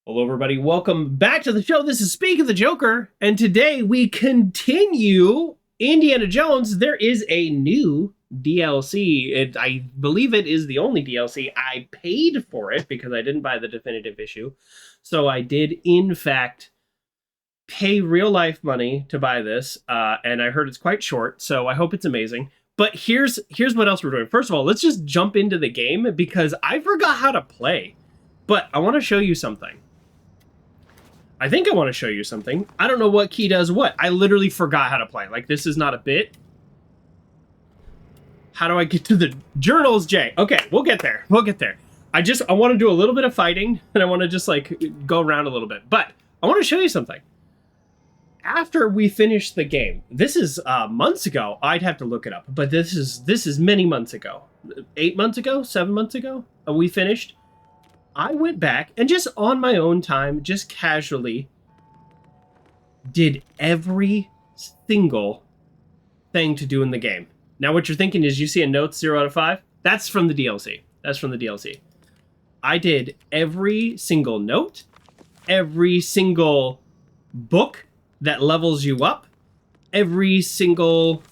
Hello, everybody. Welcome back to the show. This is Speak of the Joker, and today we continue Indiana Jones. There is a new DLC. I believe it is the only DLC. I paid for it because I didn't buy the definitive issue. So I did, in fact, pay real life money to buy this, and I heard it's quite short, so I hope it's amazing. But here's what else we're doing. First of all, let's just jump into the game because I forgot how to play. But I want to show you something. I think I want to show you something. I don't know what key does what. I literally forgot how to play. Like, this is not a bit. How do I get to the journals, Jay? Okay, we'll get there. We'll get there. I want to do a little bit of fighting, and I want to just, like, go around a little bit. But I want to show you something. After we finish the game, this is months ago. I'd have to look it up, but this is many months ago. 8 months ago? 7 months ago? We finished. I went back and just on my own time, just casually did every single thing to do in the game. Now what you're thinking is you see a note 0 out of 5? That's from the DLC. That's from the DLC. I did every single note, every single book that levels you up, every single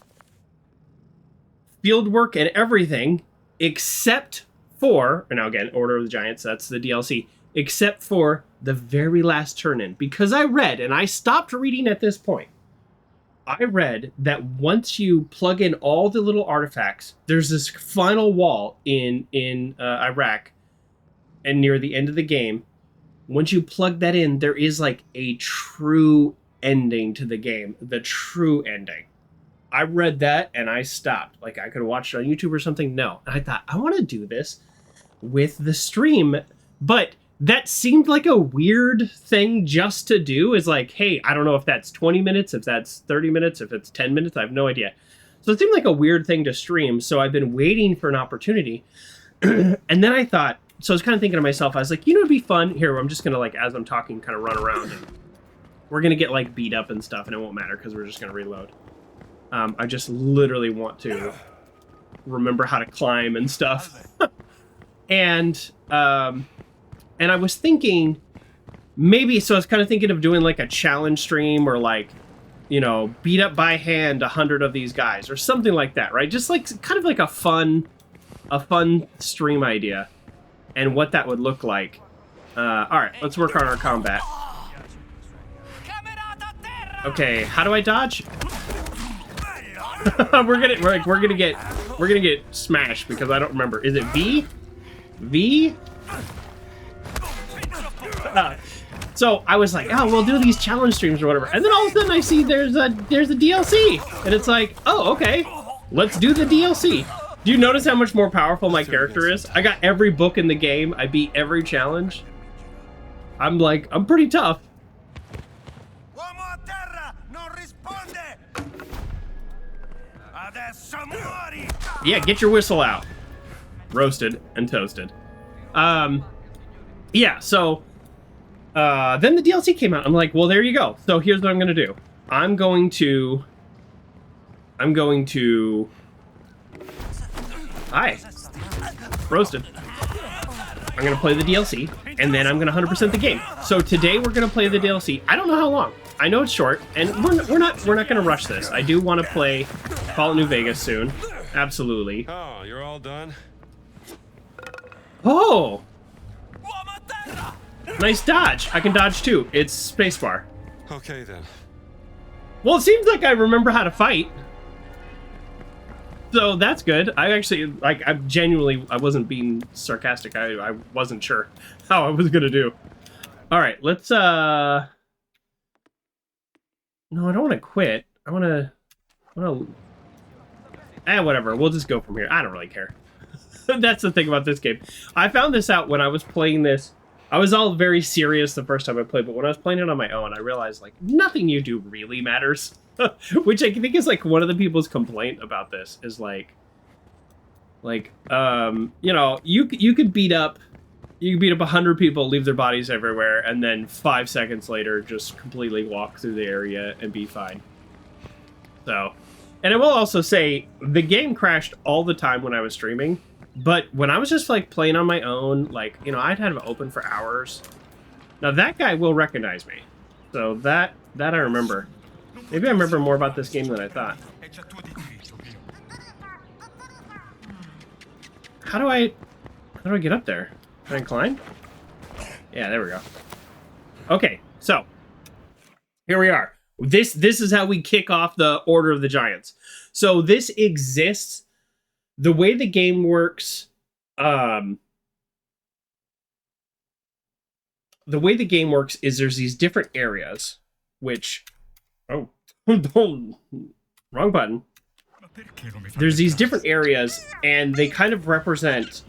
field work and everything except for, and now again, Order of the Giants, that's the DLC, except for the very last turn-in. Because I read, and I stopped reading at this point, I read that once you plug in all the little artifacts, there's this final wall in Iraq, and near the end of the game, once you plug that in, there is like a true ending to the game. The true ending. I read that, and I stopped. Like, I could have watched it on YouTube or something. No. And I thought, I want to do this with the stream, but that seemed like a weird thing just to do. Is like, hey, I don't know if that's 20 minutes, if that's 30 minutes, if it's 10 minutes, I have no idea. So it seemed like a weird thing to stream, so I've been waiting for an opportunity. And then I thought, so I was kind of thinking to myself, I was like, you know, it'd be fun. Here, I'm just going to, like, as I'm talking, kind of run around, and we're going to get, like, beat up and stuff, and it won't matter because we're just going to reload. I just literally want to remember how to climb and stuff. And I was thinking maybe, so I was kind of thinking of doing like a challenge stream or like, you know, beat up by hand 100 of these guys or something like that, right? Just like kind of like a fun stream idea and what that would look like. All right, let's work on our combat. Okay, how do I dodge? we're gonna get smashed because I don't remember. Is it V? V? So I was like, oh, we'll do these challenge streams or whatever. And then all of a sudden I see there's a DLC. And it's like, oh, okay, let's do the DLC. Do you notice how much more powerful my character is? I got every book in the game. I beat every challenge. I'm pretty tough. Yeah, get your whistle out. Roasted and toasted. Yeah, so then the DLC came out. I'm like, well, there you go. So here's what I'm gonna do. I'm going to Hi. Roasted. I'm gonna play the DLC, and then I'm gonna 100% the game. So today we're gonna play the DLC. I don't know how long. I know it's short, and we're not gonna rush this. I do want to play Fallout New Vegas soon. Absolutely. Oh, you're all done? Oh! Nice dodge. I can dodge too. It's spacebar. Okay then. Well, it seems like I remember how to fight. So that's good. I actually, like, I wasn't being sarcastic. I wasn't sure how I was gonna do. All right, let's, no, I don't want to quit. I want to, whatever. We'll just go from here. I don't really care. That's the thing about this game. I found this out when I was playing this. I was all very serious the first time I played, but when I was playing it on my own, I realized, like, nothing you do really matters. Which I think is, like, one of the people's complaint about this is, like, you know, you could beat up 100 people, leave their bodies everywhere, and then 5 seconds later just completely walk through the area and be fine. So, and I will also say, the game crashed all the time when I was streaming, but when I was just, like, playing on my own, like, you know, I'd have it open for hours, Now that guy will recognize me. So that I remember. Maybe I remember more about this game than I thought. How do I get up there? Can I climb? Yeah, there we go. Okay, so here we are. This is how we kick off the Order of the Giants. So this exists. The way the game works, the way the game works is there's these different areas, which, oh, wrong button. There's these different areas, and they kind of represent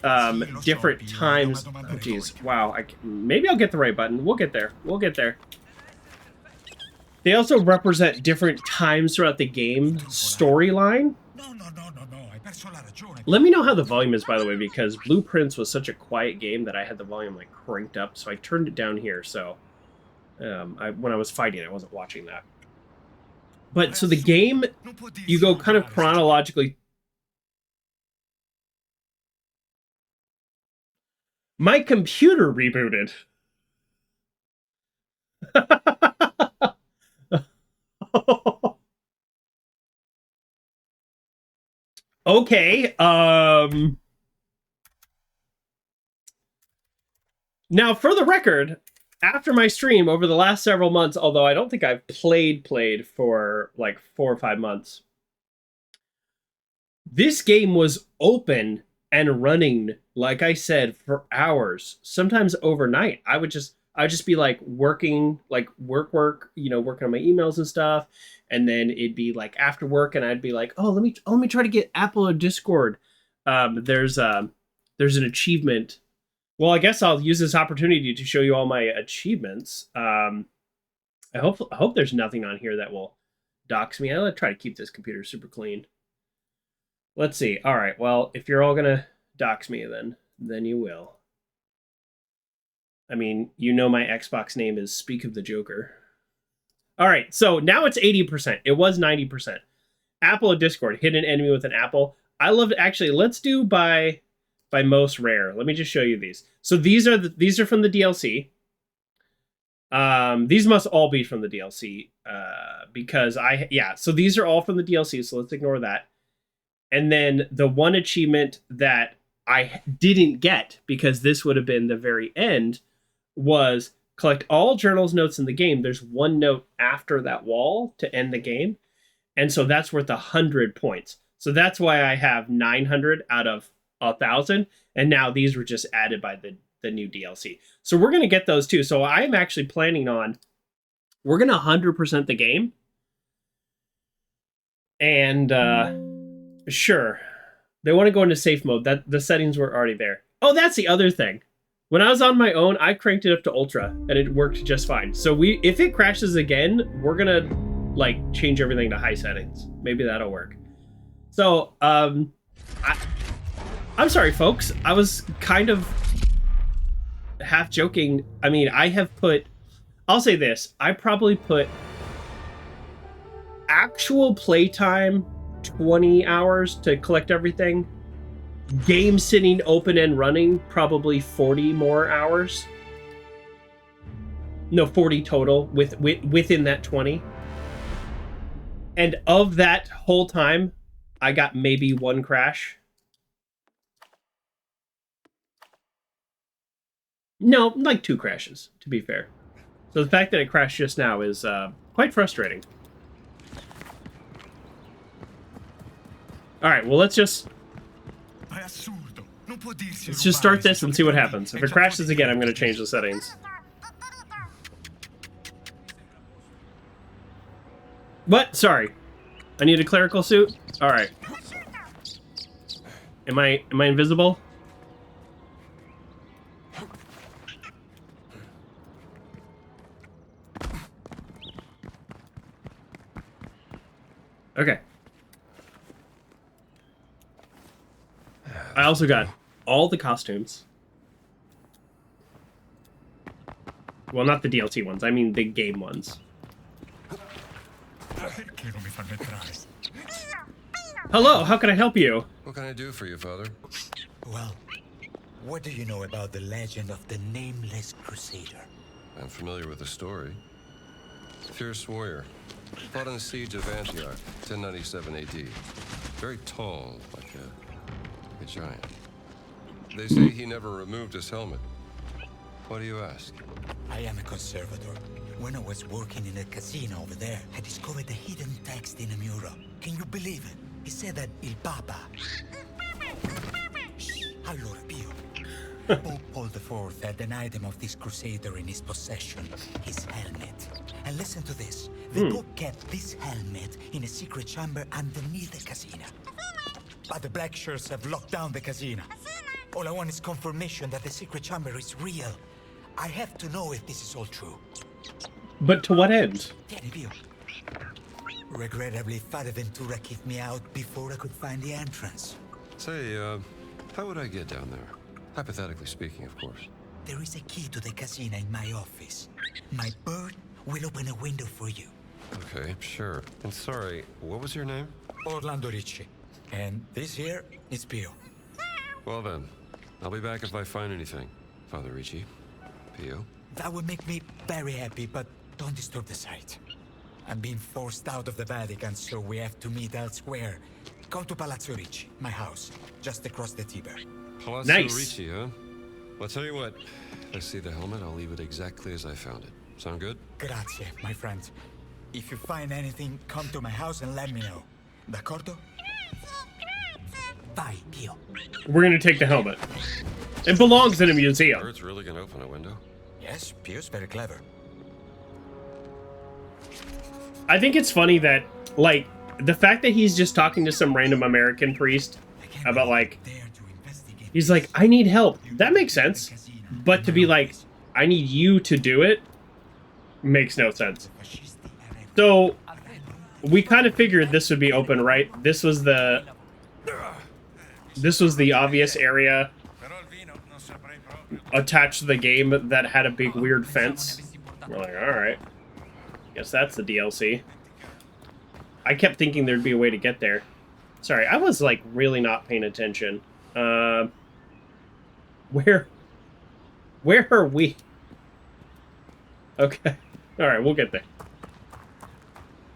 different times. Oh, geez, wow. Maybe I'll get the right button. We'll get there. We'll get there. They also represent different times throughout the game storyline. Let me know how the volume is, by the way, because Blueprints was such a quiet game that I had the volume like cranked up, so I turned it down here. So when I was fighting, I wasn't watching that. But so the game, you go kind of chronologically. My computer rebooted. Okay. Now, for the record, after my stream over the last several months, although I don't think I've played for like 4 or 5 months, this game was open and running, like I said, for hours, sometimes overnight. I'd just be like working, like work, you know, working on my emails and stuff. And then it'd be like after work, and I'd be like, oh, let me try to get Apple or Discord. There's an achievement. Well, I guess I'll use this opportunity to show you all my achievements. I hope there's nothing on here that will dox me. I'll try to keep this computer super clean. Let's see. All right. Well, if you're all gonna dox me, then you will. I mean, you know my Xbox name is Speak of the Joker. All right, so now it's 80%. It was 90%. Apple or Discord, hit an enemy with an apple. I love it. Actually, let's do by most rare. Let me just show you these. So these are from the DLC. These must all be from the DLC because so these are all from the DLC, so let's ignore that. And then the one achievement that I didn't get, because this would have been the very end, was collect all journals notes in the game. There's one note after that wall to end the game. And so that's worth 100 points. So that's why I have 900 out of 1,000. And now these were just added by the new DLC. So we're going to get those too. So I'm actually planning on, we're going to 100% the game. And sure, they want to go into safe mode. That the settings were already there. Oh, that's the other thing. When I was on my own, I cranked it up to ultra, and it worked just fine. So if it crashes again, we're gonna like change everything to high settings. Maybe that'll work. So I'm sorry, folks. I was kind of half joking. I mean, I'll say this. I probably put actual playtime 20 hours to collect everything. Game sitting open and running, probably 40 more hours. No, 40 total within that 20. And of that whole time, I got maybe one crash. No, like 2 crashes, to be fair. So the fact that it crashed just now is quite frustrating. All right, well, let's just start this and see what happens. If it crashes again, I'm going to change the settings. What? Sorry. I need a clerical suit? All right. Am I invisible? Okay. I also got all the costumes. Well, not the DLC ones. I mean the game ones. Hello, how can I help you? What can I do for you, Father? Well, what do you know about the legend of the Nameless Crusader? I'm familiar with the story. Fierce warrior. Fought in the siege of Antioch, 1097 AD. Very tall, like a giant. They say he never removed his helmet. Why do you ask? I am a conservator. When I was working in a casino over there, I discovered a hidden text in a mural. Can you believe it? It said that Il Papa... Allora, Pio. Pope Paul IV had an item of this crusader in his possession, his helmet. And listen to this. The Pope kept this helmet in a secret chamber underneath the casino. But the black shirts have locked down the casino. All I want is confirmation that the secret chamber is real. I have to know if this is all true. But to what end? Tieni, Pio. Regrettably, Father Ventura kicked me out before I could find the entrance. Say, how would I get down there? Hypothetically speaking, of course. There is a key to the casino in my office. My bird will open a window for you. Okay, sure. And sorry, what was your name? Orlando Ricci. And this here is Pio. Well then, I'll be back if I find anything. Father Ricci. Pio. That would make me very happy, but don't disturb the site. I'm being forced out of the Vatican, so we have to meet elsewhere. Come to Palazzo Ricci, my house, just across the Tiber. Palazzo Nice. Ricci, huh? Well, I'll tell you what. If I see the helmet, I'll leave it exactly as I found it. Sound good? Grazie, my friend. If you find anything, come to my house and let me know. D'accordo? Vai, Pio. We're gonna take the helmet. It belongs in a museum. Bird's really gonna open a window? Yes, Pio's very clever. I think it's funny that, like, the fact that he's just talking to some random American priest about, like, he's like, I need help. That makes sense. But to be like, I need you to do it, makes no sense. So, we kind of figured this would be open, right? This was the obvious area attached to the game that had a big weird fence. We're like, alright. Guess that's the DLC. I kept thinking there'd be a way to get there. Sorry, I was, like, really not paying attention. Where are we? Okay. Alright, we'll get there.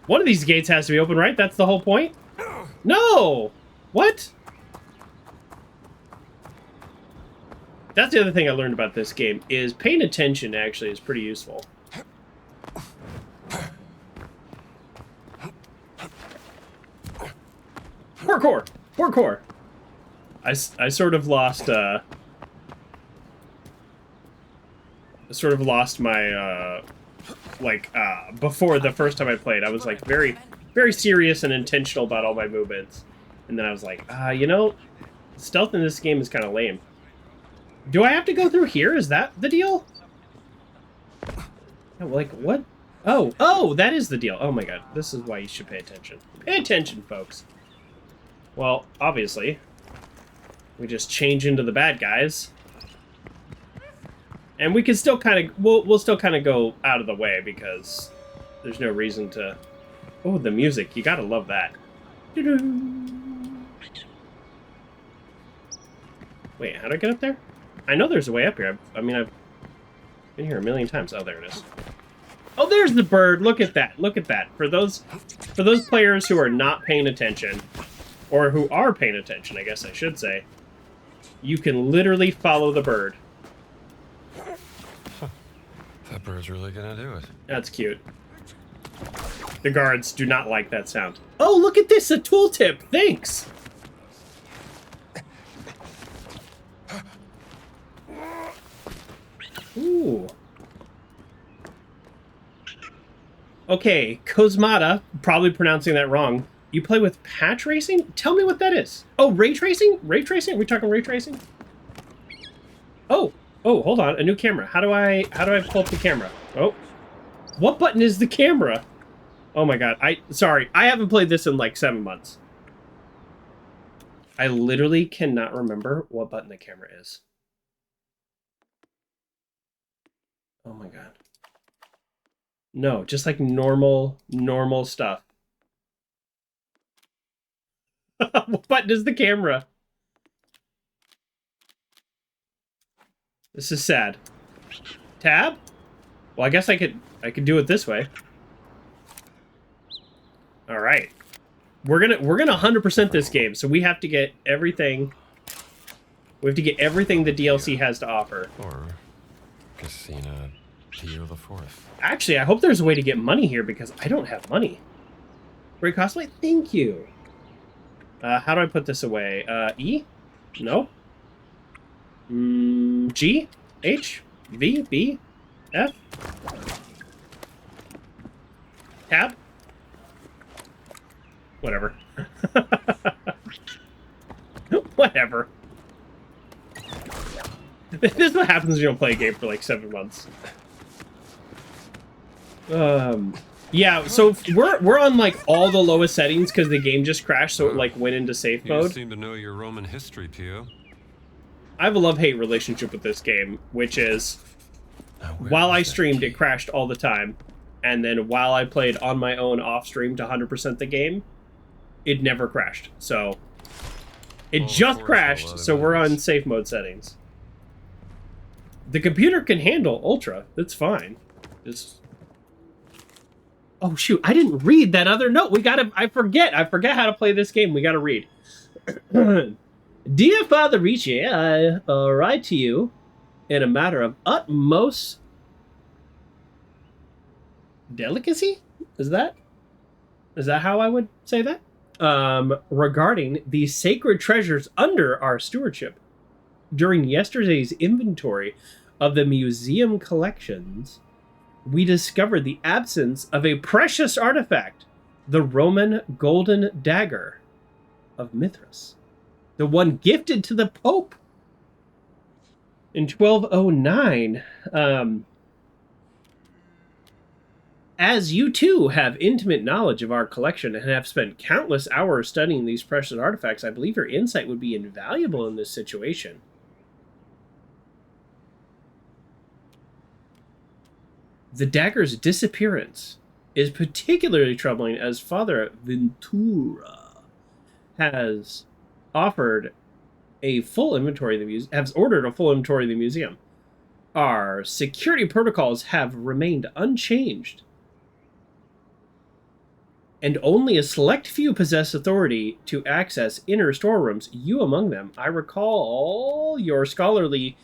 One of these gates has to be open, right? That's the whole point? No! What? That's the other thing I learned about this game, is paying attention actually is pretty useful. Parkour! Parkour! I sort of lost, my, before the first time I played, I was, like, very, very serious and intentional about all my movements. And then I was like, you know, stealth in this game is kind of lame. Do I have to go through here? Is that the deal? No, like, what? Oh, that is the deal. Oh my god, this is why you should pay attention. Pay attention, folks. Well, obviously, we just change into the bad guys. And we can still kind of, we'll still kind of go out of the way because there's no reason to... Oh, the music, you gotta love that. Wait, how do I get up there? I know there's a way up here. I mean, I've been here a million times. Oh, there it is. Oh, there's the bird. Look at that. Look at that. For those players who are not paying attention, or who are paying attention, I guess I should say, you can literally follow the bird. That bird's really gonna do it. That's cute. The guards do not like that sound. Oh, look at this, a tooltip. Thanks. Ooh. Okay, Cosmata, probably pronouncing that wrong. You play with patch racing? Tell me what that is. Oh, ray tracing? Ray tracing? Are we talking ray tracing? Oh, hold on, a new camera. How do I pull up the camera? Oh, what button is the camera? Oh my god, sorry, I haven't played this in like 7 months. I literally cannot remember what button the camera is. Oh my god. No, just like normal stuff. What button is the camera? This is sad. Tab? Well, I guess I could do it this way. All right. We're gonna 100% this game, so we have to get everything. We have to get everything the DLC has to offer. Or Casina Pia the Fourth. Actually, I hope there's a way to get money here because I don't have money. Great cosplay? Thank you. How do I put this away? E? No. G? H? V? B? F? Tab? Whatever. Whatever. This is what happens when you don't play a game for like 7 months. Yeah, so we're on like all the lowest settings because the game just crashed, so it like went into safe mode. You seem to know your Roman history, Pio. I have a love-hate relationship with this game, which is while I streamed, it crashed all the time, and then while I played on my own off-stream to 100% the game, it never crashed. So it just crashed, so we're on safe mode settings. The computer can handle Ultra. That's fine. Just... Oh, shoot. I didn't read that other note. We gotta... I forget how to play this game. We gotta read. Dear Father Ricci, I write to you in a matter of utmost delicacy? Is that how I would say that? Regarding the sacred treasures under our stewardship. During yesterday's inventory of the museum collections, we discovered the absence of a precious artifact, the Roman golden dagger of Mithras, the one gifted to the Pope in 1209. As you too have intimate knowledge of our collection and have spent countless hours studying these precious artifacts, I believe your insight would be invaluable in this situation. The dagger's disappearance is particularly troubling as Father Ventura has ordered a full inventory of the museum. Our security protocols have remained unchanged, and only a select few possess authority to access inner storerooms, you among them. I recall your scholarly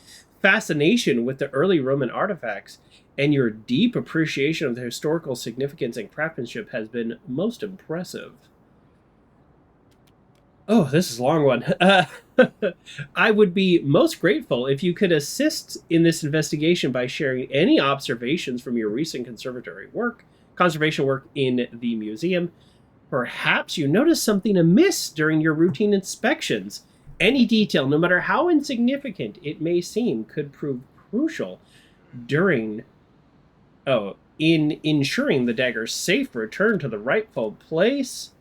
fascination with the early Roman artifacts, and your deep appreciation of the historical significance and craftsmanship has been most impressive. Oh, this is a long one. I would be most grateful if you could assist in this investigation by sharing any observations from your recent conservation work in the museum. Perhaps you noticed something amiss during your routine inspections. Any detail, no matter how insignificant it may seem, could prove crucial in ensuring the dagger's safe return to the rightful place.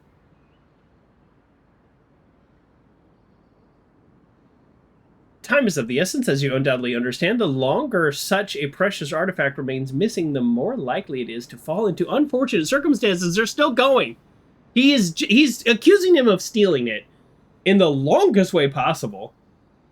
Time is of the essence, as you undoubtedly understand. The longer such a precious artifact remains missing, the more likely it is to fall into unfortunate circumstances. They're still going. He's accusing him of stealing it in the longest way possible.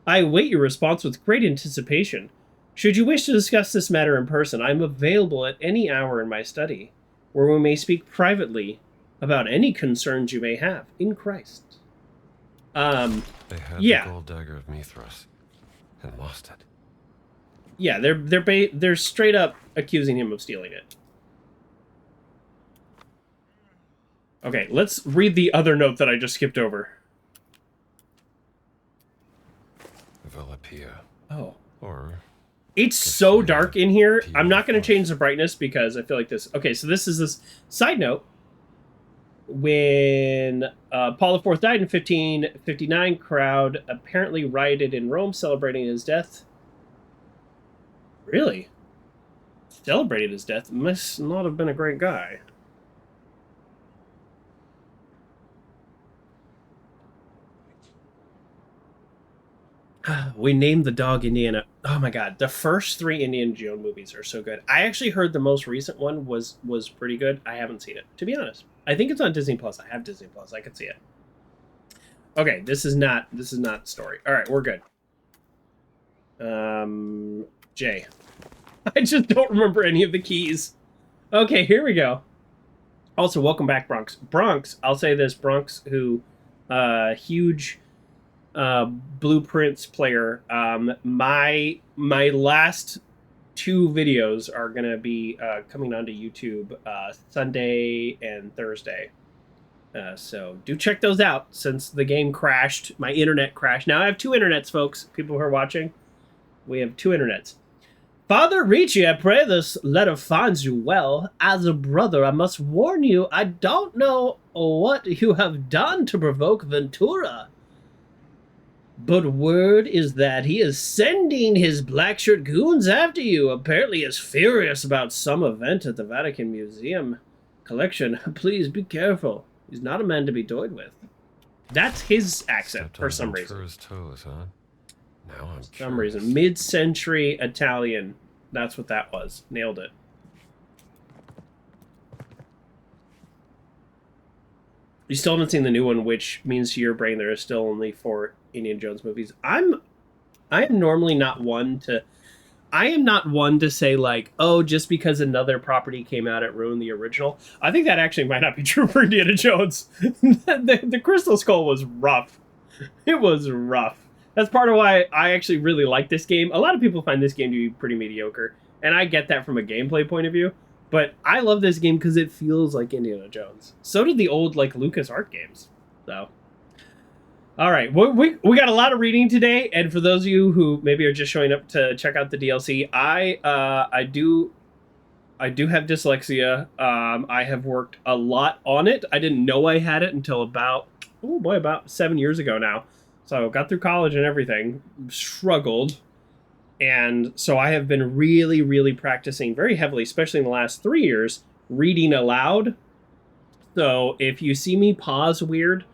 I await your response with great anticipation. Should you wish to discuss this matter in person, I am available at any hour in my study, where we may speak privately about any concerns you may have in Christ. They had the gold dagger of Mithras and lost it. Yeah, they're straight up accusing him of stealing it. Okay, let's read the other note that I just skipped over. Villa Pia. Oh. Or... It's so dark in here. I'm not going to change the brightness because I feel like this... Okay, so this is this side note. When Paul IV died in 1559, crowd apparently rioted in Rome celebrating his death. Really? Celebrated his death? Must not have been a great guy. We named the dog Indiana. Oh my god, the first 3 Indiana Jones movies are so good. I actually heard the most recent one was pretty good. I haven't seen it, to be honest. I think it's on Disney Plus. I have Disney Plus. I could see it. Okay, this is not the story. All right, we're good. Jay. I just don't remember any of the keys. Okay, here we go. Also, welcome back, Bronx. Bronx, I'll say this, Bronx, who, huge Blueprints player. My last 2 videos are going to be coming onto YouTube Sunday and Thursday. So do check those out. Since the game crashed, my internet crashed. Now I have 2 internets, folks. People who are watching, we have 2 internets. Father Ricci, I pray this letter finds you well. As a brother, I must warn you, I don't know what you have done to provoke Ventura. But word is that he is sending his black shirt goons after you. Apparently he is furious about some event at the Vatican Museum collection. Please be careful. He's not a man to be toyed with. That's his accent for some reason. Toes, huh? Now I'm For some reason. Mid-century Italian. That's what that was. Nailed it. You still haven't seen the new one, which means to your brain there are still only 4 Indiana Jones movies. I am normally not one to... I am not one to say, like, oh, just because another property came out, it ruined the original. I think that actually might not be true for Indiana Jones. the Crystal Skull was rough. It was rough. That's part of why I actually really like this game. A lot of people find this game to be pretty mediocre, and I get that from a gameplay point of view. But I love this game because it feels like Indiana Jones. So did the old, like, LucasArts games. So... All right, we got a lot of reading today, and for those of you who maybe are just showing up to check out the DLC, I do have dyslexia. I have worked a lot on it. I didn't know I had it until about 7 years ago now. So I got through college and everything, struggled, and so I have been really, really practicing very heavily, especially in the last 3 years, reading aloud. So if you see me pause weird,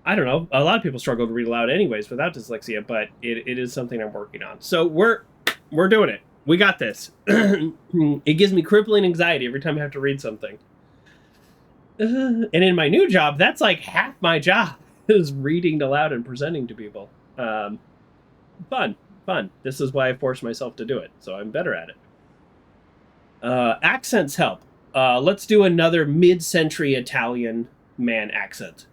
I don't know. A lot of people struggle to read aloud anyways without dyslexia, but it is something I'm working on. So we're doing it. We got this. It gives me crippling anxiety every time I have to read something. And in my new job, that's like half my job is reading aloud and presenting to people. Fun. This is why I forced myself to do it, so I'm better at it. Accents help. Let's do another mid-century Italian man accent.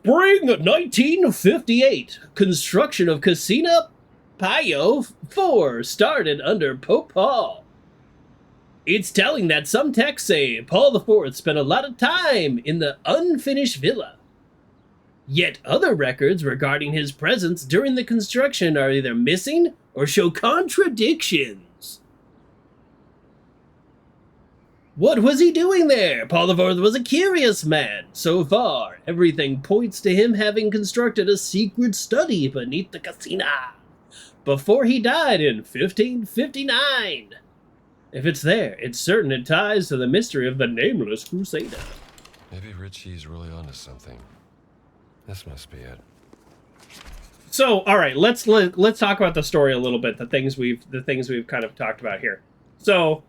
Spring 1958, construction of Casina Pia 4 started under Pope Paul. It's telling that some texts say Paul IV spent a lot of time in the unfinished villa. Yet other records regarding his presence during the construction are either missing or show contradictions. What was he doing there? Paul IV was a curious man. So far, everything points to him having constructed a secret study beneath the Casina before he died in 1559. If it's there, it's certain it ties to the mystery of the nameless crusader. Maybe Richie's really onto something. This must be it. So, all right, let's talk about the story a little bit. The things we've kind of talked about here. So,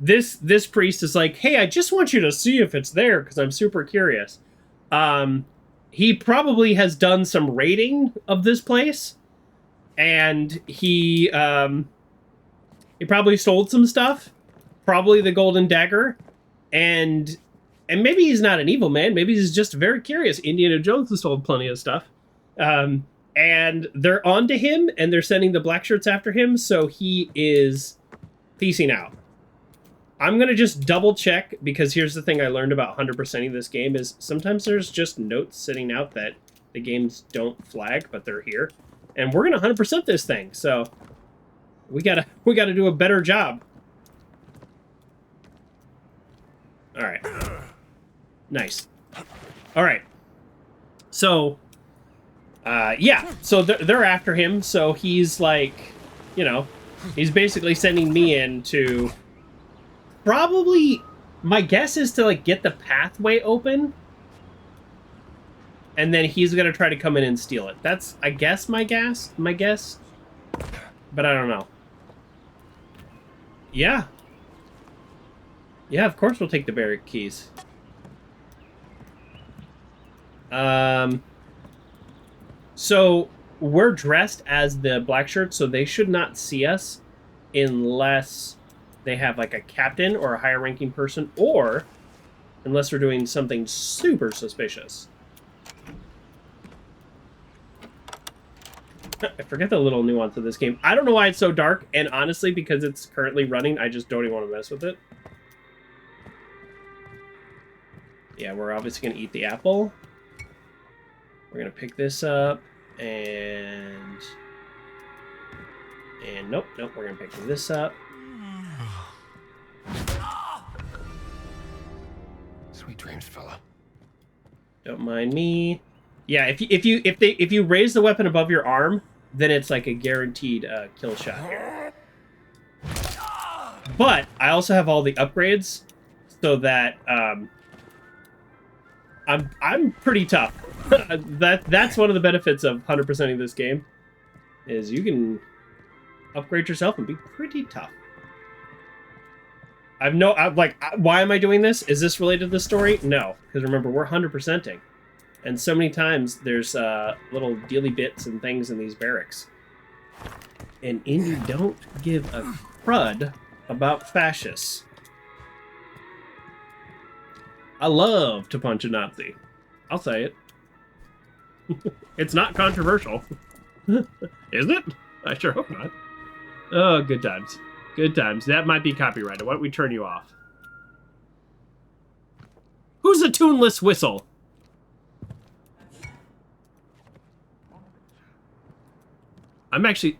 this priest is like, hey, I just want you to see if it's there because I'm super curious. He probably has done some raiding of this place, and he probably sold some stuff, probably the golden dagger, and maybe he's not an evil man. Maybe he's just very curious. Indiana Jones has sold plenty of stuff, and they're onto him, and they're sending the black shirts after him. So he is peacing out. I'm going to just double check, because here's the thing I learned about 100%ing this game is sometimes there's just notes sitting out that the games don't flag, but they're here. And we're going to 100% this thing, so we gotta do a better job. All right. Nice. All right. So, yeah. So they're after him, so he's like, you know, he's basically sending me in to... Probably, my guess is to, like, get the pathway open. And then he's going to try to come in and steal it. That's, I guess, my guess. But I don't know. Yeah. Yeah, of course we'll take the barrack keys. So, we're dressed as the black shirts, so they should not see us. unless they have like a captain or a higher ranking person, or unless we're doing something super suspicious. I forget the little nuance of this game. I don't know why it's so dark, and honestly, because it's currently running, I just don't even want to mess with it. Yeah, we're obviously going to eat the apple. We're going to pick this up, and nope, we're going to pick this up. Sweet dreams, fella. Don't mind me. Yeah, if you raise the weapon above your arm, then it's like a guaranteed kill shot here. But I also have all the upgrades, so that I'm pretty tough. That's one of the benefits of 100%ing this game, is you can upgrade yourself and be pretty tough. I'm like, why am I doing this? Is this related to the story? No, because remember, we're 100%ing. And so many times there's little dealy bits and things in these barracks. And Indy don't give a crud about fascists. I love to punch a Nazi. I'll say it. It's not controversial. Is it? I sure hope not. Oh, good times. Good times. That might be copyrighted. Why don't we turn you off? Who's a tuneless whistle? I'm actually...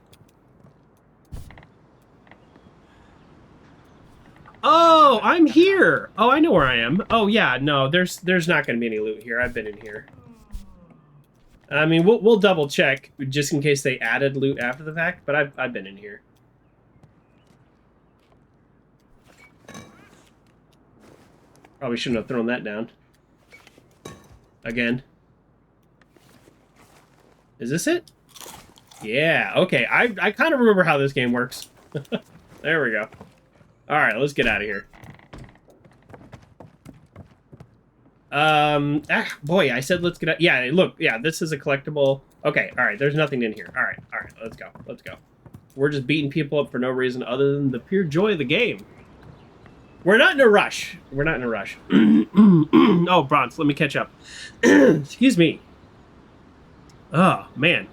Oh, I'm here! Oh, I know where I am. Oh, yeah, no, there's not going to be any loot here. I've been in here. I mean, we'll double check, just in case they added loot after the fact, but I've been in here. Probably shouldn't have thrown that down. Again. Is this it? Yeah, okay. I kind of remember how this game works. There we go. Alright, let's get out of here. Boy, I said let's get out. Yeah, look, yeah, this is a collectible. Okay, alright, there's nothing in here. Alright, let's go. Let's go. We're just beating people up for no reason other than the pure joy of the game. We're not in a rush. We're not in a rush. Oh, Bronze, let me catch up. Excuse me. Oh, man.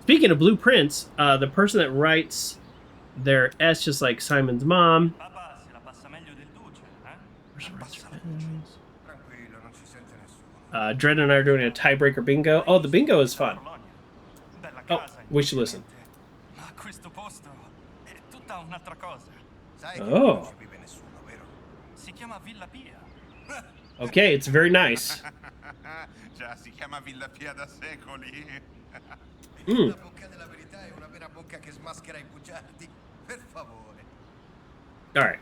Speaking of blueprints, the person that writes their S just like Simon's mom. Dred and I are doing a tiebreaker bingo. Oh, the bingo is fun. Oh, we should listen. Oh. Okay, it's very nice. All right.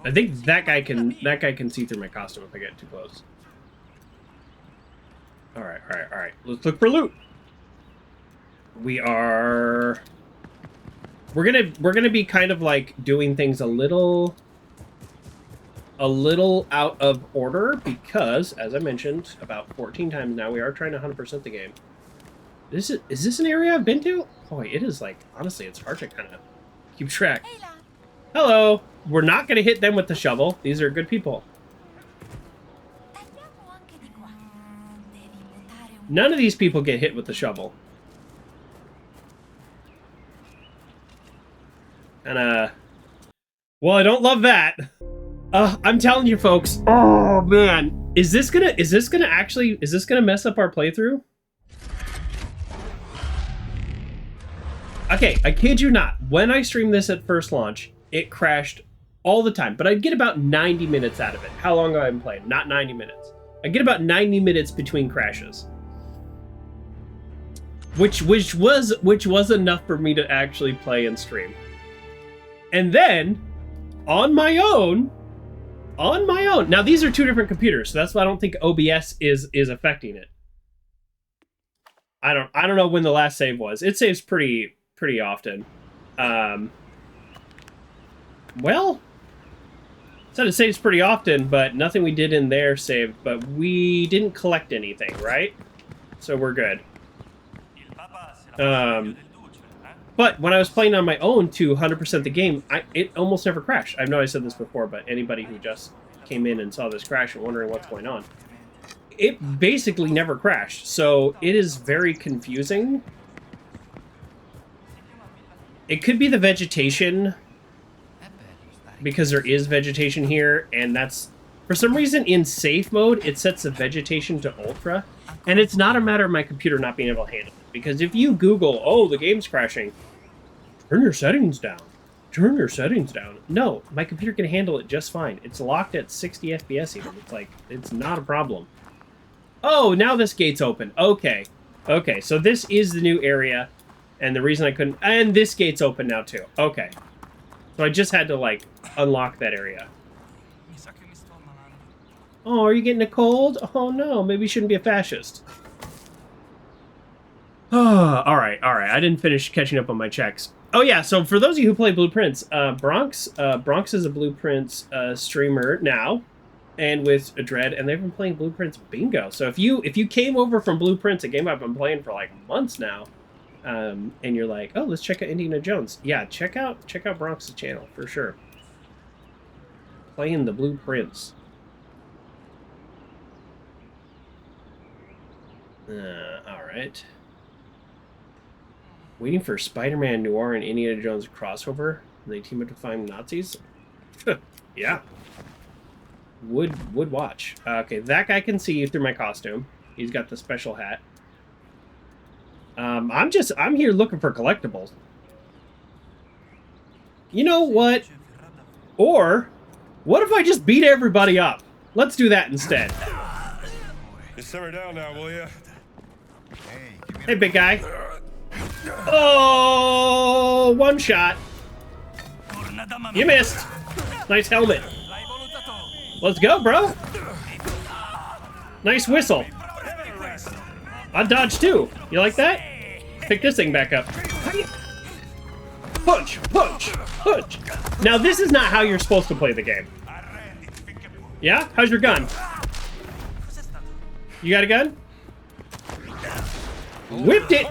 I think that guy can see through my costume if I get too close. All right. Let's look for loot. We're gonna be kind of like doing things a little out of order because, as I mentioned about 14 times now, we are trying to 100% the game. Is this an area I've been to? Boy, it is like, honestly, it's hard to kind of keep track. Hello. We're not going to hit them with the shovel. These are good people. None of these people get hit with the shovel. And, well, I don't love that. I'm telling you, folks. Oh, man. Is this gonna mess up our playthrough? Okay, I kid you not. When I streamed this at first launch, it crashed all the time, but I'd get about 90 minutes out of it. How long have I been playing? Not 90 minutes. I get about 90 minutes between crashes. Which was enough for me to actually play and stream. And then, on my own, now these are two different computers, so that's why I don't think OBS is affecting it. I don't know when the last save was. It saves pretty often. Well, said it saves pretty often, but nothing we did in there saved, but we didn't collect anything, right? So we're good. But when I was playing on my own to 100% the game, it almost never crashed. I know I said this before, but anybody who just came in and saw this crash and wondering what's going on, it basically never crashed. So it is very confusing. It could be the vegetation, because there is vegetation here, and that's, for some reason, in safe mode, it sets the vegetation to ultra, and it's not a matter of my computer not being able to handle it, because if you Google, oh, the game's crashing, turn your settings down, turn your settings down. No, my computer can handle it just fine. It's locked at 60 FPS even. It's like, it's not a problem. Oh, now this gate's open. Okay. Okay, so this is the new area, and the reason I couldn't, and this gate's open now too. Okay. So I just had to, like, unlock that area. Oh, are you getting a cold? Oh, no. Maybe you shouldn't be a fascist. Oh, all right. I didn't finish catching up on my checks. Oh, yeah. So for those of you who play Blueprints, Bronx is a Blueprints streamer now, and with Dread, and they've been playing Blueprints bingo. So if you came over from Blueprints, a game I've been playing for, like, months now, and you're like, oh, let's check out Indiana Jones. Yeah, check out Bronx's channel for sure. Playing the Blueprints. All right. Waiting for Spider-Man Noir and Indiana Jones crossover. They team up to find Nazis. Yeah. Would watch. Okay, that guy can see through my costume. He's got the special hat. I'm here looking for collectibles. You know what? Or, what if I just beat everybody up? Let's do that instead. You simmer down now, will you? Hey, big guy. Oh, one shot. You missed. Nice helmet. Let's go, bro. Nice whistle. I dodged too. You like that? Pick this thing back up. Punch, punch, punch. Now, this is not how you're supposed to play the game. Yeah? How's your gun? You got a gun? Whipped it.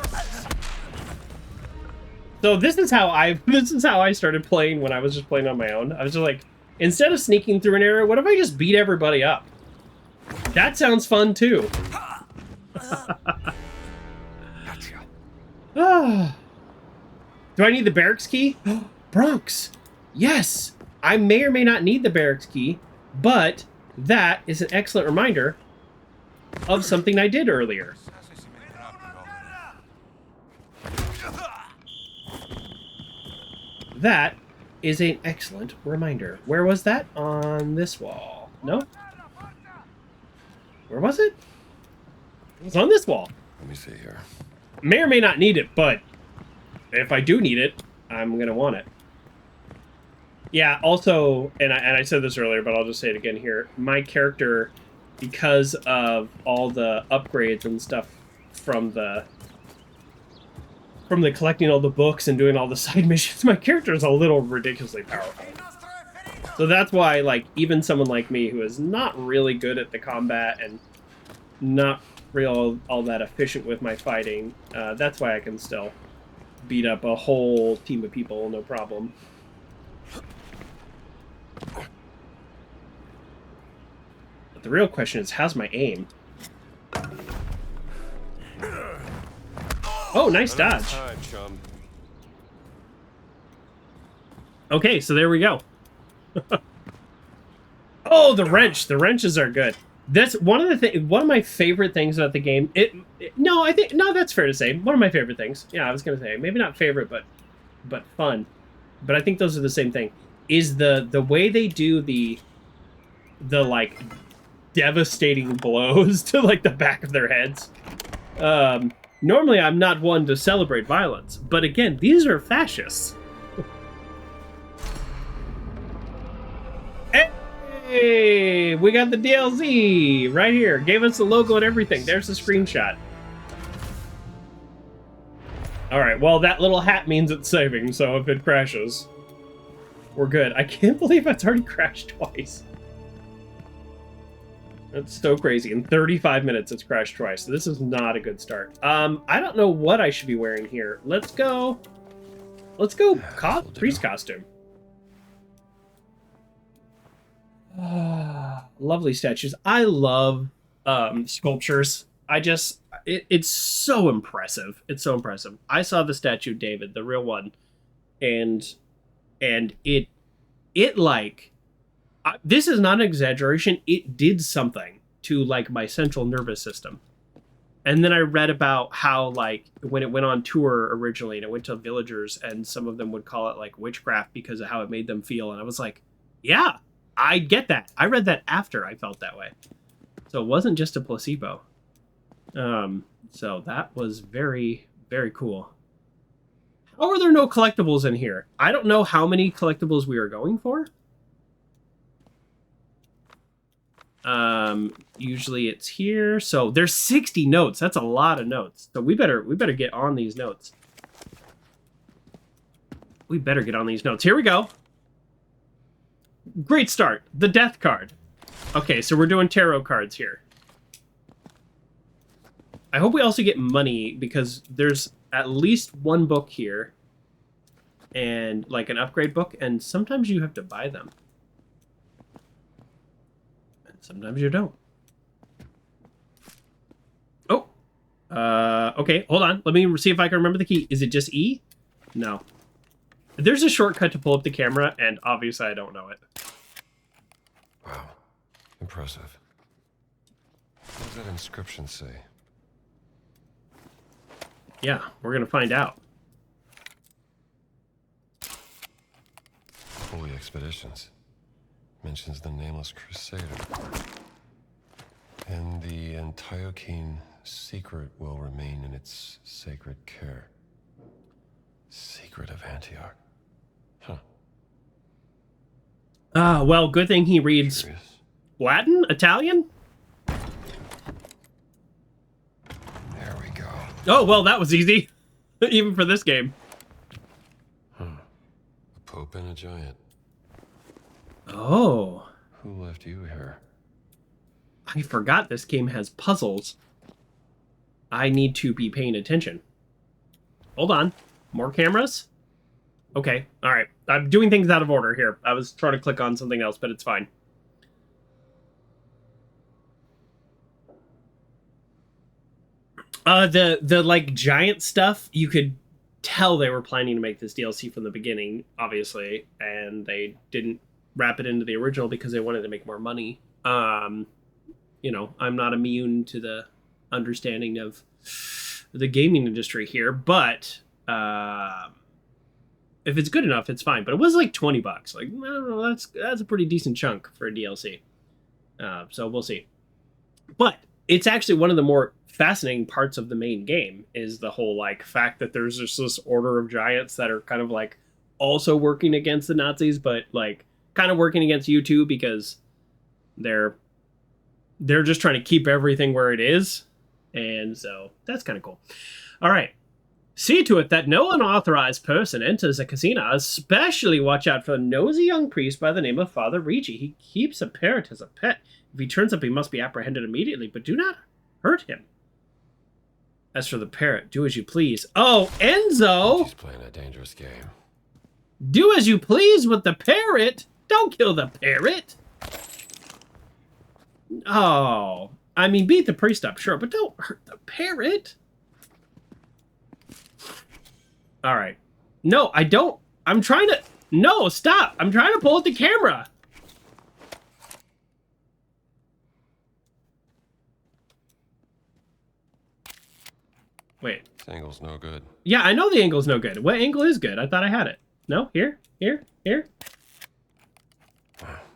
So this is how I started playing when I was just playing on my own. I was just like, instead of sneaking through an area, what if I just beat everybody up? That sounds fun too. Do I need the barracks key? Bronx. Yes. I may or may not need the barracks key, but that is an excellent reminder of something I did earlier. That is an excellent reminder. Where was that? On this wall. No? Where was it? It was on this wall. Let me see here. May or may not need it, but if I do need it, I'm going to want it. Yeah, also, and I said this earlier, but I'll just say it again here. My character, because of all the upgrades and stuff from the collecting all the books and doing all the side missions, my character is a little ridiculously powerful. So that's why, like, even someone like me who is not really good at the combat and not real all that efficient with my fighting, that's why I can still beat up a whole team of people, no problem. But the real question is, how's my aim? Oh, nice dodge. Okay, so there we go. Oh, the wrench. The wrenches are good. That's one of my favorite things about the game. No, that's fair to say. One of my favorite things. Yeah, I was gonna say maybe not favorite, but fun. But I think those are the same thing. Is the way they do the like devastating blows to like the back of their heads. Normally, I'm not one to celebrate violence, but again, these are fascists. Hey, we got the DLC right here. Gave us the logo and everything. There's the screenshot. All right, well, that little hat means it's saving, so if it crashes, we're good. I can't believe it's already crashed twice. That's so crazy. In 35 minutes, it's crashed twice. So this is not a good start. I don't know what I should be wearing here. Let's go Let's go priest costume. Lovely statues. I love sculptures. It's so impressive. It's so impressive. I saw the statue David, the real one, and it like, this is not an exaggeration. It did something to like my central nervous system. And then I read about how, like, when it went on tour originally and it went to villagers, and some of them would call it like witchcraft because of how it made them feel. And I was like, yeah, I get that. I read that after I felt that way. So it wasn't just a placebo. So that was very, very cool. How are there no collectibles in here? I don't know how many collectibles we are going for. Usually it's here. So there's 60 notes. That's a lot of notes. So we better get on these notes. We better get on these notes. Here we go. Great start. The death card. Okay, so we're doing tarot cards here. I hope we also get money, because there's at least one book here and like an upgrade book, and sometimes you have to buy them. And sometimes you don't. Oh. Okay, hold on. Let me see if I can remember the key. Is it just E? No. There's a shortcut to pull up the camera, and obviously I don't know it. Wow. Impressive. What does that inscription say? Yeah, we're gonna find out. Holy Expeditions. Mentions the nameless crusader. And the Antiochene secret will remain in its sacred care. Secret of Antioch. Huh. Well, good thing he reads Curious. Latin? Italian? There we go. Oh, well, that was easy. Even for this game. Huh. A pope and a giant. Oh. Who left you here? I forgot this game has puzzles. I need to be paying attention. Hold on. More cameras? Okay, alright. I'm doing things out of order here. I was trying to click on something else, but it's fine. The like giant stuff, you could tell they were planning to make this DLC from the beginning, obviously, and they didn't wrap it into the original because they wanted to make more money. You know, I'm not immune to the understanding of the gaming industry here, but if it's good enough, it's fine. But it was like $20. Like, I don't know, that's a pretty decent chunk for a DLC. So we'll see. But it's actually one of the more fascinating parts of the main game, is the whole like fact that there's just this order of giants that are kind of like also working against the Nazis, but like kind of working against you too, because they're just trying to keep everything where it is. And so that's kind of cool. All right. See to it that no unauthorized person enters a casino. Especially watch out for a nosy young priest by the name of Father Ricci. He keeps a parrot as a pet. If he turns up, he must be apprehended immediately, but do not hurt him. As for the parrot, do as you please. Oh, Enzo! She's playing a dangerous game. Do as you please with the parrot. Don't kill the parrot. Oh, I mean, beat the priest up, sure, but don't hurt the parrot. All right. No, I don't. I'm trying to... No, stop. I'm trying to pull at the camera. Wait. This angle's no good. Yeah, I know the angle's no good. What angle is good? I thought I had it. No? Here? Here? Here?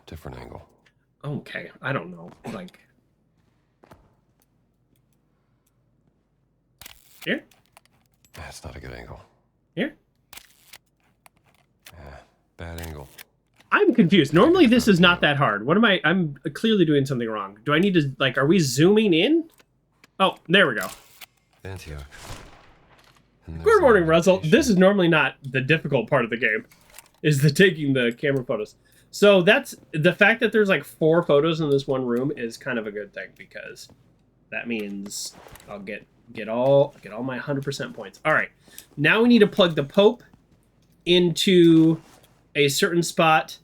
Different angle. Okay. I don't know. Like... Here? That's not a good angle. Here? Bad angle. I'm confused. Normally this is not that hard. What am I... I'm clearly doing something wrong. Do I need to... Like, are we zooming in? Oh, there we go. Antioch. Good morning, Russell. This is normally not the difficult part of the game, is the taking the camera photos. So that's... The fact that there's like 4 photos in this one room is kind of a good thing, because that means I'll get all my 100% points. All right. Now we need to plug the Pope into a certain spot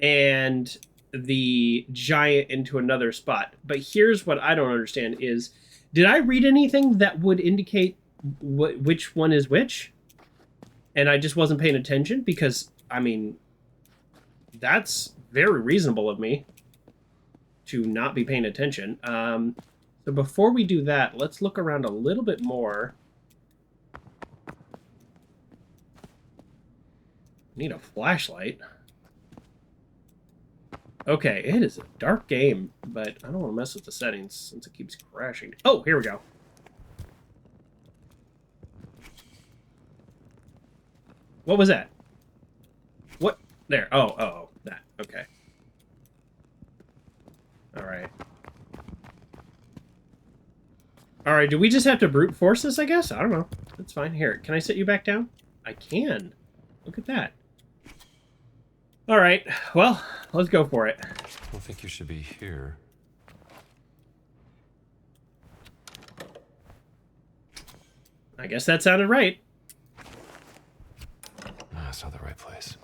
and the giant into another spot. But here's what I don't understand is, did I read anything that would indicate which one is which? And I just wasn't paying attention? Because, I mean, that's very reasonable of me to not be paying attention. So before we do that, let's look around a little bit more. Need a flashlight. Okay, it is a dark game, but I don't want to mess with the settings since it keeps crashing. Oh, here we go. What was that? What? There. Oh, that. Okay. Alright. Alright, do we just have to brute force this, I guess? I don't know. That's fine. Here, can I sit you back down? I can. Look at that. Alright, well, let's go for it. I don't think you should be here. I guess that sounded right. No, it's not the right place.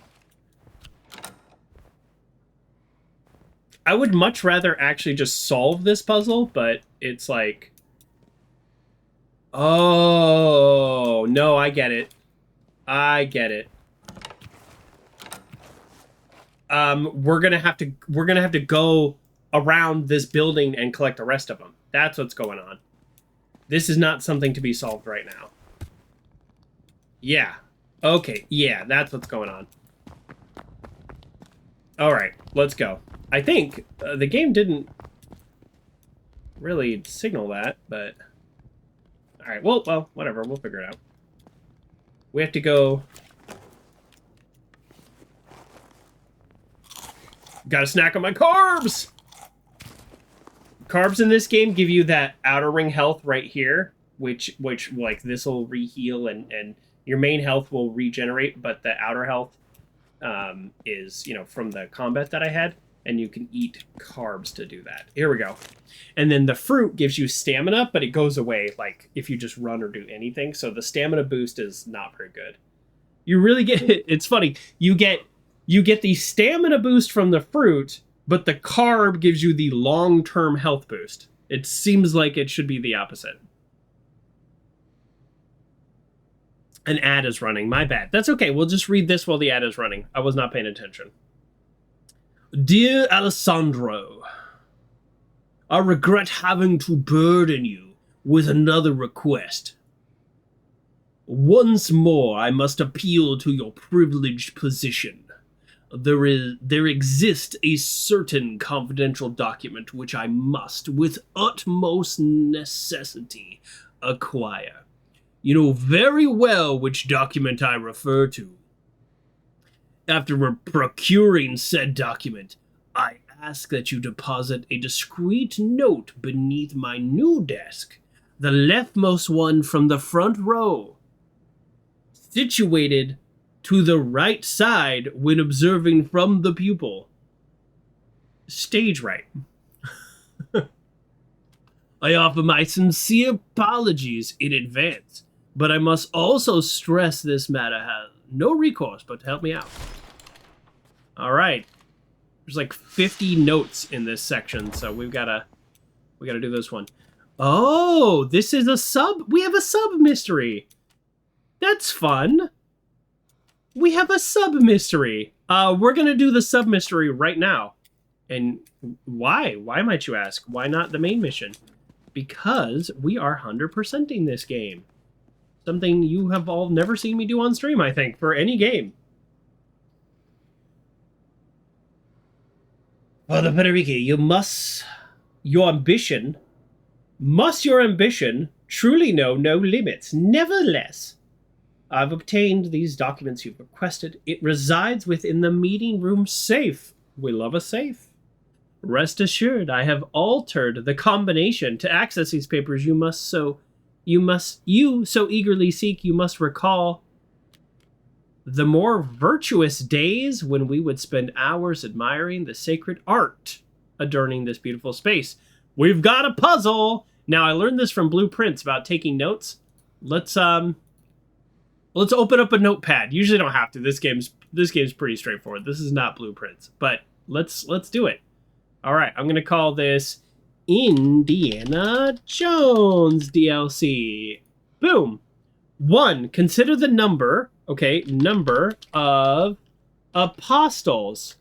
I would much rather actually just solve this puzzle, but it's like... Oh, no, I get it. I get it. We're gonna have to go around this building and collect the rest of them. That's what's going on. This is not something to be solved right now. Yeah. Okay. Yeah, that's what's going on. All right, let's go. I think the game didn't really signal that, but all right. Well, whatever. We'll figure it out. We have to go. Gotta snack on my carbs! Carbs in this game give you that outer ring health right here, which like, this will re-heal and your main health will regenerate, but the outer health is, you know, from the combat that I had, and you can eat carbs to do that. Here we go. And then the fruit gives you stamina, but it goes away, like, if you just run or do anything, so the stamina boost is not very good. You really get it. It's funny. You get the stamina boost from the fruit, but the carb gives you the long-term health boost. It seems like it should be the opposite. An ad is running. My bad. That's okay. We'll just read this while the ad is running. I was not paying attention. Dear Alessandro, I regret having to burden you with another request. Once more, I must appeal to your privileged position. There exists a certain confidential document which I must, with utmost necessity, acquire. You know very well which document I refer to. After procuring said document, I ask that you deposit a discreet note beneath my new desk, the leftmost one from the front row, situated to the right side when observing from the pupil. Stage right. I offer my sincere apologies in advance, but I must also stress this matter has no recourse but to help me out. All right. There's like 50 notes in this section, so we gotta do this one. Oh, this is a sub. We have a sub mystery. That's fun. We have a sub-mystery. We're going to do the sub-mystery right now. And why? Why might you ask? Why not the main mission? Because we are 100%ing this game. Something you have all never seen me do on stream, I think, for any game. Father Ricci, your ambition truly know no limits. Nevertheless, I've obtained these documents you've requested. It resides within the meeting room safe. We love a safe. Rest assured, I have altered the combination to access these papers you so eagerly seek. You must recall the more virtuous days when we would spend hours admiring the sacred art adorning this beautiful space. We've got a puzzle. Now, I learned this from Blueprints about taking notes. Let's Let's open up a notepad. Usually don't have to. This game's pretty straightforward. This is not blueprints, but let's do it. All right, I'm gonna call this Indiana Jones DLC. Boom. 1. Consider the number. Okay, number of apostles.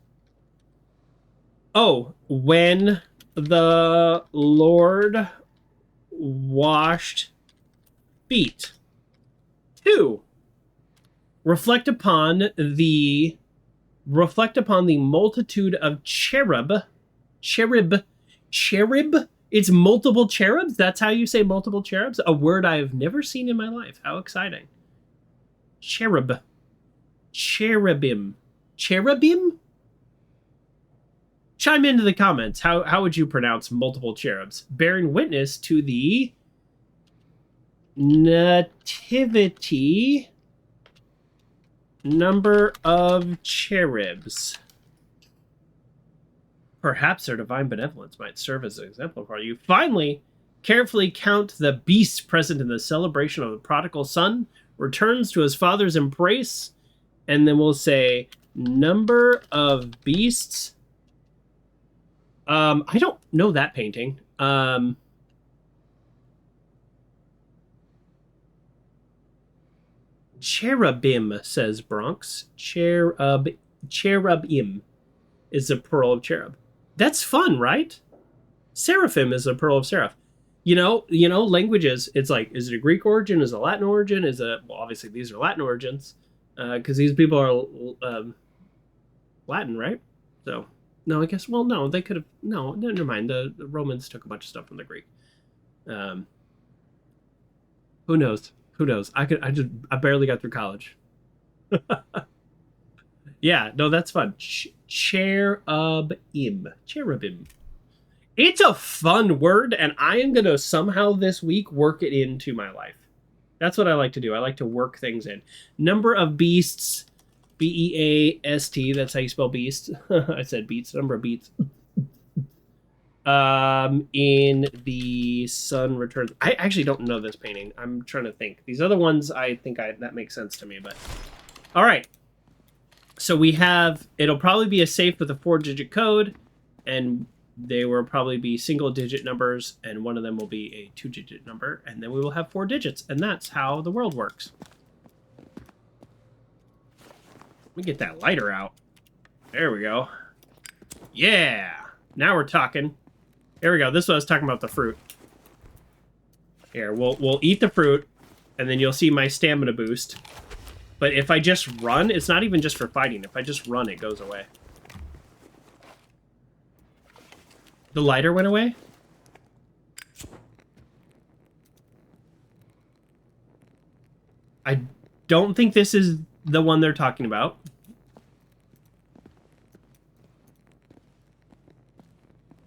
Oh, when the Lord washed feet. 2. Reflect upon the multitude of cherub. It's multiple cherubs? That's how you say multiple cherubs? A word I've never seen in my life. How exciting. Cherub. Cherubim. Cherubim? Chime into the comments. How would you pronounce multiple cherubs? Bearing witness to the nativity number of cherubs. Perhaps their divine benevolence might serve as an example for you. Finally, carefully count the beasts present in the celebration of the prodigal son returns to his father's embrace, and then we'll say number of beasts. I don't know that painting. Cherubim, says Bronx. Cherubim is a pearl of cherub. That's fun, right? Seraphim is a pearl of seraph. You know, languages, it's like, is it a Greek origin? Is it a Latin origin? Well, obviously these are Latin origins, because these people are Latin, right? So, no, I guess, well, no, they could have, no, never mind. The Romans took a bunch of stuff from the Greek. Who knows? I barely got through college. Yeah, no, that's fun. Cherubim. It's a fun word, and I am going to somehow this week work it into my life. That's what I like to do. I like to work things in. Number of beasts, B-E-A-S-T. That's how you spell beast. I said beats. Number of beats. In the Sun Returns. I actually don't know this painting. I'm trying to think. These other ones, I think that makes sense to me, but... All right. So we have, it'll probably be a safe with a 4-digit code, and they will probably be single-digit numbers, and one of them will be a 2-digit number, and then we will have 4 digits, and that's how the world works. Let me get that lighter out. There we go. Yeah! Now we're talking. There we go. This is what I was talking about, the fruit. Here, we'll eat the fruit, and then you'll see my stamina boost. But if I just run, it's not even just for fighting. If I just run, it goes away. The lighter went away? I don't think this is the one they're talking about.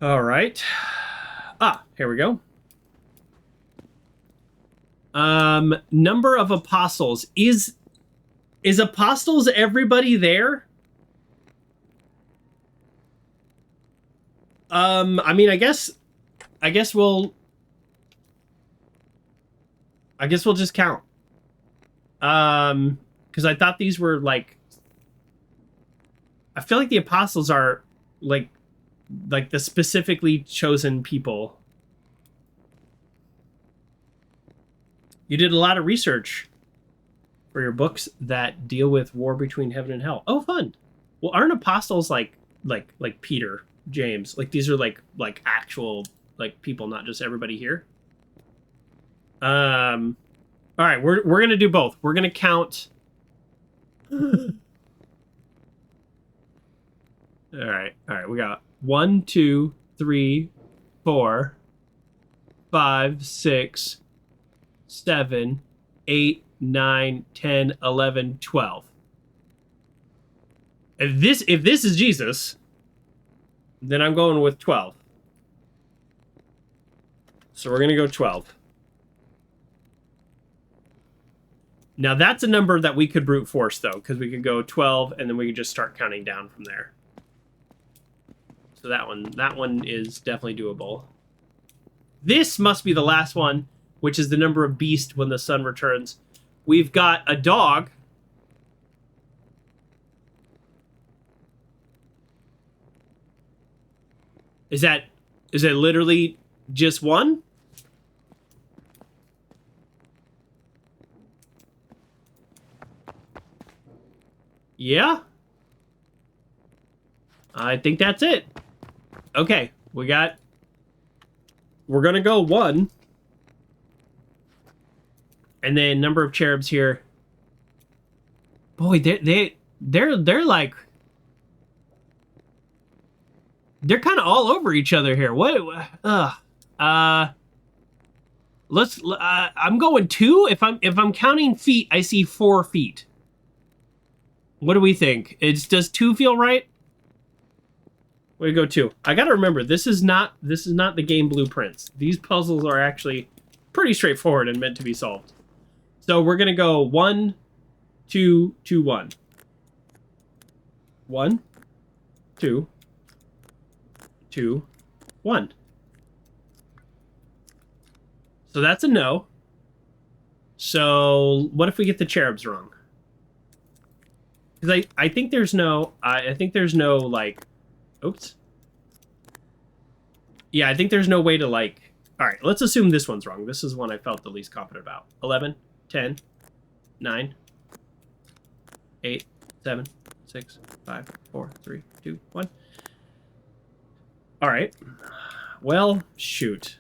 All right. Ah, here we go. Number of apostles. Is apostles everybody there? I mean, I guess we'll just count. Because I thought these were like, I feel like the apostles are like the specifically chosen people. You did a lot of research for your books that deal with war between heaven and hell. Oh, fun. Well, aren't apostles like Peter, James? Like these are like actual like people, not just everybody here. All right, we're gonna do both. We're gonna count. All right. We got 1, 2, 3, 4, 5, 6, 7, 8, 9, 10, 11, 12. If this is Jesus, then I'm going with 12. So we're going to go 12. Now that's a number that we could brute force though, because we could go 12 and then we could just start counting down from there. So that one is definitely doable. This must be the last one, which is the number of beast when the sun returns. We've got a dog. Is it literally just one? Yeah. I think that's it. Okay, we're gonna go 1. And then number of cherubs here. Boy, they're like, they're kind of all over each other here. What? I'm going 2. If I'm counting feet, I see 4 feet. What do we think? Does 2 feel right? We go 2. I gotta remember, this is not the game blueprints. These puzzles are actually pretty straightforward and meant to be solved. So we're gonna go 1, 2, 2, 1. 1, 2, 2, 1. So that's a no. So what if we get the cherubs wrong? Because I think there's no like, oops. Yeah, I think there's no way to like, all right, let's assume this one's wrong. This is one I felt the least confident about. 11, 10, 9, 8, 7, 6, 5, 4, 3, 2, 1. All right. Well, shoot.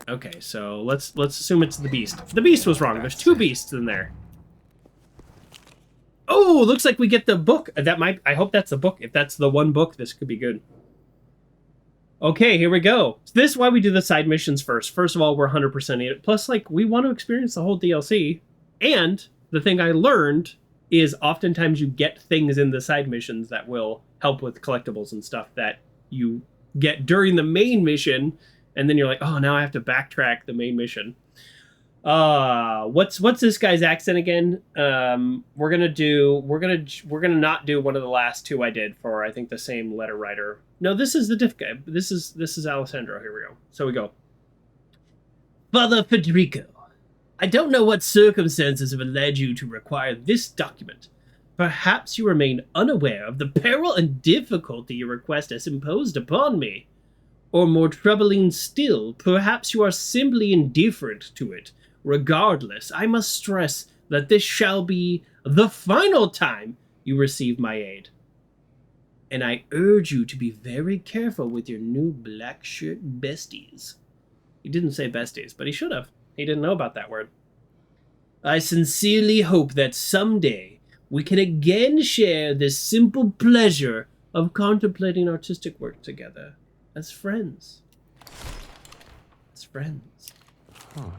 Okay, so let's assume it's the beast. The beast was wrong. There's 2 beasts in there. Oh, looks like we get the book. I hope that's the book. If that's the one book, this could be good. Okay, here we go. So this is why we do the side missions first. First of all, we're 100%ing it. Plus, like, we want to experience the whole DLC. And the thing I learned is oftentimes you get things in the side missions that will help with collectibles and stuff that you get during the main mission. And then you're like, oh, now I have to backtrack the main mission. What's this guy's accent again? We're gonna not do one of the last 2 I did for, I think, the same letter writer. No, this is the diff guy. This is Alessandro. Here we go. So we go. Father Federico, I don't know what circumstances have led you to require this document. Perhaps you remain unaware of the peril and difficulty your request has imposed upon me. Or more troubling still, perhaps you are simply indifferent to it. Regardless, I must stress that this shall be the final time you receive my aid. And I urge you to be very careful with your new black shirt besties. He didn't say besties, but he should have. He didn't know about that word. I sincerely hope that someday we can again share this simple pleasure of contemplating artistic work together. As friends. As friends. Huh.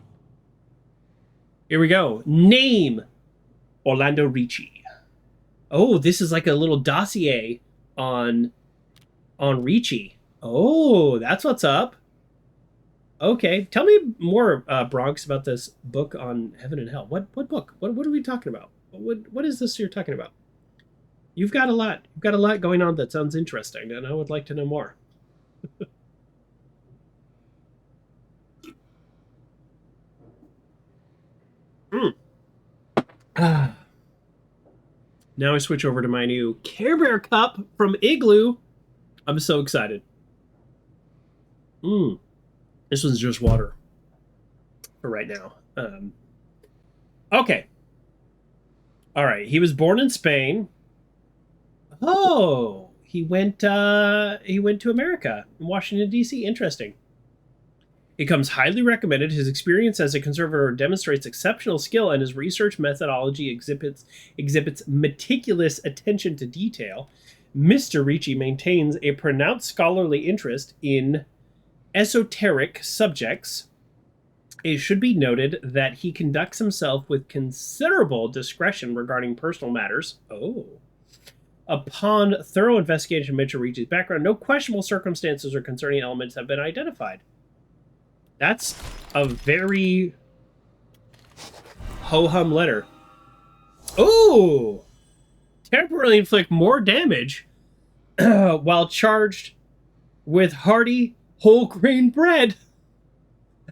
Here we go. Name. Orlando Ricci. Oh, this is like a little dossier on Ricci. Oh, that's what's up. Okay. Tell me more, Bronx, about this book on heaven and hell. What book? What are we talking about? What is this you're talking about? You've got a lot. You've got a lot going on that sounds interesting, and I would like to know more. Now I switch over to my new Care Bear cup from Igloo. I'm so excited. This one's just water for right now. Okay. All right. He was born in Spain. Oh, he went to America, in Washington, D.C. Interesting. It comes highly recommended. His experience as a conservator demonstrates exceptional skill, and his research methodology exhibits meticulous attention to detail. Mr. Ricci maintains a pronounced scholarly interest in esoteric subjects. It should be noted that he conducts himself with considerable discretion regarding personal matters. Oh. Upon thorough investigation of Mr. Ricci's background, no questionable circumstances or concerning elements have been identified. That's a very ho-hum letter. Oh! Temporarily inflict more damage while charged with hearty whole grain bread.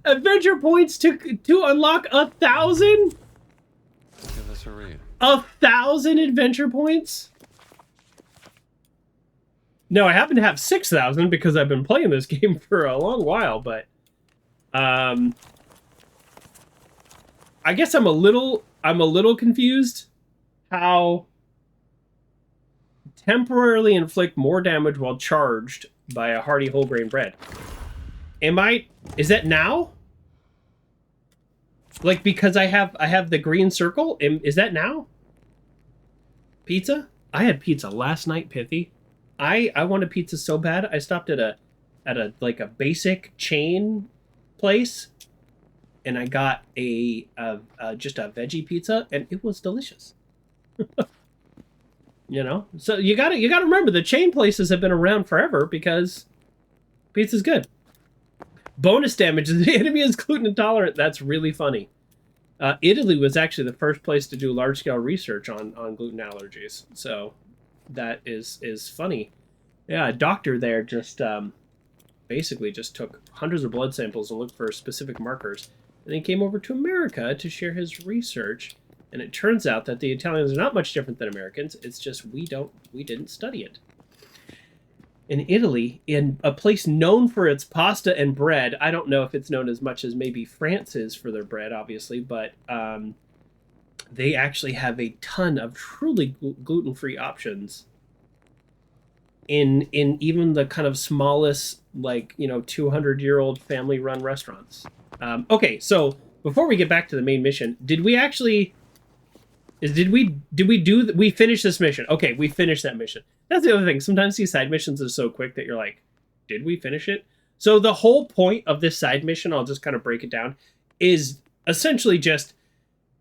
Adventure points to unlock 1,000? Give this a read. 1,000 adventure points? No, I happen to have 6,000 because I've been playing this game for a long while, but I guess I'm a little confused how temporarily inflict more damage while charged by a hearty whole grain bread. Is that now? Like, because I have the green circle? Is that now? Pizza? I had pizza last night, Pithy. I wanted pizza so bad. I stopped at a like a basic chain place, and I got just a veggie pizza, and it was delicious. You know, so you gotta remember the chain places have been around forever because pizza's good. Bonus damage: the enemy is gluten intolerant. That's really funny. Italy was actually the first place to do large scale research on gluten allergies, so that is funny. Yeah, a doctor there just basically just took hundreds of blood samples and looked for specific markers, and then came over to America to share his research. And it turns out that the Italians are not much different than Americans. It's just we didn't study it. In Italy, in a place known for its pasta and bread, I don't know if it's known as much as maybe France is for their bread, obviously, but they actually have a ton of truly gluten-free options in even the kind of smallest, like, 200-year-old family-run restaurants. Okay, so before we get back to the main mission, did we finish this mission? Okay, we finished that mission. That's the other thing. Sometimes these side missions are so quick that you're like, did we finish it? So the whole point of this side mission, I'll just kind of break it down, is essentially just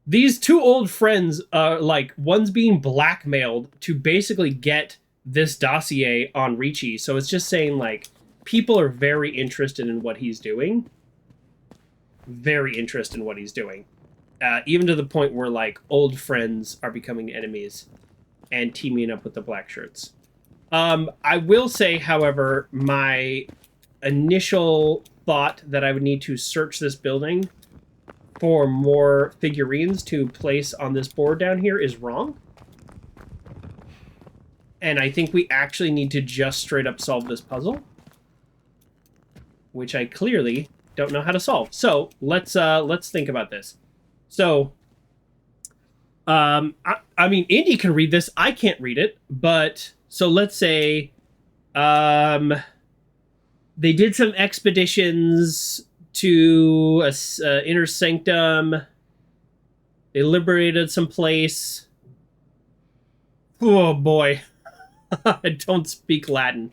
these two old friends are like, one's being blackmailed to basically get this dossier on Ricci. So it's just saying, like, people are very interested in what he's doing. Very interested in what he's doing. Even to the point where, like, old friends are becoming enemies and teaming up with the black shirts. I will say, however, my initial thought that I would need to search this building for more figurines to place on this board down here is wrong. And I think we actually need to just straight up solve this puzzle, which I clearly don't know how to solve. So let's think about this. So, I mean, Indy can read this. I can't read it, but so let's say, they did some expeditions to Inner Sanctum. They liberated some place. Oh boy, I don't speak Latin.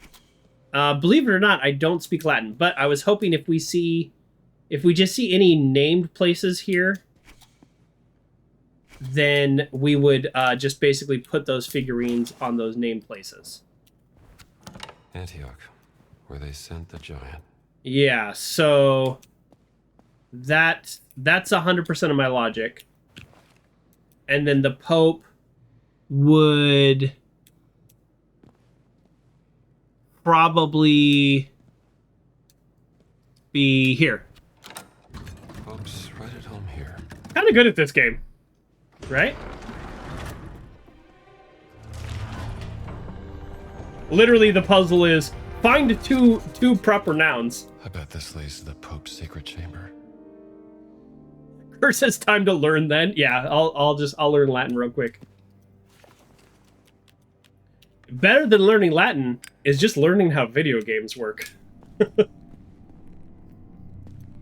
Believe it or not, I don't speak Latin. But I was hoping if we just see any named places here, then we would just basically put those figurines on those named places. Antioch, where they sent the giant. Yeah, so that's 100% of my logic. And then the Pope would probably be here. Pope's right at home here. Kind of good at this game. Right? Literally, the puzzle is find two proper nouns. I bet this leads to the Pope's secret chamber. Kurt says time to learn then. Yeah, I'll learn Latin real quick. Better than learning Latin is just learning how video games work.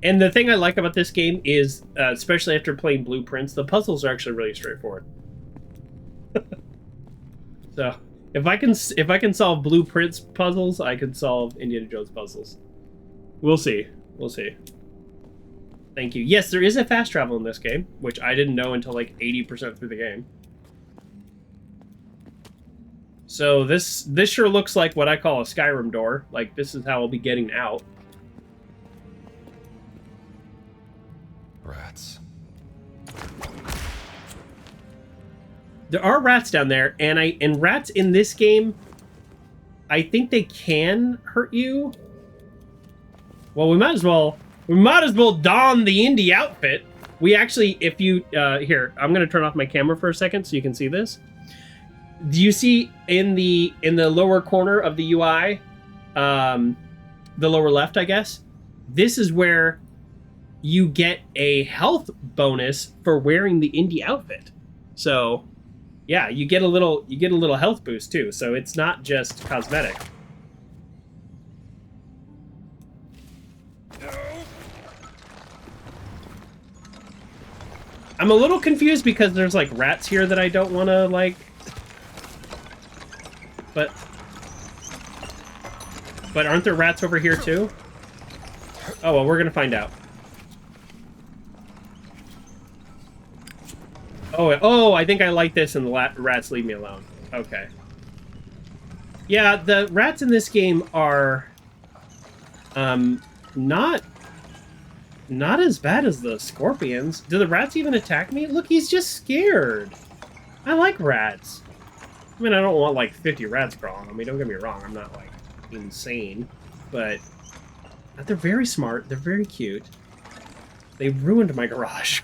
And the thing I like about this game is, especially after playing Blueprints, the puzzles are actually really straightforward. So, if I can solve Blueprints puzzles, I can solve Indiana Jones puzzles. We'll see. We'll see. Thank you. Yes, there is a fast travel in this game, which I didn't know until like 80% through the game. So this sure looks like what I call a Skyrim door. Like, this is how I'll be getting out. Rats. There are rats down there, and rats in this game, I think they can hurt you. Well, we might as well We might as well don the Indy outfit. We actually, if you, here, I'm going to turn off my camera for a second so you can see this. Do you see in the lower corner of the UI, the lower left, I guess? This is where you get a health bonus for wearing the Indy outfit. So, yeah, you get a little health boost too. So it's not just cosmetic. I'm a little confused because there's like rats here that I don't want to like. But aren't there rats over here too? Oh, well, we're gonna find out. Oh, I think I like this and the rats leave me alone. Okay. Yeah, the rats in this game are not as bad as the scorpions. Do the rats even attack me? Look, he's just scared. I like rats. I mean, I don't want like 50 rats crawling on me. Don't get me wrong. I'm not like insane, but they're very smart. They're very cute. They ruined my garage.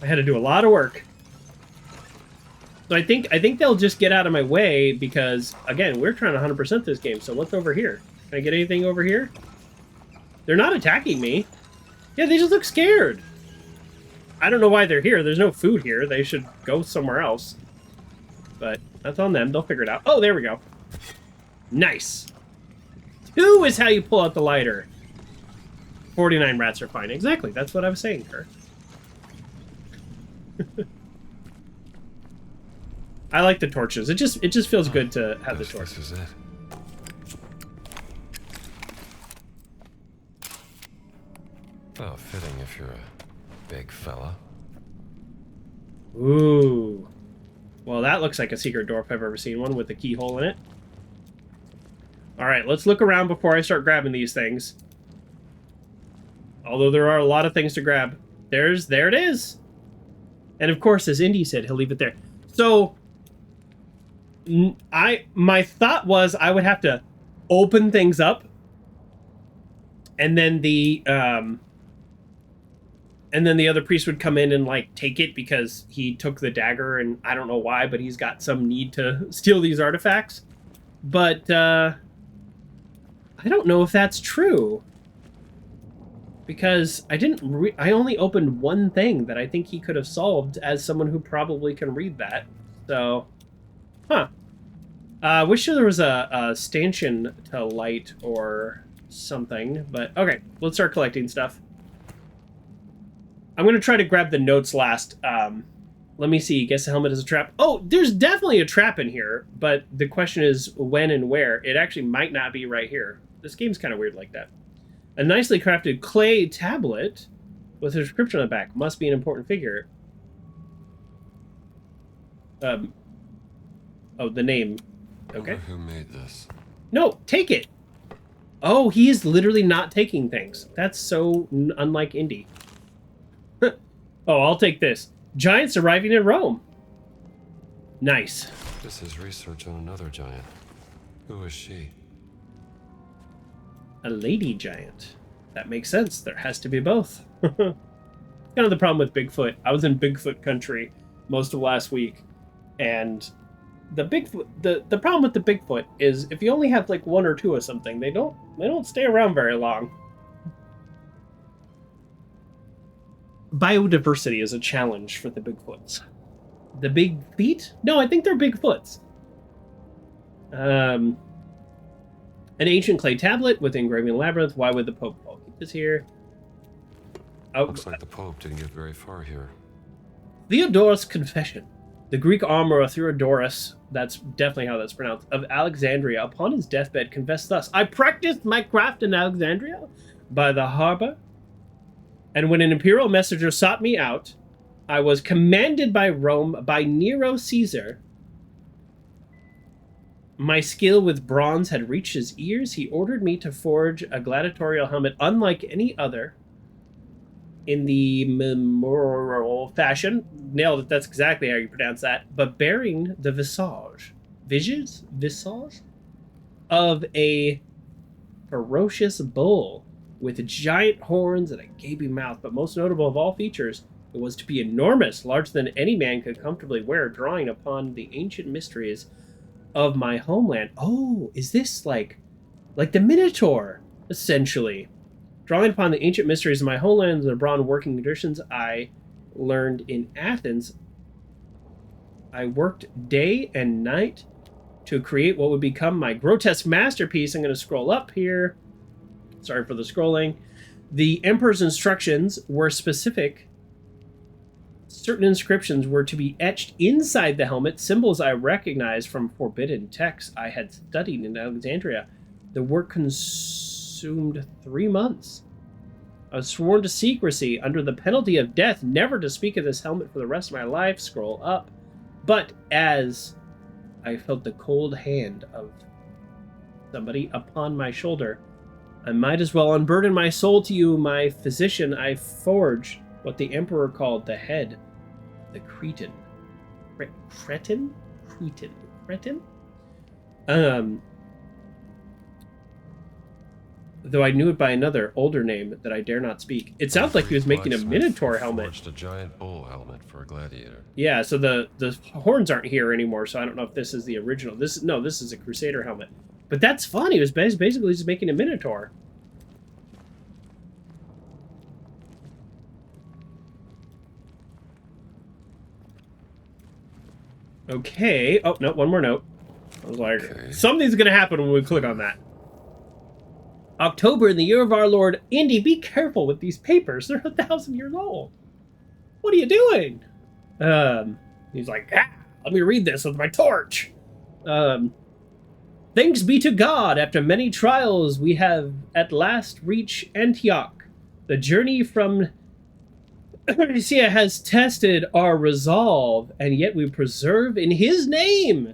I had to do a lot of work. So I think they'll just get out of my way because, again, we're trying to 100% this game. So what's over here? Can I get anything over here? They're not attacking me. Yeah, they just look scared. I don't know why they're here. There's no food here. They should go somewhere else. But that's on them. They'll figure it out. Oh, there we go. Nice. 2 is how you pull out the lighter. 49 rats are fine. Exactly. That's what I was saying, Kurt. I like the torches. It just feels good to have the torches. This is it. Oh, fitting if you're a big fella. Ooh. Well, that looks like a secret door if I've ever seen one with a keyhole in it. Alright, let's look around before I start grabbing these things. Although there are a lot of things to grab. There it is! And of course, as Indy said, he'll leave it there. So, my thought was I would have to open things up, and then the other priest would come in and like take it because he took the dagger, and I don't know why, but he's got some need to steal these artifacts. But I don't know if that's true. Because I only opened one thing that I think he could have solved as someone who probably can read that. So, huh. I wish there was a stanchion to light or something, but okay, let's start collecting stuff. I'm going to try to grab the notes last. Let me see. Guess the helmet is a trap. Oh, there's definitely a trap in here, but the question is when and where. It actually might not be right here. This game's kind of weird like that. A nicely crafted clay tablet with a inscription on the back. Must be an important figure. Oh, the name. Okay. Who made this? No, take it. Oh, he is literally not taking things. That's so unlike Indy. Oh, I'll take this. Giants arriving in Rome. Nice. This is research on another giant. Who is she? A lady giant. That makes sense. There has to be both. Kind of the problem with Bigfoot. I was in Bigfoot country most of last week, and the problem with the Bigfoot is if you only have like 1 or 2 of something, they don't stay around very long. Biodiversity is a challenge for the Bigfoots. The big feet? No, I think they're Bigfoots. An ancient clay tablet with engraving labyrinth. Why would the Pope keep this here? Oh, Looks like the Pope didn't get very far here. Theodorus' Confession. The Greek armorer Theodorus, that's definitely how that's pronounced, of Alexandria, upon his deathbed confessed thus: I practiced my craft in Alexandria by the harbor, and when an imperial messenger sought me out, I was commanded by Rome by Nero Caesar. My skill with bronze had reached his ears. He ordered me to forge a gladiatorial helmet unlike any other in the memorial fashion. Nailed it, that's exactly how you pronounce that. But bearing the visage of a ferocious bull with giant horns and a gaping mouth, but most notable of all features, it was to be enormous, larger than any man could comfortably wear, drawing upon the ancient mysteries of my homeland. Oh, is this like the Minotaur, essentially? Drawing upon the ancient mysteries of my homeland and the bronze working conditions I learned in Athens, I worked day and night to create what would become my grotesque masterpiece. I'm going to scroll up here. Sorry for the scrolling. The emperor's instructions were specific. Certain inscriptions were to be etched inside the helmet, symbols I recognized from forbidden texts I had studied in Alexandria. The work consumed 3 months. I was sworn to secrecy under the penalty of death, never to speak of this helmet for the rest of my life. Scroll up. But as I felt the cold hand of somebody upon my shoulder, I might as well unburden my soul to you, my physician. I forged what the emperor called the head, the Cretan. Cretan? Though I knew it by another, older name that I dare not speak. It sounds like he was making a Minotaur helmet. Forged a giant bull helmet for a gladiator. Yeah, so the horns aren't here anymore, so I don't know if this is the original. This is a Crusader helmet. But that's fun. He was basically just making a Minotaur. Okay. Oh, no, one more note. I was like, something's going to happen when we click on that. October in the year of our Lord. Indy, be careful with these papers. They're 1,000 years old. What are you doing? He's like, let me read this with my torch. Thanks be to God, after many trials, we have at last reached Antioch. The journey from Nicaea has tested our resolve, and yet we preserve in his name.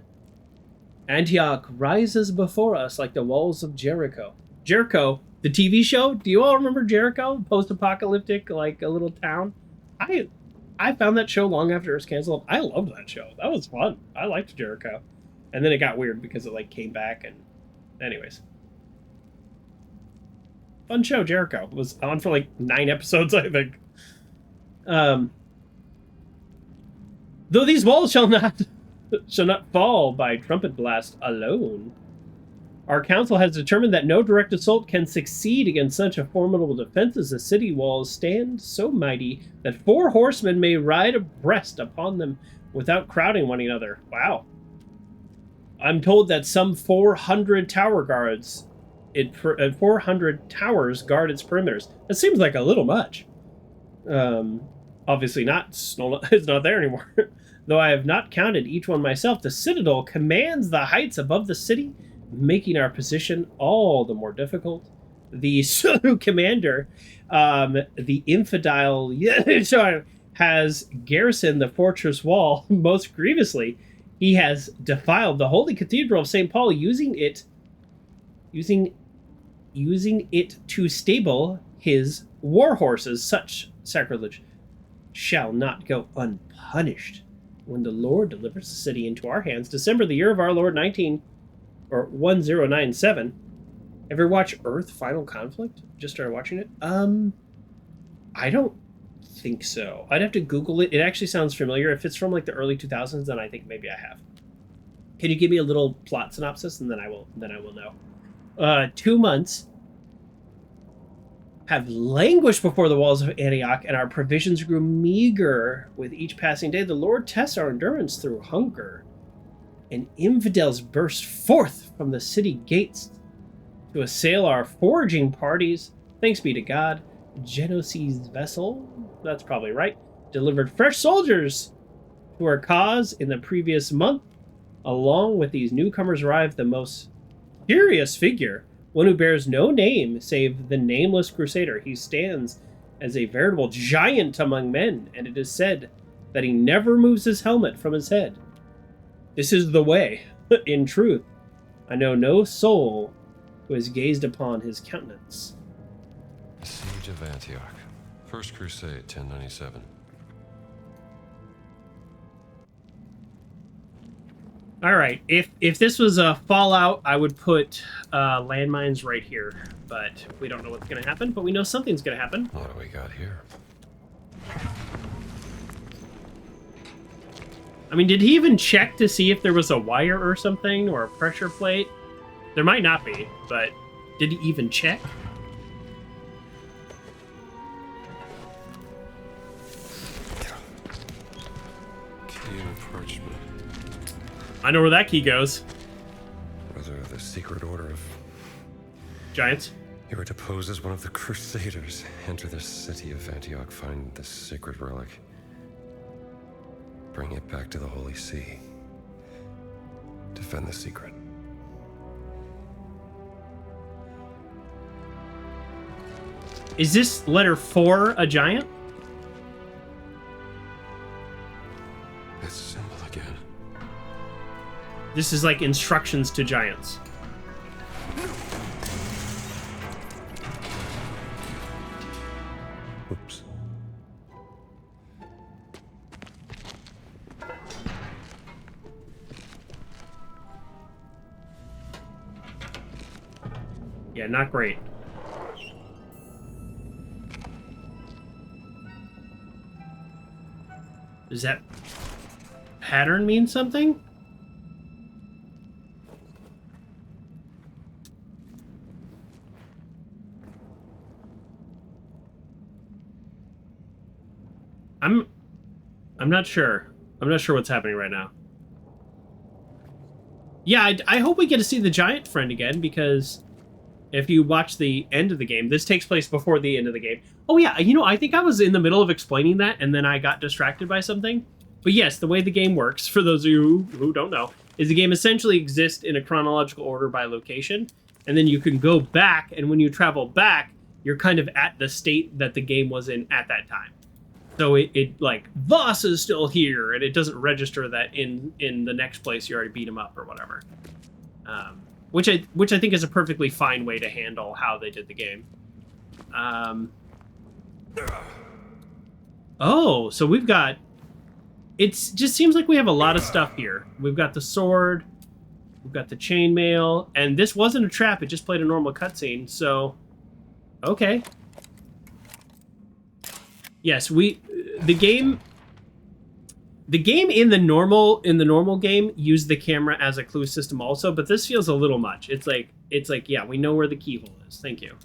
Antioch rises before us like the walls of Jericho. Jericho, the TV show. Do you all remember Jericho? Post-apocalyptic, like a little town. I found that show long after it was canceled. I loved that show. That was fun. I liked Jericho. And then it got weird because it like came back and anyways. Fun show, Jericho. It was on for like 9 episodes, I think. Though these walls shall not fall by trumpet blast alone. Our council has determined that no direct assault can succeed against such a formidable defense as the city walls stand so mighty that 4 horsemen may ride abreast upon them without crowding one another. Wow. I'm told that some 400 tower guards, 400 towers guard its perimeters. That seems like a little much. Obviously not. It's not there anymore. Though I have not counted each one myself, the citadel commands the heights above the city, making our position all the more difficult. The commander, the infidel, has garrisoned the fortress wall most grievously. He has defiled the holy cathedral of St. Paul, using it to stable his war horses. Such sacrilege shall not go unpunished. When the Lord delivers the city into our hands, December, the year of our Lord 1097. Ever watch Earth Final Conflict? Just started watching it. I don't think so. I'd have to Google it. It actually sounds familiar. If it's from like the early 2000s, then I think maybe I have. Can you give me a little plot synopsis, and then I will know. 2 months have languished before the walls of Antioch, and our provisions grew meager with each passing day. The Lord tests our endurance through hunger, and infidels burst forth from the city gates to assail our foraging parties. Thanks be to God, Genosee's vessel, that's probably right, delivered fresh soldiers to our cause in the previous month. Along with these newcomers arrived the most curious figure, one who bears no name save the nameless crusader. He stands as a veritable giant among men, and it is said that he never moves his helmet from his head. This is the way. In truth, I know no soul who has gazed upon his countenance. The Siege of Antioch. First Crusade, 1097. All right. If this was a Fallout, I would put landmines right here. But we don't know what's going to happen. But we know something's going to happen. What do we got here? I mean, did he even check to see if there was a wire or something or a pressure plate? There might not be, but did he even check? Key and parchment. I know where that key goes. Whether the secret order of... Giants. You were to pose as one of the Crusaders. Enter the city of Antioch, find the sacred relic. Bring it back to the Holy See. Defend the secret. Is this letter 4 a giant? It's simple again. This is like instructions to giants. Oops. Yeah, not great. Does that pattern mean something? I'm not sure. I'm not sure what's happening right now. Yeah, I hope we get to see the giant friend again, because if you watch the end of the game, this takes place before the end of the game. Oh yeah, you know, I think I was in the middle of explaining that, and then I got distracted by something. But yes, the way the game works, for those of you who don't know, is the game essentially exists in a chronological order by location, and then you can go back, and when you travel back, you're kind of at the state that the game was in at that time. So it like, Voss is still here, and it doesn't register that in the next place you already beat him up or whatever. Which I think is a perfectly fine way to handle how they did the game. Oh, so we've got... It just seems like we have a lot of stuff here. We've got the sword, we've got the chainmail, and this wasn't a trap, it just played a normal cutscene, so... Okay. Yes, the game in the normal game used the camera as a clue system also, but this feels a little much. It's like yeah, we know where the keyhole is. Thank you.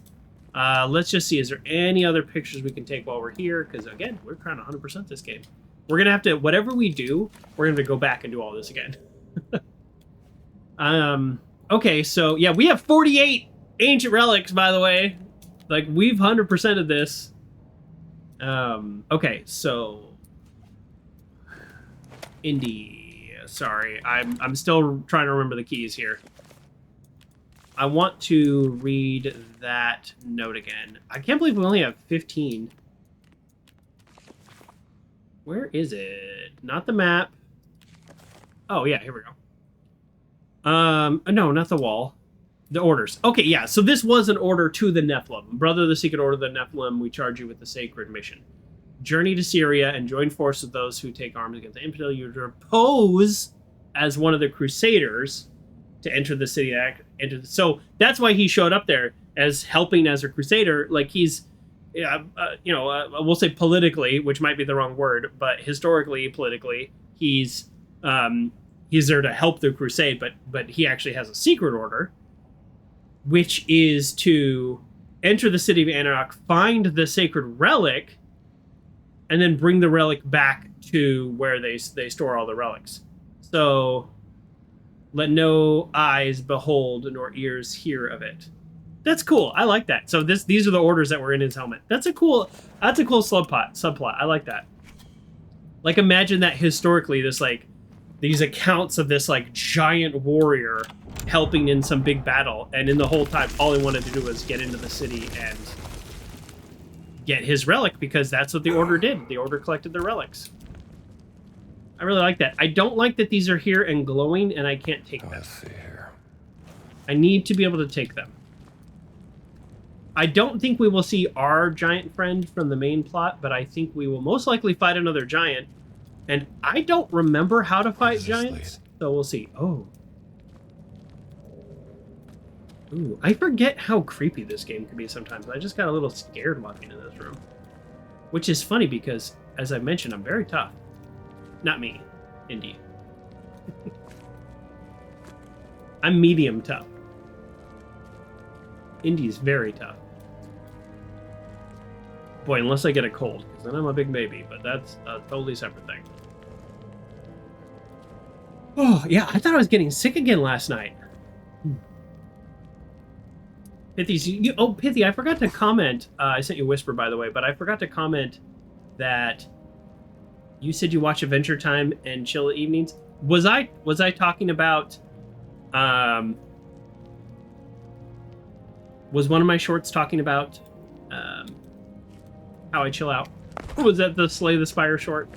Let's just see, is there any other pictures we can take while we're here? Because again, we're trying to 100% this game. We're gonna have to, whatever we do, we're gonna have to go back and do all this again. Okay, so yeah, we have 48 ancient relics, by the way. Like, we've 100%ed this. Okay, so Indy. Sorry, I'm still trying to remember the keys here. I want to read that note again. I can't believe we only have 15. Where is it? Not the map. Oh yeah, here we go. No, not the wall. The orders. Okay, yeah, so this was an order to the Nephilim. Brother of the Secret Order of the Nephilim, we charge you with the sacred mission. Journey to Syria and join forces with those who take arms against the infidel. You pose as one of the Crusaders to enter the city. So that's why he showed up there as helping as a Crusader. Like, he's, we'll say politically, which might be the wrong word, but historically, politically, he's there to help the crusade, but he actually has a secret order, which is to enter the city of Antioch, find the sacred relic, and then bring the relic back to where they store all the relics. So, let no eyes behold nor ears hear of it. That's cool. I like that. So these are the orders that were in his helmet. That's a cool subplot. I like that. Like, imagine that historically, this like these accounts of this like giant warrior helping in some big battle, and in the whole time all he wanted to do was get into the city and get his relic, because that's what the order did. The order collected the relics. I really like that. I don't like that these are here and glowing and I can't take them. Let's see here. I need to be able to take them. I don't think we will see our giant friend from the main plot, but I think we will most likely fight another giant. And I don't remember how to fight giants. So we'll see. Oh. Ooh, I forget how creepy this game can be sometimes. I just got a little scared walking in this room. Which is funny because, as I mentioned, I'm very tough. Not me. Indy. I'm medium tough. Indy's very tough. Boy, unless I get a cold, because then I'm a big baby, but that's a totally separate thing. Oh, yeah, I thought I was getting sick again last night. Pithy, oh, Pithy, I forgot to comment. I sent you a whisper, by the way, but I forgot to comment that you said you watch Adventure Time and chill evenings. Was I talking about... was one of my shorts talking about how I chill out? Or was that the Slay the Spire short?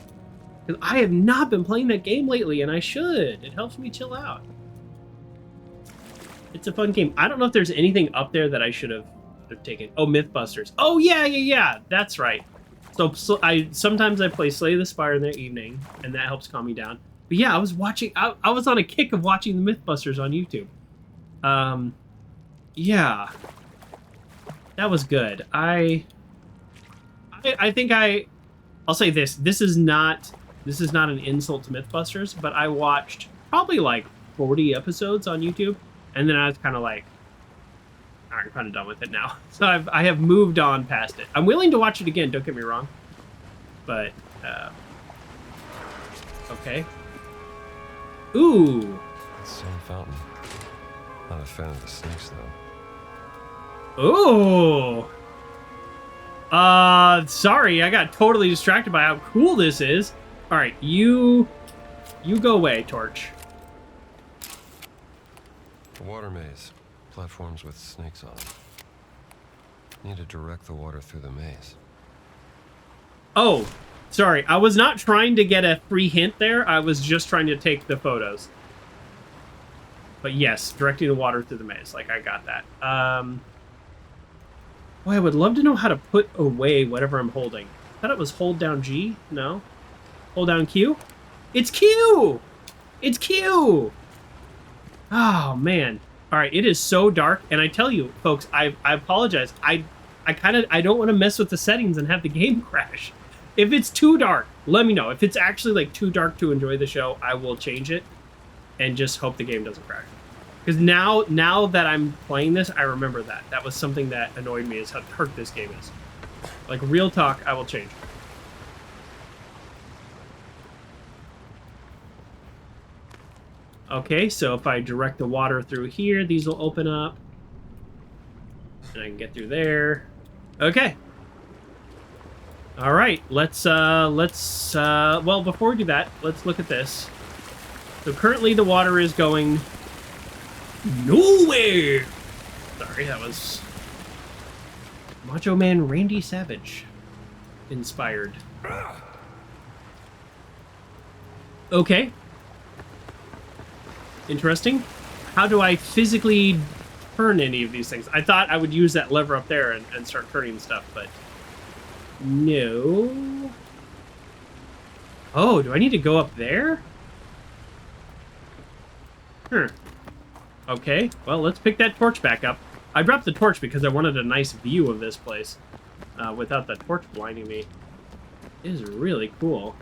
Because I have not been playing that game lately, and I should. It helps me chill out. It's a fun game. I don't know if there's anything up there that I should have taken. Oh, Mythbusters. Oh, yeah. That's right. So sometimes I play Slay the Spire in the evening, and that helps calm me down. But yeah, I was watching... I was on a kick of watching the Mythbusters on YouTube. Yeah. That was good. I think I'll say this. This is not an insult to Mythbusters, but I watched probably like 40 episodes on YouTube, and then I was kind of like, all right, I'm kind of done with it now. So I have moved on past it. I'm willing to watch it again, don't get me wrong. But, okay. Ooh. Same fountain. Not a fan of the snakes, though. Ooh. Sorry, I got totally distracted by how cool this is. All right, you go away, Torch. A water maze. Platforms with snakes on them. Need to direct the water through the maze. Oh, sorry. I was not trying to get a free hint there. I was just trying to take the photos. But yes, directing the water through the maze. Like, I got that. Boy, I would love to know how to put away whatever I'm holding. I thought it was hold down G. No. Hold down Q. It's Q! It's Q! Oh, man. All right, it is so dark. And I tell you, folks, I apologize. I don't want to mess with the settings and have the game crash. If it's too dark, let me know. If it's actually like too dark to enjoy the show, I will change it and just hope the game doesn't crash. Because now that I'm playing this, I remember that. That was something that annoyed me, is how dark this game is. Like, real talk, I will change. Okay, so if I direct the water through here, these will open up. And I can get through there. Okay. All right, well, before we do that, let's look at this. So currently the water is going nowhere. Sorry, that was Macho Man Randy Savage inspired. Okay. Interesting. How do I physically turn any of these things? I thought I would use that lever up there and start turning stuff, but no. Oh, do I need to go up there? Okay, well, let's pick that torch back up. I dropped the torch because I wanted a nice view of this place without the torch blinding me. It is really cool.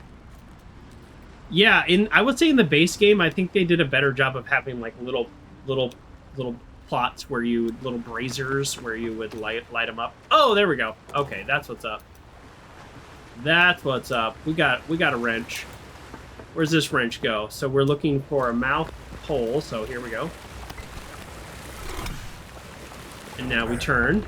Yeah, I would say in the base game, I think they did a better job of having like little plots where little braziers where you would light them up. Oh, there we go. Okay, that's what's up. That's what's up. We got a wrench. Where's this wrench go? So we're looking for a mouth hole. So here we go. And now we turn.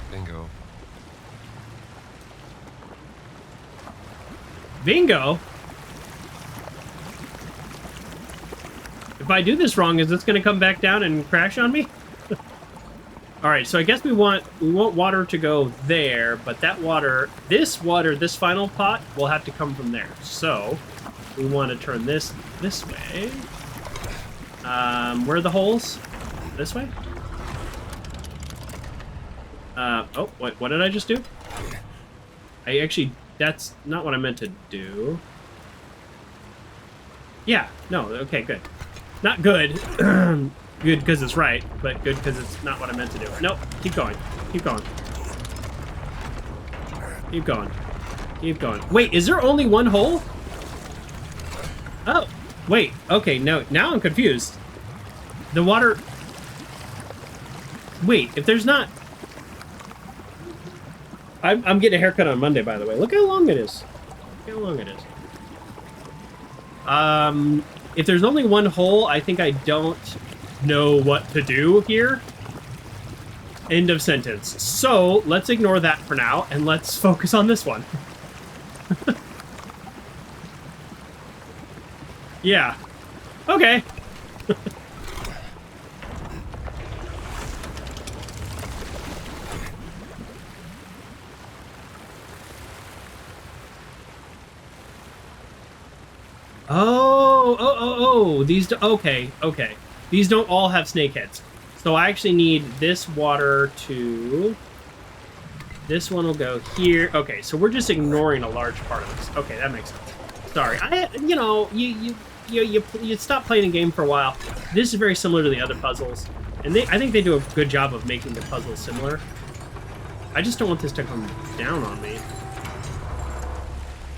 Bingo. Bingo? If I do this wrong, is this going to come back down and crash on me? All right, so I guess we want water to go there, but this final pot will have to come from there. So we want to turn this way. Where are the holes? This way? Oh, what did I just do? That's not what I meant to do. Yeah, no, okay, good. Not good. Good because it's right, but good because it's not what I meant to do. Nope, keep going. Keep going. Keep going. Keep going. Wait, is there only one hole? Oh, wait, okay, no, now I'm confused. The water... Wait, if there's not... I'm getting a haircut on Monday, by the way. Look how long it is. Look how long it is. If there's only one hole, I think I don't know what to do here. End of sentence. So, let's ignore that for now, and let's focus on this one. Yeah. Okay. Oh, these, okay. These don't all have snake heads. So I actually need this water to, this one will go here. Okay, so we're just ignoring a large part of this. Okay, that makes sense. Sorry, you know, you stop playing a game for a while. This is very similar to the other puzzles. And I think they do a good job of making the puzzles similar. I just don't want this to come down on me.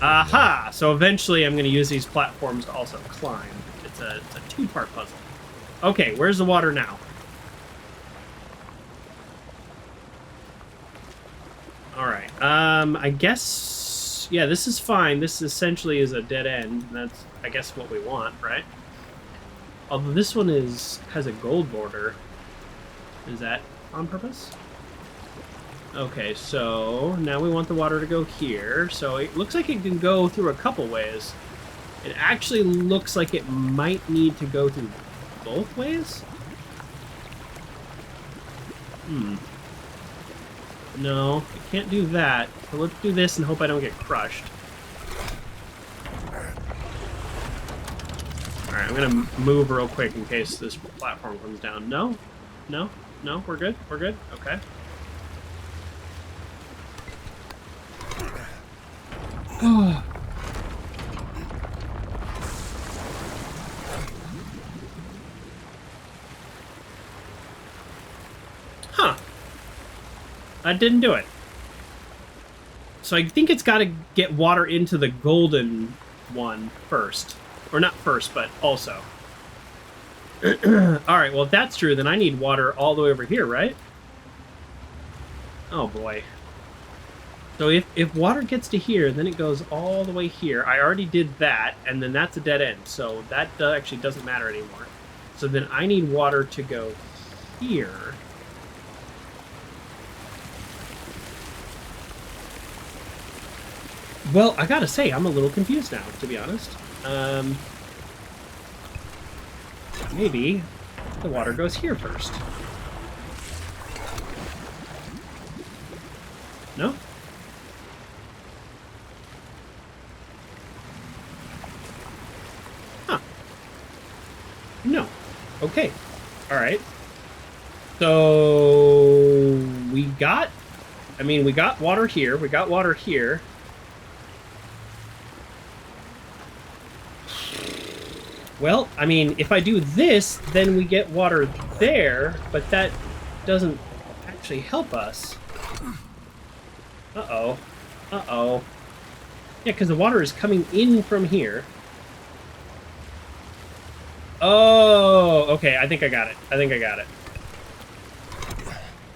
Aha! So eventually I'm going to use these platforms to also climb. It's a two-part puzzle. Okay, where's the water now? Alright, I guess... Yeah, this is fine. This essentially is a dead end. That's, I guess, what we want, right? Although this one has a gold border. Is that on purpose? Okay, so now we want the water to go here. So it looks like it can go through a couple ways. It actually looks like it might need to go through both ways? No, it can't do that. So let's do this and hope I don't get crushed. Alright, I'm gonna move real quick in case this platform comes down. No? No? No? We're good? We're good? Okay. Huh. That didn't do it. So I think it's got to get water into the golden one first. Or not first, but also. Alright, well if that's true, then I need water all the way over here, right? Oh boy. So if water gets to here, then it goes all the way here. I already did that, and then that's a dead end. So that actually doesn't matter anymore. So then I need water to go here. Well, I gotta say, I'm a little confused now, to be honest. Maybe the water goes here first. No? Huh. No. Okay. Alright. So... we got water here. We got water here. Well, I mean, if I do this, then we get water there, but that doesn't actually help us. Uh-oh. Uh-oh. Yeah, because the water is coming in from here. Oh, okay, I think I got it. I think I got it.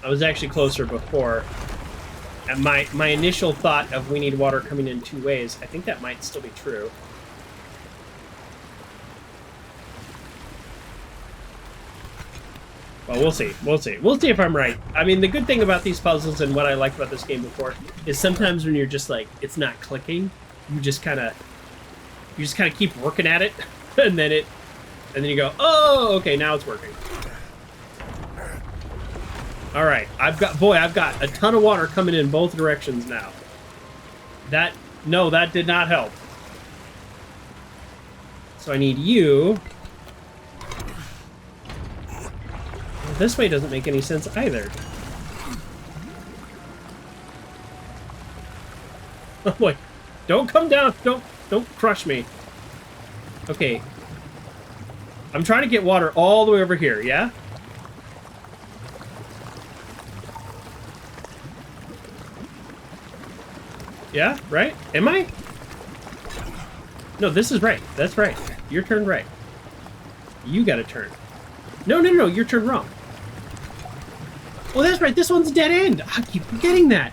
I was actually closer before. And my initial thought of we need water coming in two ways, I think that might still be true. Well, we'll see. We'll see. We'll see if I'm right. I mean, the good thing about these puzzles and what I liked about this game before is sometimes when you're just like, it's not clicking, you just kind of keep working at it, and then you go, oh, okay, now it's working. All right, I've got a ton of water coming in both directions now. No, that did not help. So I need you. This way doesn't make any sense either. Oh boy. Don't come down. Don't crush me. Okay. I'm trying to get water all the way over here, yeah? Yeah, right? Am I? No, this is right. That's right. Your turn right. You got to turn. No, your turn wrong. Oh, that's right. This one's a dead end. I keep forgetting that.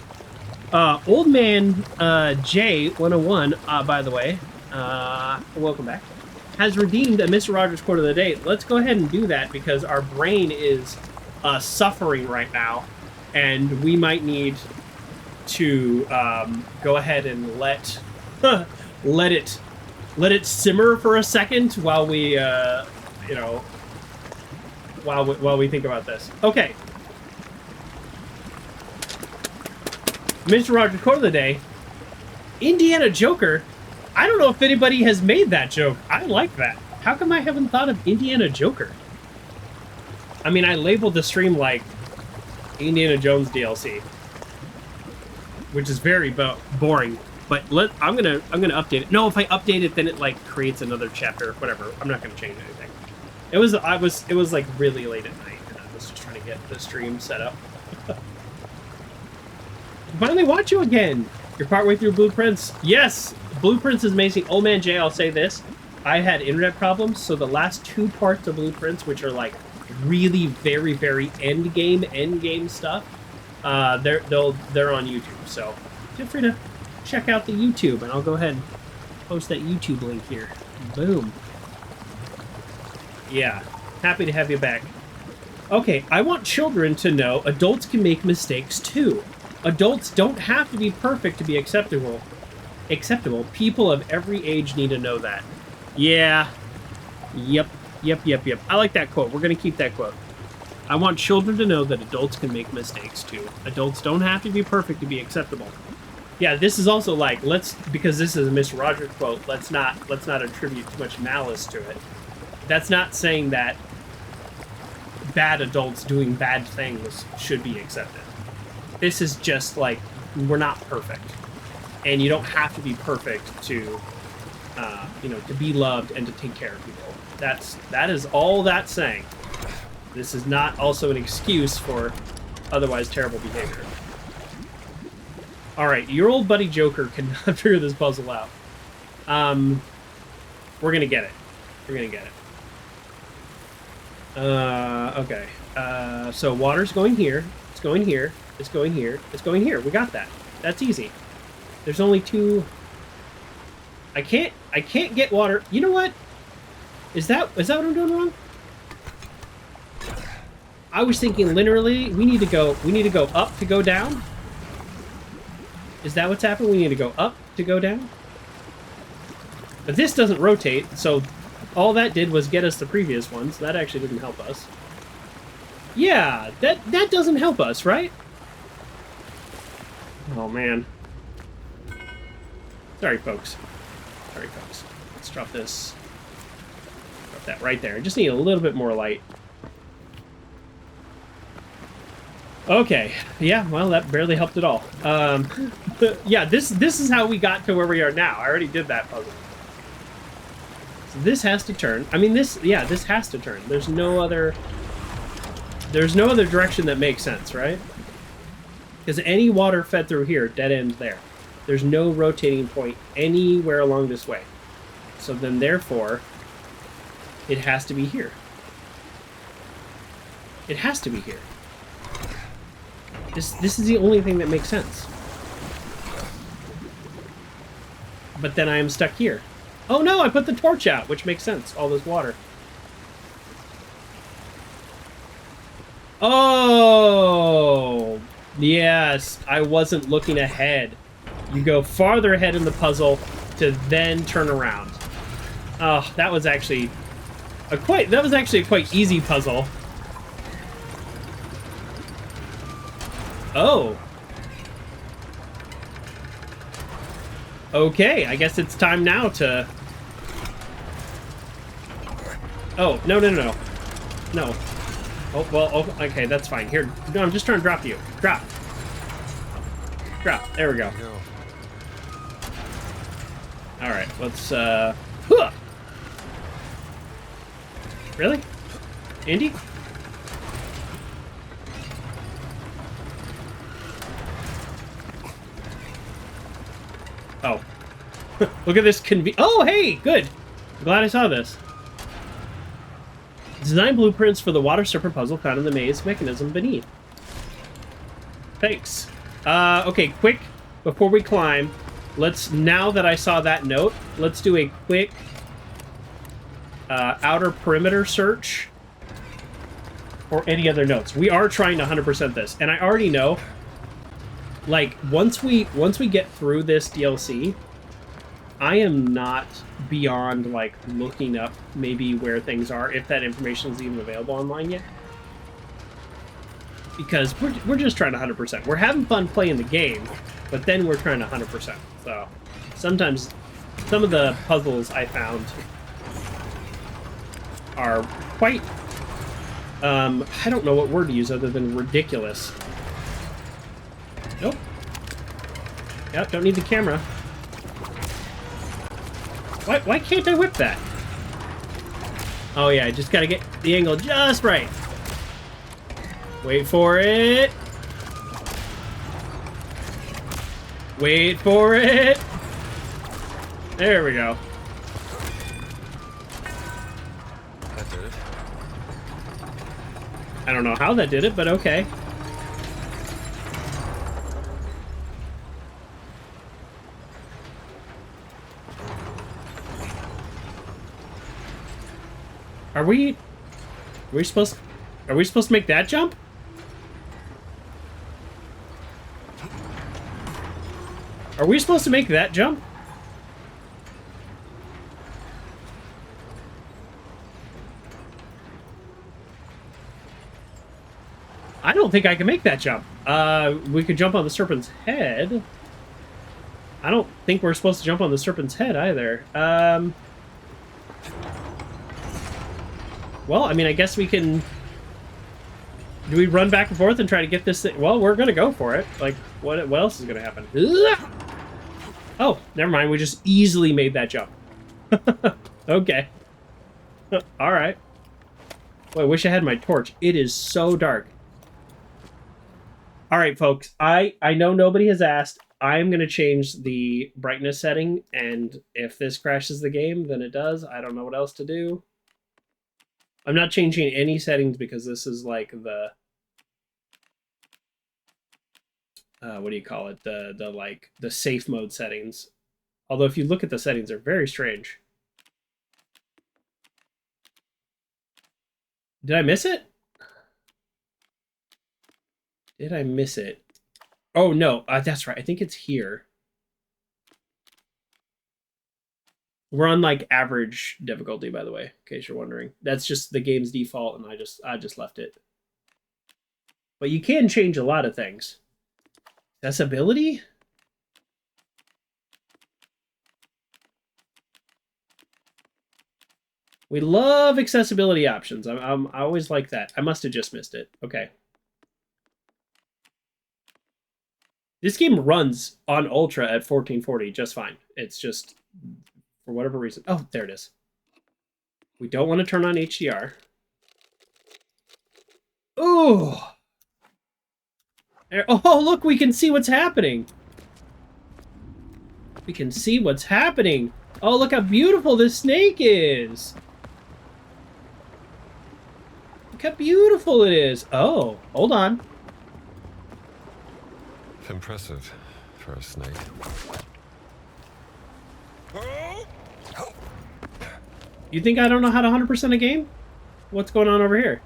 Old man J101, by the way, welcome back, has redeemed a Mr. Rogers quote of the day. Let's go ahead and do that because our brain is suffering right now, and we might need to go ahead and let it simmer for a second while we while we think about this. Okay. Mr. Rogers quote of the day, Indiana Joker. I don't know if anybody has made that joke. I like that. How come I haven't thought of Indiana Joker? I mean, I labeled the stream like Indiana Jones DLC, which is very boring. But I'm gonna update it. No, if I update it, then it like creates another chapter. Whatever. I'm not gonna change anything. It was like really late at night, and I was just trying to get the stream set up. Finally watch you again. You're partway through Blueprints. Yes, Blueprints is amazing. Old man Jay, I'll say this. I had internet problems, so the last 2 parts of Blueprints, which are like really very, very end game stuff, they're on YouTube. So feel free to check out the YouTube, and I'll go ahead and post that YouTube link here. Boom. Yeah, happy to have you back. Okay, I want children to know adults can make mistakes too. Adults don't have to be perfect to be acceptable. People of every age need to know that. Yeah. Yep. I like that quote. We're going to keep that quote. I want children to know that adults can make mistakes too. Adults don't have to be perfect to be acceptable. Yeah, this is also like, because this is a Mr. Rogers quote, let's not attribute too much malice to it. That's not saying that bad adults doing bad things should be accepted. This is just like, we're not perfect, and you don't have to be perfect to, to be loved and to take care of people. That is all that's saying. This is not also an excuse for otherwise terrible behavior. All right, your old buddy Joker cannot figure this puzzle out. We're gonna get it. Okay. So water's going here. It's going here. It's going here. It's going here. We got that. That's easy. There's only 2. I can't get water. You know what? Is that what I'm doing wrong? I was thinking literally we need to go up to go down. Is that what's happening? We need to go up to go down? But this doesn't rotate, so all that did was get us the previous ones. That actually didn't help us. Yeah, that doesn't help us, right? Oh, man. Sorry, folks. Let's drop this. Drop that right there. I just need a little bit more light. Okay. Yeah, well, that barely helped at all. Yeah, this is how we got to where we are now. I already did that puzzle. So this has to turn. I mean, this has to turn. There's no other direction that makes sense, right? Because any water fed through here, dead ends there. There's no rotating point anywhere along this way. So then, therefore, it has to be here. It has to be here. This is the only thing that makes sense. But then I am stuck here. Oh no, I put the torch out, which makes sense. All this water. Oh, yes. I wasn't looking ahead. You go farther ahead in the puzzle to then turn around. Oh, that was actually a quite easy puzzle. Oh. Okay, I guess it's time now to... Oh, no. No. Oh, well, okay, that's fine. Here, no, I'm just trying to drop you. Drop. There we go. Alright, let's, Really? Indy? Oh. Look at this oh, hey! Good! I'm glad I saw this. Design blueprints for the water serpent puzzle found in the maze mechanism beneath. Thanks. Okay, quick, before we climb, now that I saw that note, let's do a quick outer perimeter search or any other notes. We are trying to 100% this, and I already know, like, once we get through this DLC, I am not beyond, like, looking up maybe where things are, if that information is even available online yet. Because we're just trying to 100%. We're having fun playing the game, but then we're trying to 100%. So sometimes some of the puzzles I found are quite, I don't know what word to use other than ridiculous. Nope. Yep, don't need the camera. Why can't I whip that? Oh yeah, I just gotta get the angle just right. Wait for it. Wait for it. There we go. That did it. I don't know how that did it, but okay. Are we supposed to make that jump? Are we supposed to make that jump? I don't think I can make that jump. We could jump on the serpent's head. I don't think we're supposed to jump on the serpent's head either. Well, I mean, I guess we can... Do we run back and forth and try to get this thing? Well, we're gonna go for it. Like, what else is gonna happen? Oh, never mind. We just easily made that jump. Okay. Alright. Boy, I wish I had my torch. It is so dark. Alright, folks. I know nobody has asked. I'm gonna change the brightness setting, and if this crashes the game, then it does. I don't know what else to do. I'm not changing any settings because this is like the what do you call it? The safe mode settings. Although if you look at the settings, they're very strange. Did I miss it? Did I miss it? Oh no, that's right. I think it's here. We're on like average difficulty, by the way, in case you're wondering. That's just the game's default, and I just left it. But you can change a lot of things. Accessibility? We love accessibility options. I always like that. I must have just missed it. Okay. This game runs on Ultra at 1440 just fine. It's just, for whatever reason... Oh, there it is. We don't want to turn on HDR. Ooh! Oh, look, we can see what's happening. We can see what's happening. Oh, look how beautiful this snake is. Look how beautiful it is. Oh, hold on. Impressive for a snake. You think I don't know how to 100% a game? What's going on over here?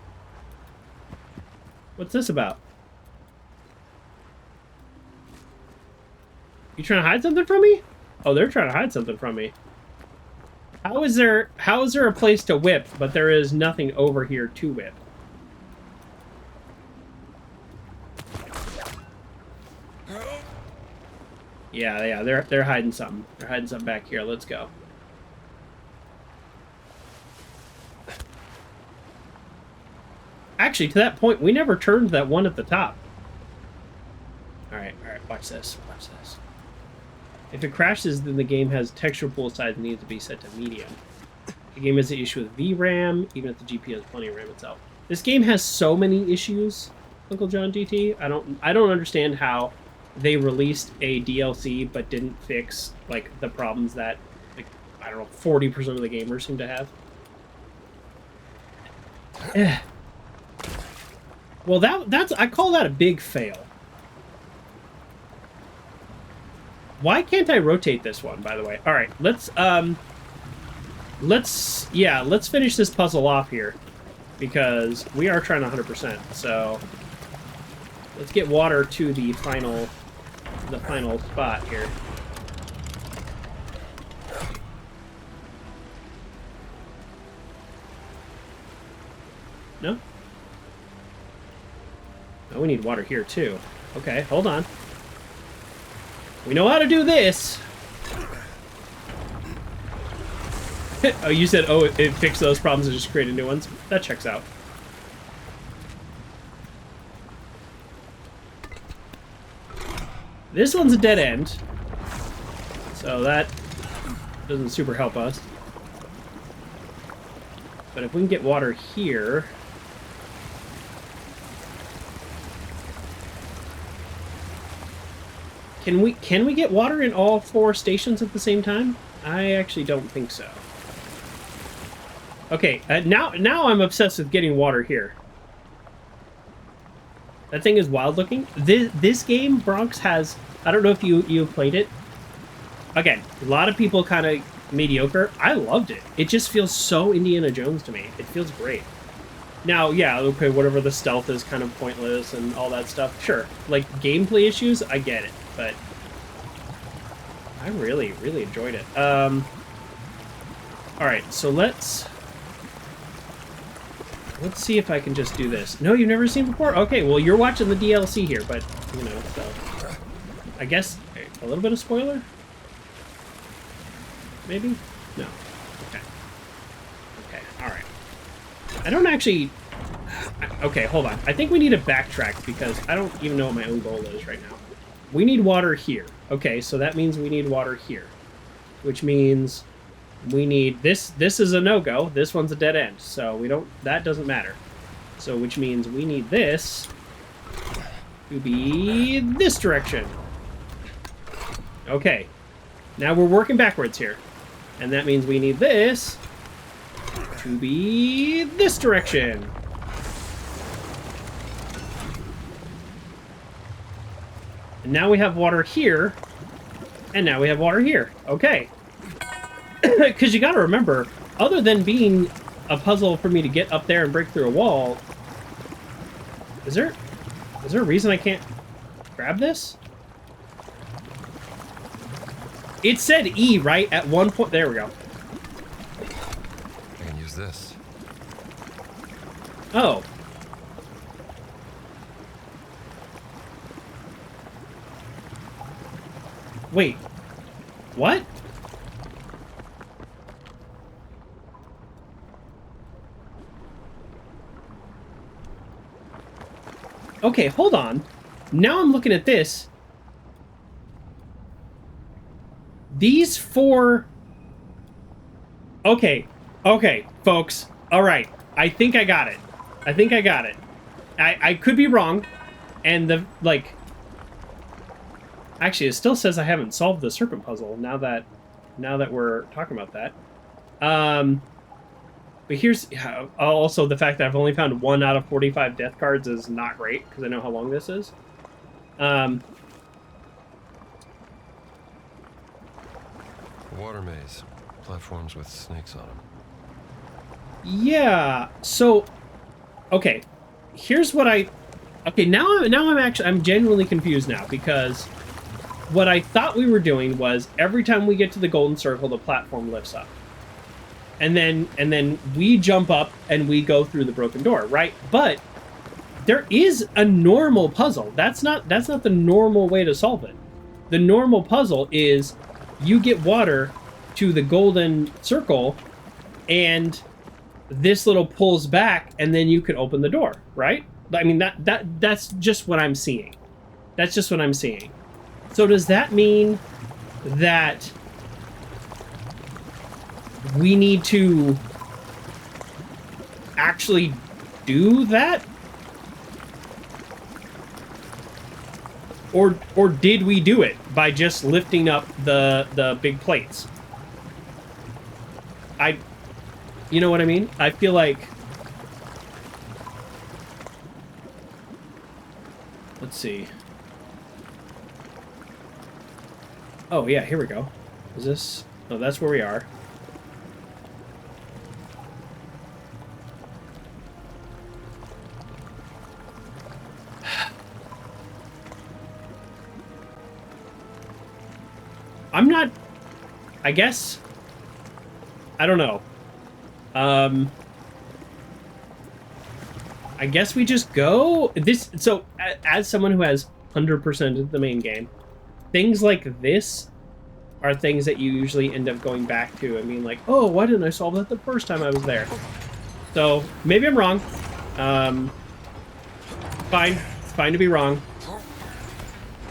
What's this about? You trying to hide something from me? Oh, they're trying to hide something from me. How is there a place to whip, but there is nothing over here to whip? Yeah, they're hiding something. They're hiding something back here. Let's go. Actually, to that point, we never turned that one at the top. All right, watch this. Watch this. If it crashes, then the game has texture pool size that needs to be set to medium. The game has an issue with VRAM, even if the GPU has plenty of RAM itself. This game has so many issues, Uncle John GT. I don't understand how they released a DLC but didn't fix like the problems that, like, I don't know, 40% of the gamers seem to have. Well, that's I call that a big fail. Why can't I rotate this one, by the way? All right, let's finish this puzzle off here because we are trying 100%. So let's get water to the final spot here. No? Oh, we need water here too. Okay, hold on. We know how to do this. Oh, you said, oh, it fixed those problems and just created new ones? That checks out. This one's a dead end. So that doesn't super help us. But if we can get water here... Can we get water in all 4 stations at the same time? I actually don't think so. Okay, now I'm obsessed with getting water here. That thing is wild looking. This game, Bronx, has... I don't know if you played it. Again, a lot of people kind of mediocre. I loved it. It just feels so Indiana Jones to me. It feels great. Now, yeah, okay, whatever the stealth is kind of pointless and all that stuff. Sure, like gameplay issues, I get it. But I really, really enjoyed it. Alright, so let's see if I can just do this. No, you've never seen before? Okay, well, you're watching the DLC here, but, you know, so... I guess a little bit of spoiler? Maybe? No. Okay. Okay, alright. I don't actually... Okay, hold on. I think we need to backtrack because I don't even know what my own goal is right now. We need water here. Okay, so that means we need water here. Which means we need... This is a no-go. This one's a dead end. So we don't... That doesn't matter. So which means we need this to be this direction. Okay. Now we're working backwards here. And that means we need this to be this direction. And now we have water here. And now we have water here. Okay. Because you gotta remember, other than being a puzzle for me to get up there and break through a wall, is there a reason I can't grab this? It said E, right? At one point. There we go. I can use this. Oh. Wait. What? Okay, hold on. Now I'm looking at this. These 4... Okay, folks. All right. I think I got it. I could be wrong. And the, like... Actually, it still says I haven't solved the serpent puzzle now that we're talking about that. But here's... Also, the fact that I've only found 1 out of 45 death cards is not great, because I know how long this is. Water maze. Platforms with snakes on them. Yeah, so... Okay, here's what I... Okay, now I'm genuinely confused now, because what I thought we were doing was every time we get to the golden circle, the platform lifts up. And then we jump up and we go through the broken door, right? But there is a normal puzzle. That's not the normal way to solve it. The normal puzzle is you get water to the golden circle and this little pulls back and then you can open the door, right? I mean, that's just what I'm seeing. That's just what I'm seeing. So does that mean that we need to actually do that? Or did we do it by just lifting up the big plates? You know what I mean? I feel like... Let's see. Oh, yeah, here we go. Is this... Oh, that's where we are. I'm not... I guess... I don't know. I guess we just go... So, as someone who has 100% of the main game, things like this are things that you usually end up going back to. I mean, like, oh, why didn't I solve that the first time I was there? So, maybe I'm wrong. Fine. It's fine to be wrong.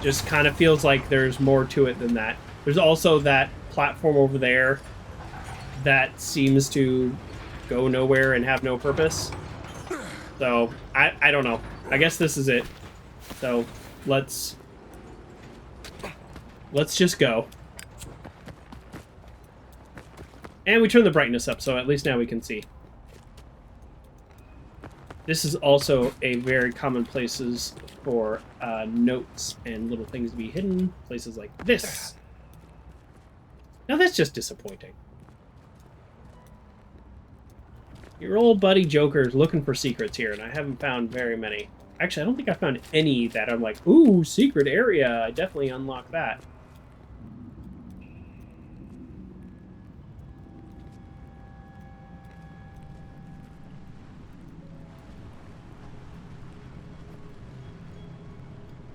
Just kind of feels like there's more to it than that. There's also that platform over there that seems to go nowhere and have no purpose. So, I don't know. I guess this is it. So, let's just go. And we turn the brightness up, so at least now we can see. This is also a very common places for notes and little things to be hidden. Places like this. Now that's just disappointing. Your old buddy Joker's looking for secrets here, and I haven't found very many. Actually, I don't think I found any that I'm like, ooh, secret area. I definitely unlocked that.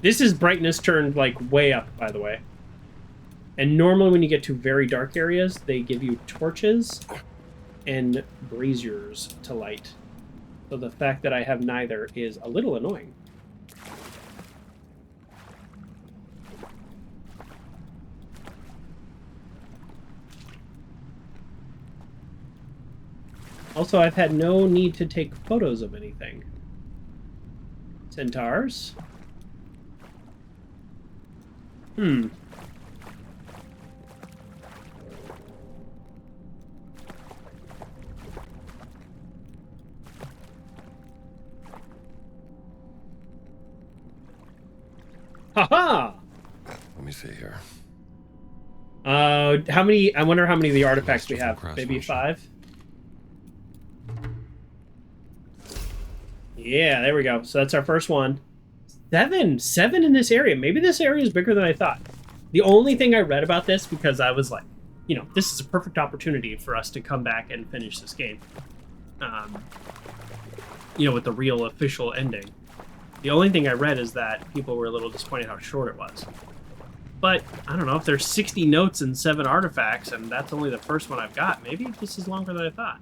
This is brightness turned, like, way up, by the way. And normally when you get to very dark areas, they give you torches and braziers to light. So the fact that I have neither is a little annoying. Also, I've had no need to take photos of anything. Centaurs. Haha! Let me see here. How many? I wonder how many of the artifacts we have. Maybe 5? Yeah, there we go. So that's our first one. 7 in this area. Maybe this area is bigger than I thought. The only thing I read about this, because I was like, you know, this is a perfect opportunity for us to come back and finish this game. You know, with the real official ending. The only thing I read is that people were a little disappointed how short it was. But, I don't know, if there's 60 notes and 7 artifacts, and that's only the first one I've got, maybe this is longer than I thought.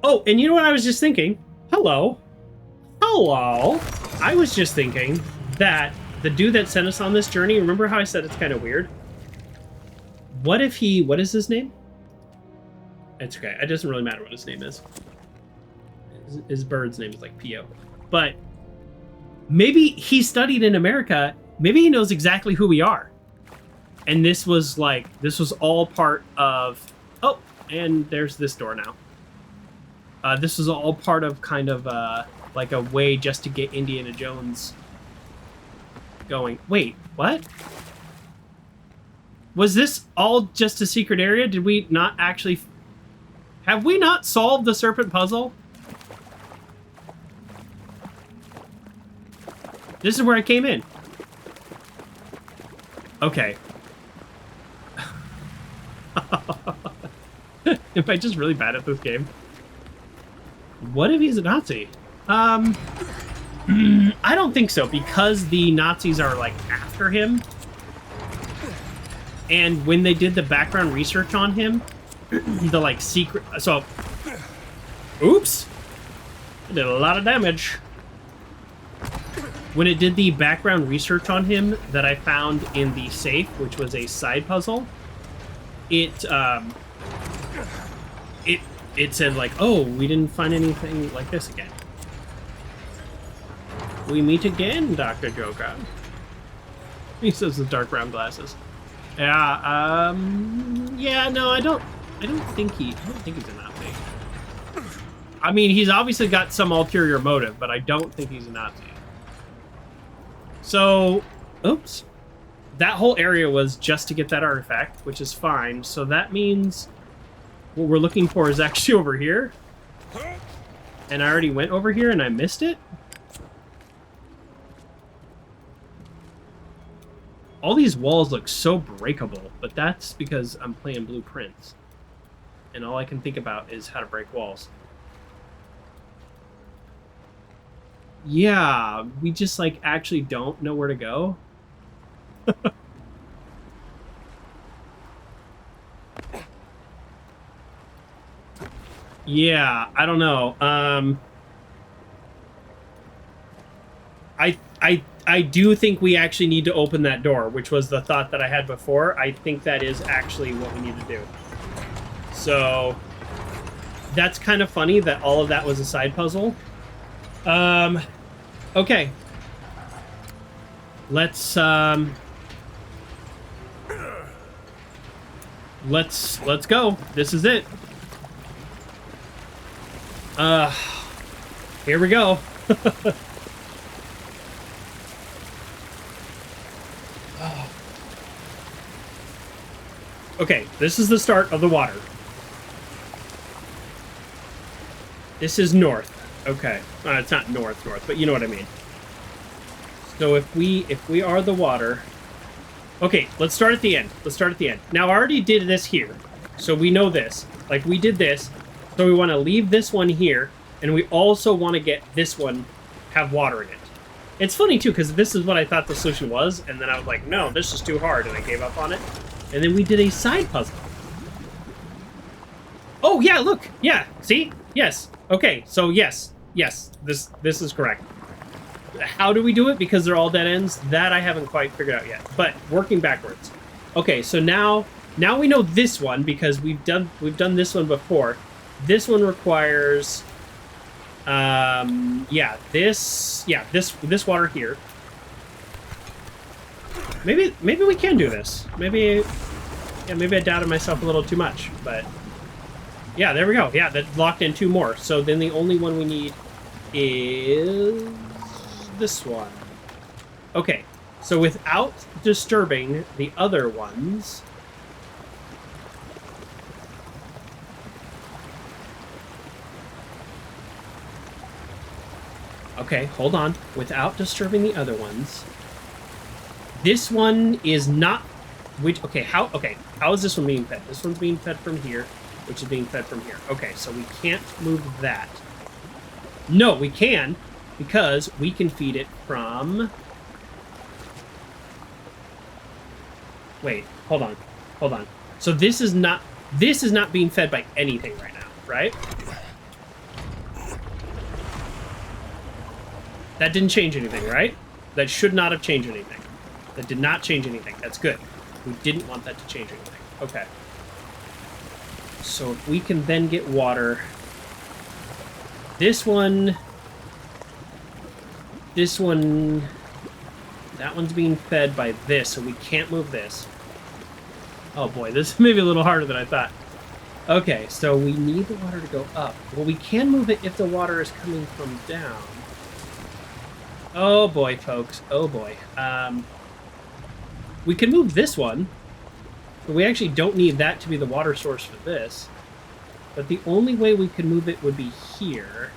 Oh, and you know what I was just thinking? Hello. I was just thinking that the dude that sent us on this journey, remember how I said it's kind of weird? What if he... What is his name? It's okay. It doesn't really matter what his name is. His bird's name is like Pio. But maybe he studied in America. Maybe he knows exactly who we are. And this was all part of... Oh, and there's this door now. This was all part of kind of like a way just to get Indiana Jones going. Wait, what? Was this all just a secret area? Did we not actually... Have we not solved the serpent puzzle? This is where I came in. Okay. Am I just really bad at this game? What if he's a Nazi? I don't think so, because the Nazis are, like, after him. And when they did the background research on him, the, like, secret... So... Oops! I did a lot of damage. when it did the background research on him that I found in the safe, which was a side puzzle, it said like, oh, we didn't find anything like this again. We meet again, Dr. Joker. He says the dark brown glasses. Yeah, yeah, no, I don't think he's a Nazi. I mean, he's obviously got some ulterior motive, but I don't think he's a Nazi. So, oops. That whole area was just to get that artifact, which is fine. So that means what we're looking for is actually over here. And I already went over here and I missed it. All these walls look so breakable, but that's because I'm playing blueprints. And all I can think about is how to break walls. Yeah, we just, like, actually don't know where to go. Yeah, I don't know. I do think we actually need to open that door, which was the thought that I had before. I think that is actually what we need to do. So that's kind of funny that all of that was a side puzzle. Okay. Let's go. This is it. Here we go. Okay, this is the start of the water. This is north. Okay. It's not north, but you know what I mean. So if we are the water... Okay, let's start at the end. Now, I already did this here, so we know this. Like, we did this, so we want to leave this one here, and we also want to get this one have water in it. It's funny, too, because this is what I thought the solution was, and then I was like, no, this is too hard, and I gave up on it. And then we did a side puzzle. Oh, yeah, look. Yeah, see? Yes. Okay, so yes. This is correct. How do we do it? Because they're all dead ends? That I haven't quite figured out yet. But working backwards. Okay, so now we know this one because we've done this one before. This one requires this water here. Maybe we can do this. Maybe I doubted myself a little too much, but yeah, there we go. Yeah, that locked in 2 more. So then the only one we need is this one. Okay, so without disturbing the other ones, okay, hold on. Without disturbing the other ones, this one is not. How is this one being fed? This one's being fed from here, which is being fed from here. Okay, so we can't move that. No, we can, because we can feed it from... Wait, hold on. So this is not being fed by anything right now, right? That didn't change anything, right? That should not have changed anything. That did not change anything. That's good. We didn't want that to change anything. Okay. So if we can then get water... This one... That one's being fed by this, so we can't move this. Oh boy, this is maybe a little harder than I thought. Okay, so we need the water to go up. Well, we can move it if the water is coming from down. Oh boy, folks. Oh boy. We can move this one, but we actually don't need that to be the water source for this. But the only way we can move it would be here.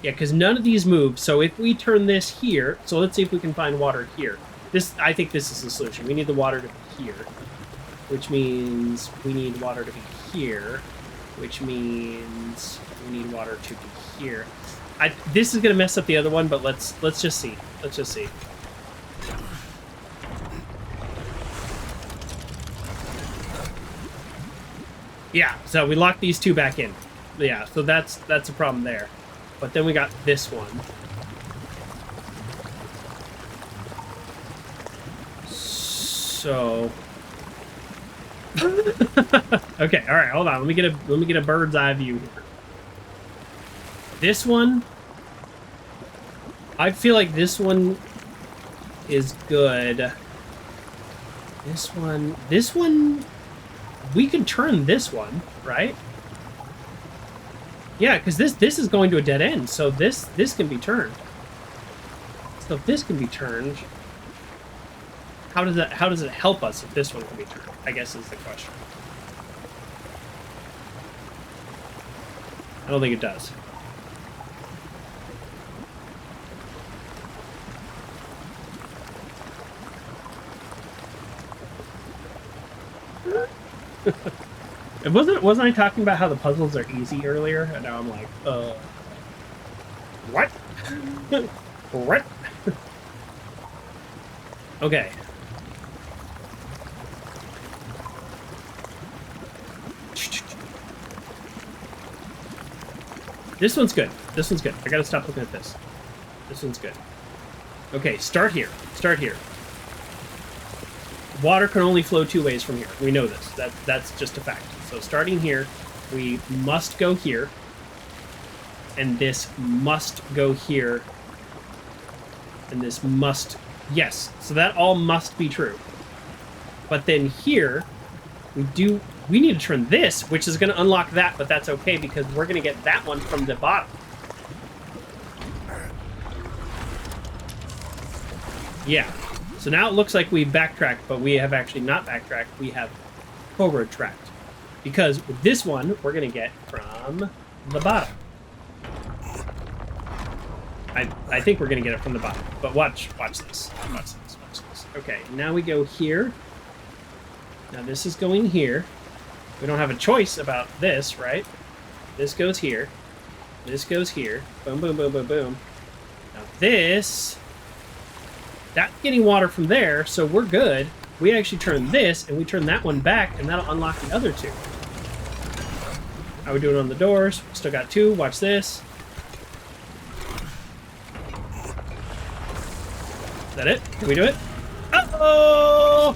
Yeah, because none of these move. So if we turn this here, so let's see if we can find water here. I think this is the solution. We need the water to be here, which means we need water to be here, which means we need water to be here. This is going to mess up the other one, but let's just see. Let's just see. Yeah, so we locked these 2 back in. Yeah, so that's a problem there. But then we got this one. So... okay, all right, hold on. Let me get a bird's eye view here. This one, I feel like this one is good. This one, we can turn this one, right? Yeah, because this is going to a dead end, so this can be turned. So if this can be turned, how does it help us if this one can be turned? I guess is the question. I don't think it does. It wasn't I talking about how the puzzles are easy earlier, and now I'm like, what? What? Okay. This one's good. This one's good. I gotta stop looking at this. This one's good. Okay, start here. Start here. Water can only flow two ways from here. We know this. That's just a fact. So starting here, we must go here. And this must go here. And this must... Yes, so that all must be true. But then here, we need to turn this, which is going to unlock that, but that's okay because we're going to get that one from the bottom. Yeah. So now it looks like we've backtracked, but we have actually not backtracked. We have forward tracked. Because with this one, we're going to get from the bottom. I think we're going to get it from the bottom. But watch this. Watch this. Watch this. Okay, now we go here. Now this is going here. We don't have a choice about this, right? This goes here. This goes here. Boom, boom, boom, boom, boom. Now this... That's getting water from there, so we're good. We actually turn this, and we turn that one back, and that'll unlock the other two. How we doing on the doors? Still got two. Watch this. Is that it? Can we do it? Uh-oh!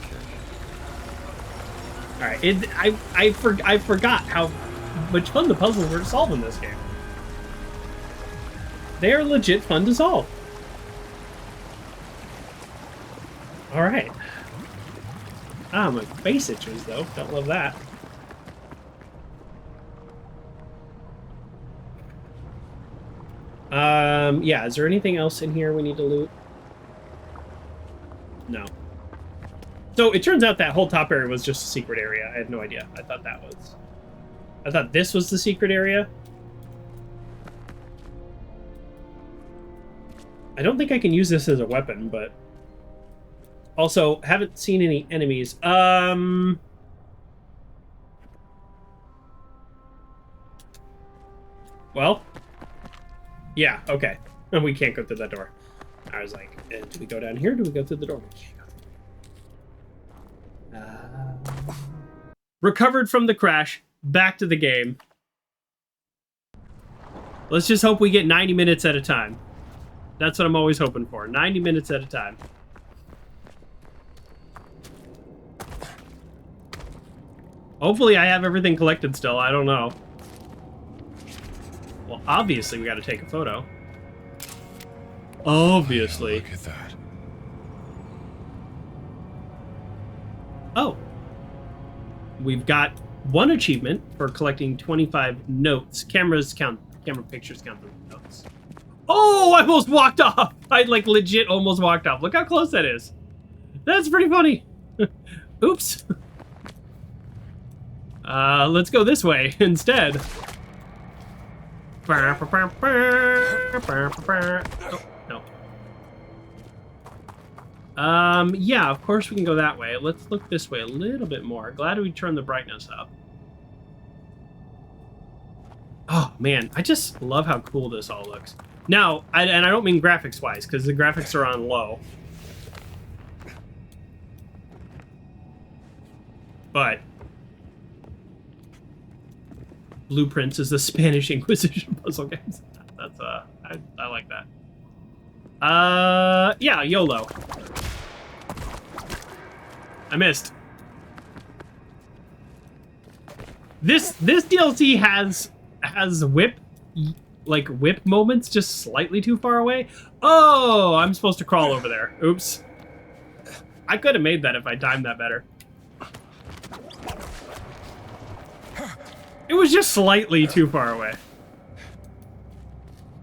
Alright, I forgot how much fun the puzzles were to solve in this game. They are legit fun to solve. Alright. Ah, my face itches, though. Don't love that. Yeah, is there anything else in here we need to loot? No. So, it turns out that whole top area was just a secret area. I had no idea. I thought this was the secret area. I don't think I can use this as a weapon, but... Also, haven't seen any enemies. Well... Yeah, okay. And we can't go through that door. I was like, do we go down here or do we go through the door? We can't go. Recovered from the crash. Back to the game. Let's just hope we get 90 minutes at a time. That's what I'm always hoping for. 90 minutes at a time. Hopefully I have everything collected still. I don't know. Well, obviously we got to take a photo. Obviously. Look at that. Oh. We've got one achievement for collecting 25 notes. Camera pictures count the notes. Oh, I almost walked off. I like legit almost walked off. Look how close that is. That's pretty funny. Oops. Let's go this way instead. Oh, no. Yeah, of course we can go that way. Let's look this way a little bit more. Glad we turned the brightness up. Oh, man. I just love how cool this all looks. Now, and I don't mean graphics-wise, because the graphics are on low. But... Blueprints is the Spanish Inquisition puzzle games. That's, I like that. Yeah, YOLO. I missed. This DLC has whip moments just slightly too far away. Oh, I'm supposed to crawl over there. Oops. I could have made that if I timed that better. It was just slightly too far away.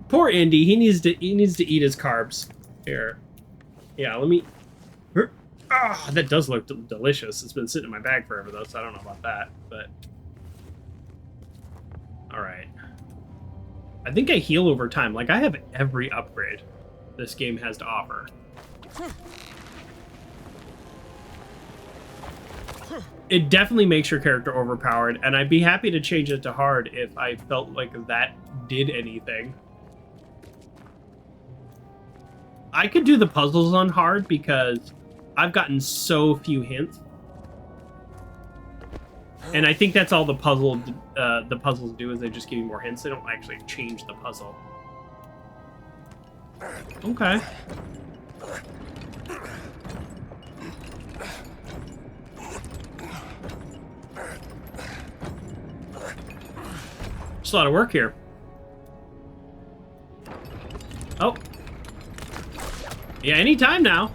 Poor Indy. He needs to eat his carbs. Here. Yeah, let me. Ah, that does look delicious. It's been sitting in my bag forever though, so I don't know about that. But all right. I think I heal over time. Like, I have every upgrade this game has to offer. It definitely makes your character overpowered, and I'd be happy to change it to hard if I felt like that did anything. I could do the puzzles on hard because I've gotten so few hints. And I think that's all the puzzles do, is they just give you more hints. They don't actually change the puzzle. Okay. There's a lot of work here. Oh. Yeah, anytime now.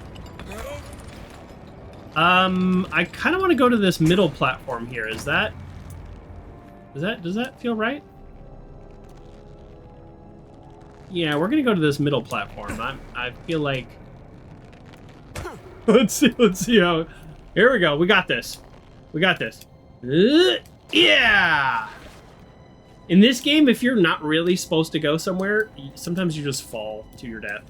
I kind of want to go to this middle platform here. Does that feel right? Yeah, we're gonna go to this middle platform. I feel like. Let's see how. Here we go. We got this. Yeah. In this game, if you're not really supposed to go somewhere, sometimes you just fall to your death.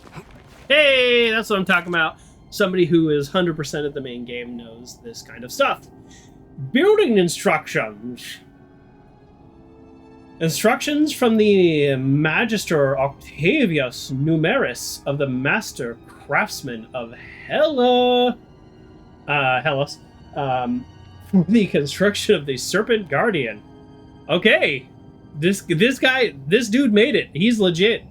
Hey, that's what I'm talking about. Somebody who is 100% of the main game knows this kind of stuff. Building instructions. Instructions from the Magister Octavius Numeris of the Master Craftsman of Hellas. For the construction of the Serpent Guardian. Okay. This dude made it. He's legit.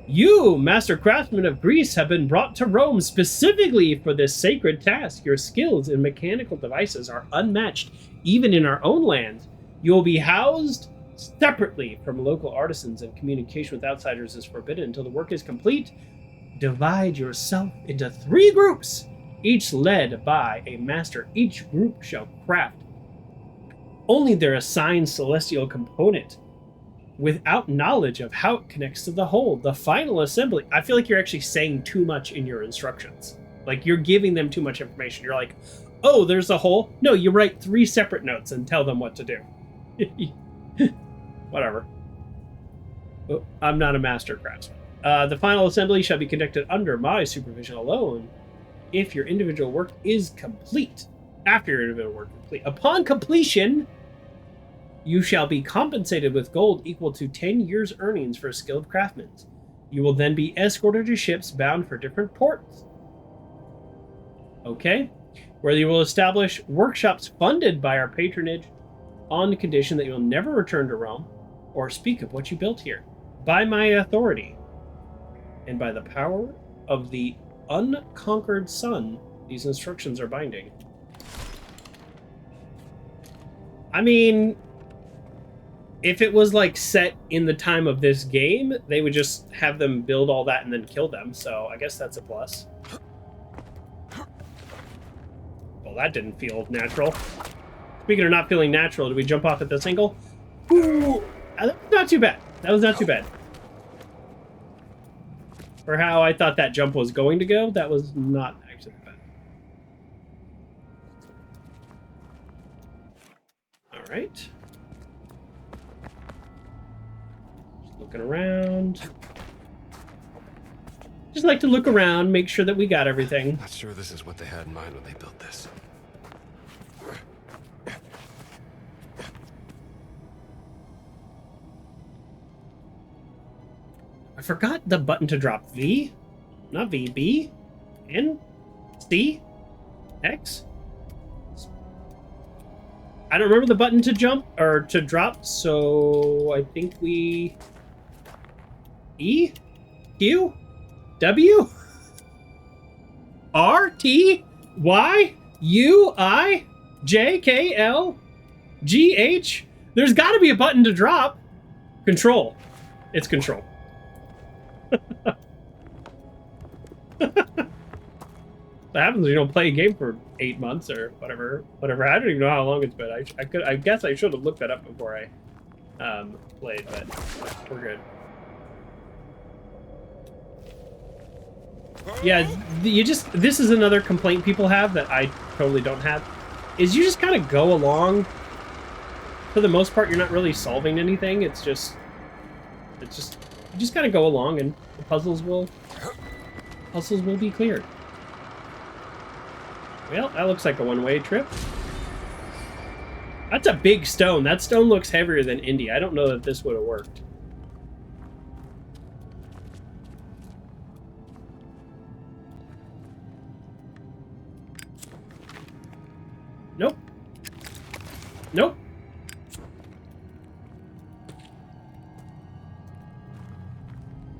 You, Master Craftsman of Greece, have been brought to Rome specifically for this sacred task. Your skills in mechanical devices are unmatched, even in our own land. You will be housed separately from local artisans, and communication with outsiders is forbidden until the work is complete. Divide yourself into 3 groups, each led by a master. Each group shall craft only their assigned celestial component, without knowledge of how it connects to the whole. The final assembly. I feel like you're actually saying too much in your instructions. Like, you're giving them too much information. You're like, oh, there's a hole. No, you write 3 separate notes and tell them what to do. Whatever. Oh, I'm not a master craftsman. The final assembly shall be conducted under my supervision alone if your individual work is complete. After your individual work complete. Upon completion, you shall be compensated with gold equal to 10 years' earnings for skilled craftsmen. You will then be escorted to ships bound for different ports. Okay. Where you will establish workshops funded by our patronage on the condition that you will never return to Rome or speak of what you built here. By my authority and by the power of the unconquered sun, these instructions are binding. I mean, if it was like set in the time of this game, they would just have them build all that and then kill them. So I guess that's a plus. Well, that didn't feel natural. Speaking of not feeling natural, did we jump off at this angle? Ooh, not too bad. That was not too bad. For how I thought that jump was going to go, that was not actually bad. All right. Just looking around. Just like to look around, make sure that we got everything. Not sure this is what they had in mind when they built this. I forgot the button to drop V. Not V, B, N, C, X. I don't remember the button to jump or to drop, so I think we E, Q, W, R, T. Y U I J K L G H. There's got to be a button to drop. Control. It's control. What happens when you don't play a game for 8 months or whatever? Whatever. I don't even know how long it's been. I guess I should have looked that up before I played, but we're good. Yeah, this is another complaint people have that I totally don't have, is you just kind of go along. For the most part, you're not really solving anything. You just kind of go along, and the puzzles will be cleared. Well, that looks like a one-way trip. That's a big stone. That stone looks heavier than Indy. I don't know that this would have worked. Nope. Nope.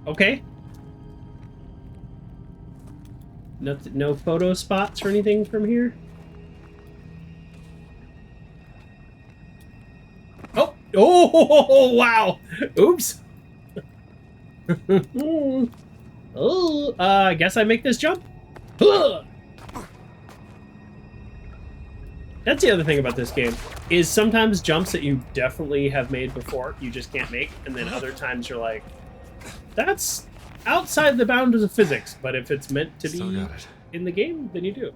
Okay. No photo spots or anything from here? Oh! Oh, wow! Oops! Oh, I guess I make this jump? That's the other thing about this game, is sometimes jumps that you definitely have made before, you just can't make, and then other times you're like, that's outside the bounds of physics, but if it's meant to be in the game, then you do.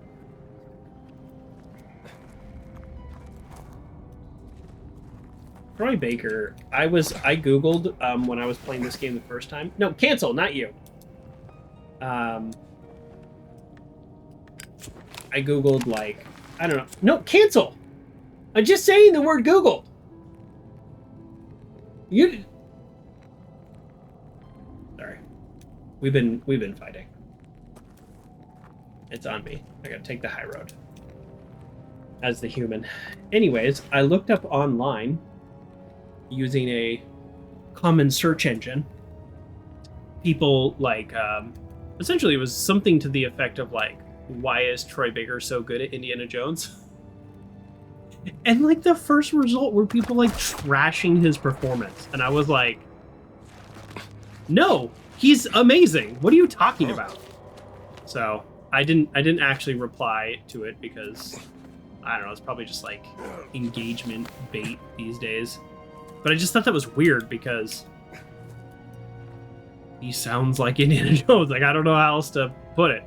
Troy Baker, I googled when I was playing this game the first time. No, cancel, not you. I googled, like, I don't know. No, cancel. I'm just saying the word Google. Sorry. We've been fighting. It's on me. I gotta take the high road. As the human. Anyways, I looked up online using a common search engine. People, like, essentially it was something to the effect of, like, why is Troy Baker so good at Indiana Jones? And, like, the first result were people, like, trashing his performance. And I was like, no, he's amazing. What are you talking about? So I didn't actually reply to it because, I don't know, it's probably just, like, engagement bait these days. But I just thought that was weird because he sounds like Indiana Jones. Like, I don't know how else to put it.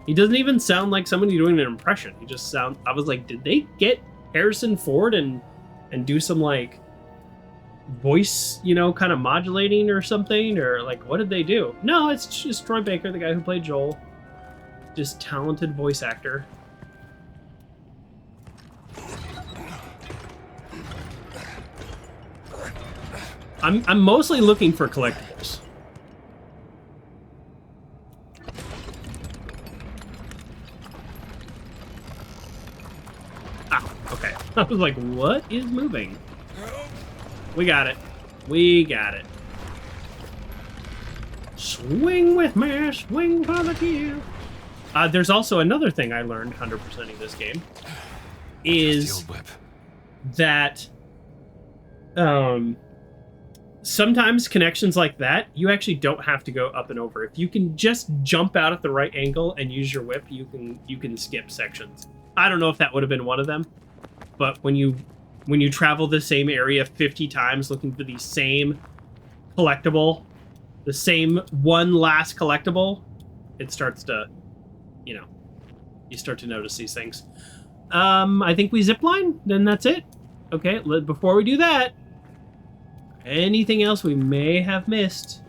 He doesn't even sound like somebody doing an impression. He just sounds... I was like, did they get Harrison Ford and do some, like, voice, you know, kind of modulating or something? Or, like, what did they do? No, it's just Troy Baker, the guy who played Joel. Just talented voice actor. I'm mostly looking for collectibles. Okay. I was like, what is moving? We got it. We got it. Swing with me, swing for the kill. There's also another thing I learned 100%ing this game. Is that sometimes connections like that, you actually don't have to go up and over. If you can just jump out at the right angle and use your whip, you can skip sections. I don't know if that would have been one of them. But when you travel the same area 50 times looking for the same collectible, the same one last collectible, it starts to, you know, you start to notice these things. I think we zipline, then that's it. Okay, before we do that, anything else we may have missed?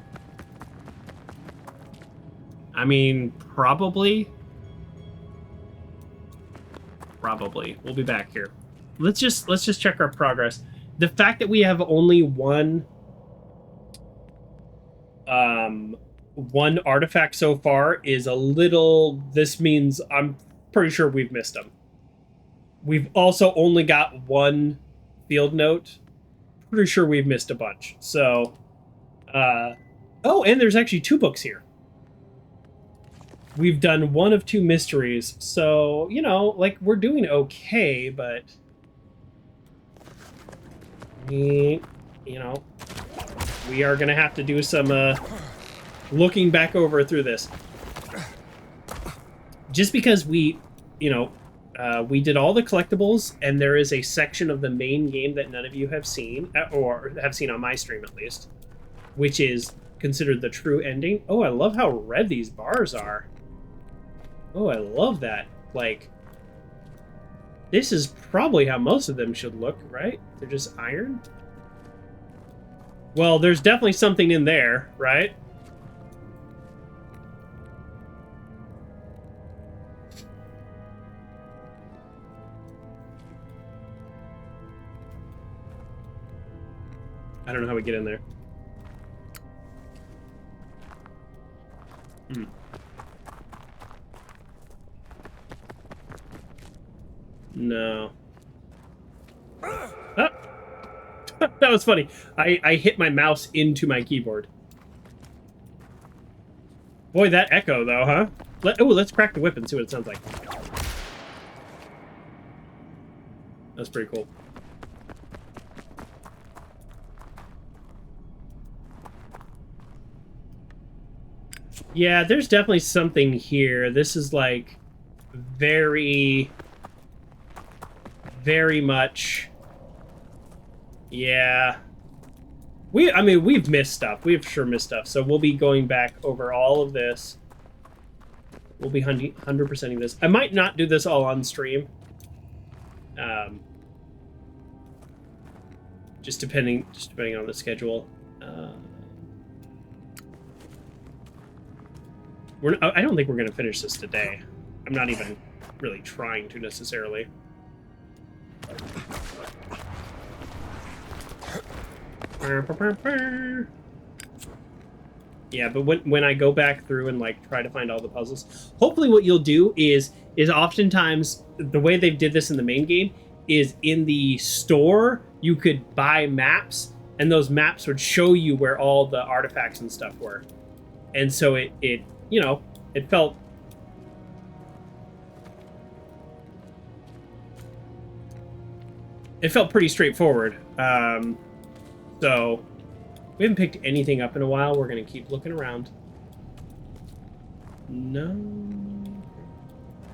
I mean, probably. We'll be back here. Let's just check our progress. The fact that we have only one artifact so far is a little... This means I'm pretty sure we've missed them. We've also only got one field note. Pretty sure we've missed a bunch. So, oh, and there's actually 2 books here. we've done one of 2 mysteries. So, you know, like, we're doing okay, but we, you know, we are going to have to do some looking back over through this. Just because we, you know, we did all the collectibles, and there is a section of the main game that none of you have seen, or have seen on my stream at least, which is considered the true ending. Oh, I love how red these bars are. Oh, I love that. Like, this is probably how most of them should look, right? They're just iron. Well, there's definitely something in there, right? I don't know how we get in there. No. Ah! That was funny. I hit my mouse into my keyboard. Boy, that echo, though, huh? Let's crack the whip and see what it sounds like. That's pretty cool. Yeah, there's definitely something here. This is like very much. Yeah. I mean, we've missed stuff. We've sure missed stuff. So we'll be going back over all of this. We'll be 100%ing this. I might not do this all on stream. Just depending on the schedule. I don't think we're going to finish this today. I'm not even really trying to necessarily. Yeah, but when I go back through and like try to find all the puzzles, hopefully what you'll do is oftentimes the way they did this in the main game is in the store you could buy maps, and those maps would show you where all the artifacts and stuff were, and so it you know, it felt pretty straightforward. So we haven't picked anything up in a while. We're gonna keep looking around. No,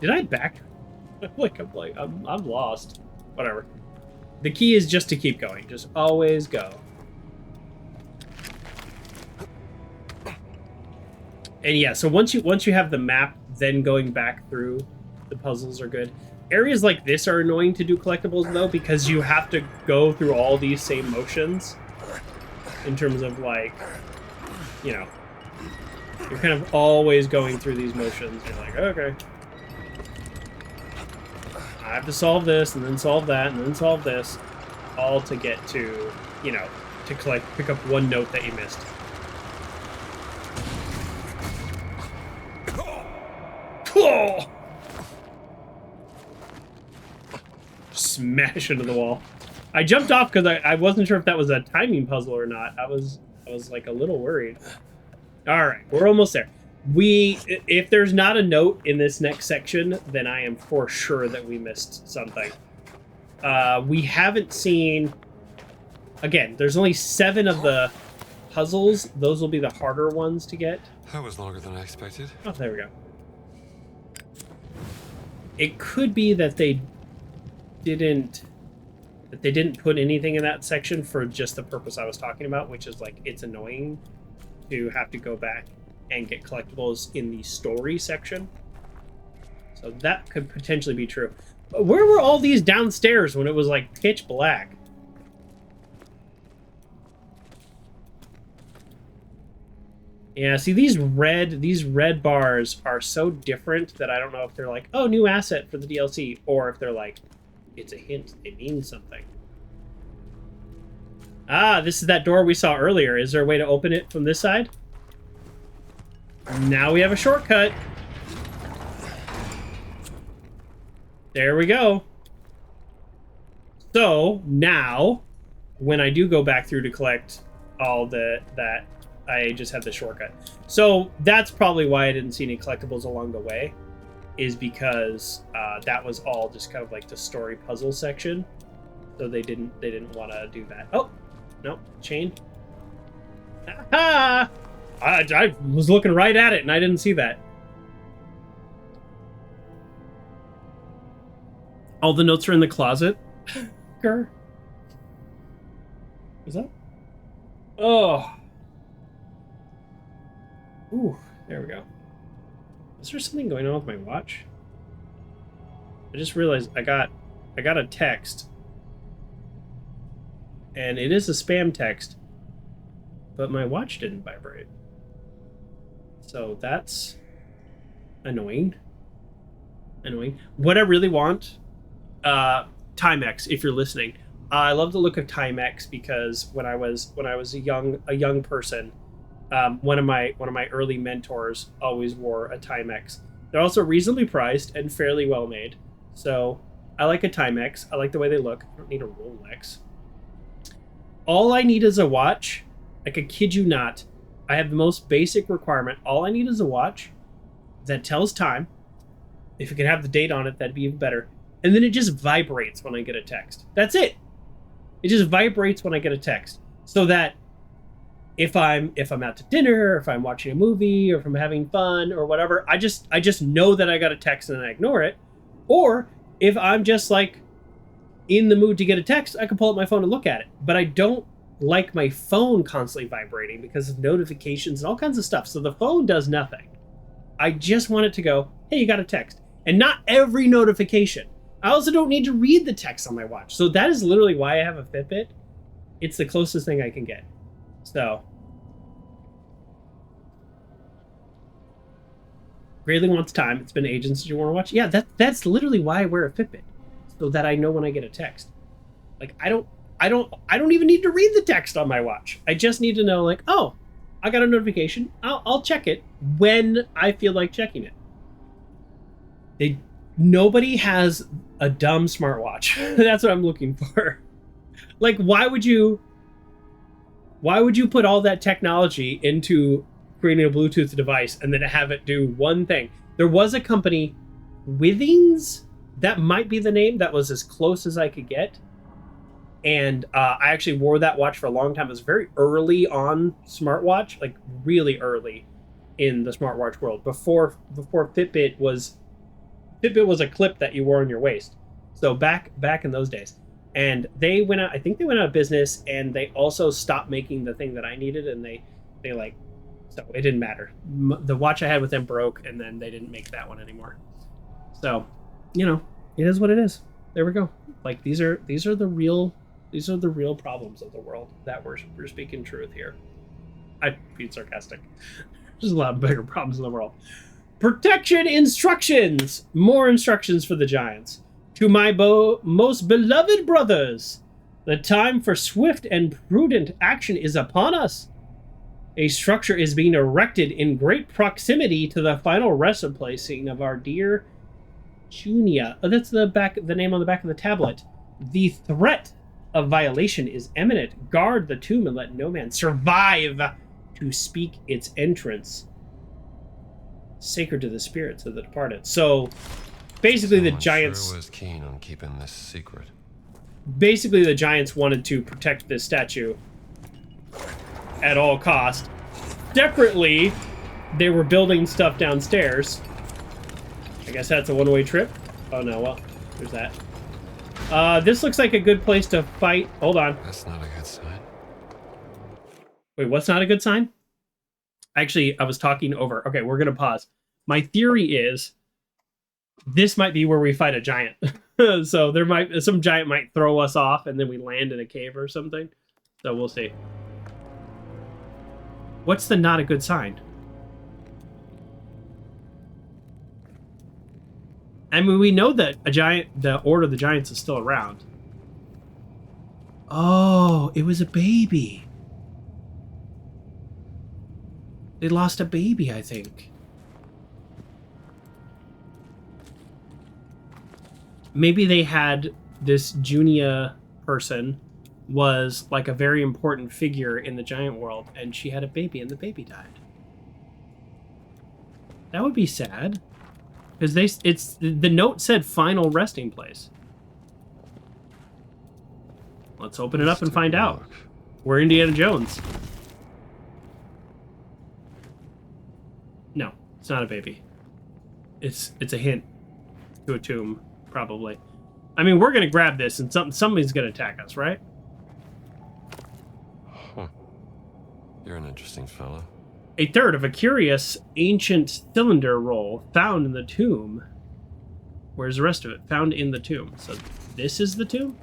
did I back? I'm lost. Whatever. The key is just to keep going. Just always go. And yeah, so once you have the map, then going back through the puzzles are good. Areas like this are annoying to do collectibles though, because you have to go through all these same motions. In terms of like, you know, you're kind of always going through these motions. You're like, okay, I have to solve this, and then solve that, and then solve this, all to get to, you know, to pick up one note that you missed. Cool. Smash into the wall. I jumped off because I wasn't sure if that was a timing puzzle or not. I was like a little worried. All right, we're almost there. If there's not a note in this next section, then I am for sure that we missed something. We haven't seen. Again, there's only 7 of the puzzles. Those will be the harder ones to get. That was longer than I expected. Oh, there we go. It could be that they didn't put anything in that section for just the purpose I was talking about, which is like it's annoying to have to go back and get collectibles in the story section. So that could potentially be true. But where were all these downstairs when it was like pitch black? Yeah, see, these red bars are so different that I don't know if they're like, oh, new asset for the DLC, or if they're like, it's a hint, it means something. Ah, this is that door we saw earlier. Is there a way to open it from this side? Now we have a shortcut. There we go. So, now, when I do go back through to collect all that I just had the shortcut. So that's probably why I didn't see any collectibles along the way, is because that was all just kind of like the story puzzle section. So they didn't want to do that. Oh, no, chain. Ah! I was looking right at it and I didn't see that. All the notes are in the closet. Grr. Is that? Oh. Ooh, there we go. Is there something going on with my watch? I just realized I got a text. And it is a spam text. But my watch didn't vibrate. So that's annoying. What I really want, Timex, if you're listening. I love the look of Timex because when I was a young person, one of my early mentors always wore a Timex. They're also reasonably priced and fairly well made. So I like a Timex. I like the way they look. I don't need a Rolex. All I need is a watch. Like, I kid you not. I have the most basic requirement. All I need is a watch that tells time. If it could have the date on it, that'd be even better. And then it just vibrates when I get a text. That's it. It just vibrates when I get a text. So that if I'm out to dinner, or if I'm watching a movie, or if I'm having fun or whatever, I just know that I got a text and I ignore it. Or if I'm just like in the mood to get a text, I can pull up my phone and look at it. But I don't like my phone constantly vibrating because of notifications and all kinds of stuff. So the phone does nothing. I just want it to go, hey, you got a text. And not every notification. I also don't need to read the text on my watch. So that is literally why I have a Fitbit. It's the closest thing I can get. So. Grayling wants time. It's been ages since you want to watch. Yeah, that's literally why I wear a Fitbit. So that I know when I get a text. Like, I don't even need to read the text on my watch. I just need to know, like, oh, I got a notification. I'll check it when I feel like checking it. Nobody has a dumb smartwatch. That's what I'm looking for. Like, why would you put all that technology into creating a Bluetooth device and then have it do one thing? There was a company, Withings, that might be the name. That was as close as I could get. And I actually wore that watch for a long time. It was very early on smartwatch, like really early in the smartwatch world. Before Fitbit was a clip that you wore on your waist. So back in those days. And they went out, I think they went out of business, and they also stopped making the thing that I needed, and they like, so it didn't matter. The watch I had with them broke, and then they didn't make that one anymore. So, you know, it is what it is. There we go. Like, these are the real problems of the world that we're speaking truth here. I'm being sarcastic. There's a lot of bigger problems in the world. Protection instructions. More instructions for the Giants. To my most beloved brothers, the time for swift and prudent action is upon us. A structure is being erected in great proximity to the final resting placing of our dear Junia. Oh, that's the name on the back of the tablet. The threat of violation is imminent. Guard the tomb and let no man survive to speak its entrance. Sacred to the spirits of the departed. So, basically, the Giants sure was keen on keeping this secret. Basically, the Giants wanted to protect this statue at all cost. Separately, they were building stuff downstairs. I guess that's a one-way trip. Oh no, well, there's that. This looks like a good place to fight. Hold on. That's not a good sign. Wait, what's not a good sign? Actually, I was talking over. Okay, we're gonna pause. My theory is this might be where we fight a giant. So some giant might throw us off and then we land in a cave or something. So we'll see. What's the not a good sign? I mean, we know that the Order of the Giants is still around. Oh, it was a baby. They lost a baby, I think. Maybe they had this Junia person was like a very important figure in the giant world, and she had a baby, and the baby died. That would be sad, because the note said final resting place. Let's open it up and find out. We're Indiana Jones. No, it's not a baby. It's a hint to a tomb, probably. I mean, we're gonna grab this, and somebody's gonna attack us, right? Huh. You're an interesting fellow. A third of a curious ancient cylinder roll found in the tomb. Where's the rest of it? Found in the tomb. So this is the tomb?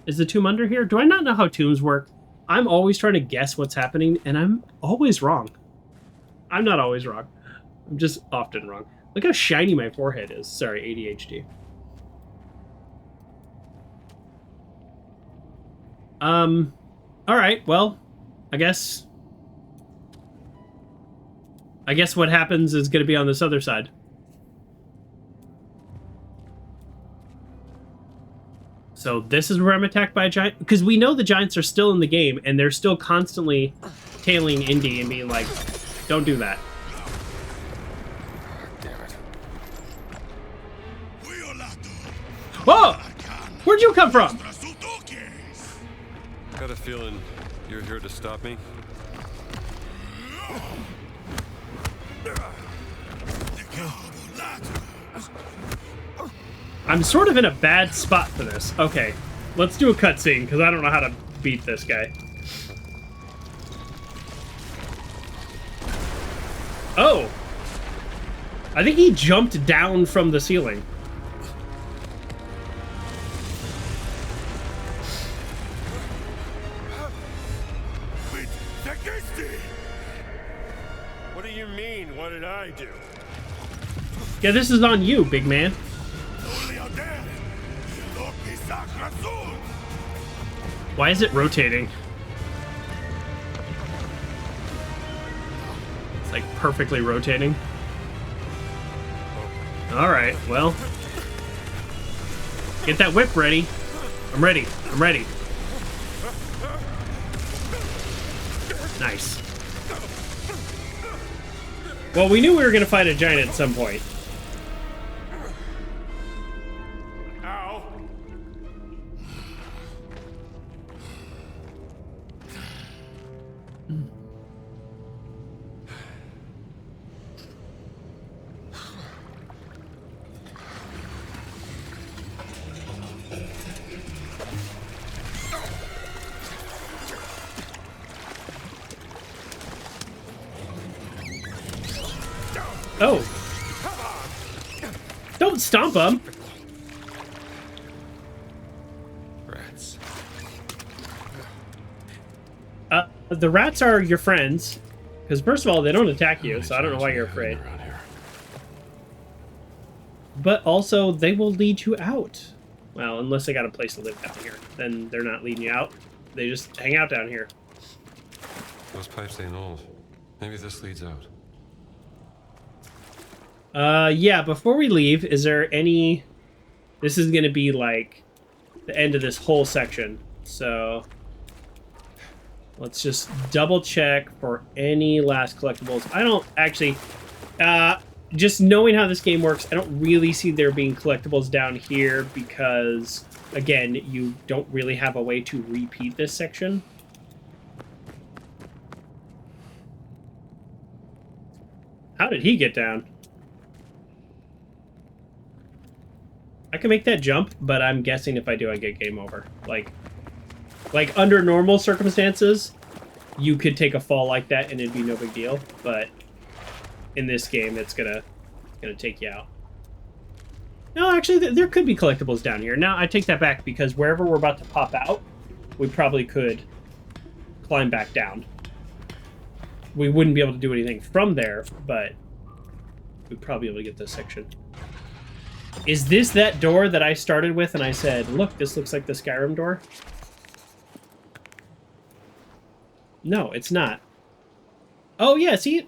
Is the tomb under here? Do I not know how tombs work? I'm always trying to guess what's happening, and I'm always wrong. I'm not always wrong. I'm just often wrong. Look how shiny my forehead is. Sorry, ADHD. Alright, well, I guess what happens is going to be on this other side. So this is where I'm attacked by a giant, because we know the giants are still in the game, and they're still constantly tailing Indy and being like, don't do that. Damn it. Whoa! Where'd you come from? Got a feeling you're here to stop me? I'm sort of in a bad spot for this. Okay, let's do a cutscene, because I don't know how to beat this guy. Oh! I think he jumped down from the ceiling. What do you mean? What did I do? Yeah, this is on you, big man. Why is it rotating? It's like perfectly rotating. Alright, well. Get that whip ready. I'm ready. I'm ready. Nice. Well, we knew we were going to fight a giant at some point. Ow! Oh. Don't stomp him. Rats. The rats are your friends. Because first of all, they don't attack you, so I don't know why you're afraid. But also, they will lead you out. Well, unless they got a place to live down here. Then they're not leading you out. They just hang out down here. Those pipes ain't old. Maybe this leads out. Yeah, before we leave, is there any... This is going to be, like, the end of this whole section. So, let's just double-check for any last collectibles. I don't actually... just knowing how this game works, I don't really see there being collectibles down here because, again, you don't really have a way to repeat this section. How did he get down? I can make that jump, but I'm guessing if I do, I get game over. Like under normal circumstances, you could take a fall like that and it'd be no big deal. But in this game, it's gonna take you out. No, actually, there could be collectibles down here. Now, I take that back because wherever we're about to pop out, we probably could climb back down. We wouldn't be able to do anything from there, but we'd probably be able to get this section. Is this that door that I started with and I said, look, this looks like the Skyrim door? No, it's not. Oh, yeah, see,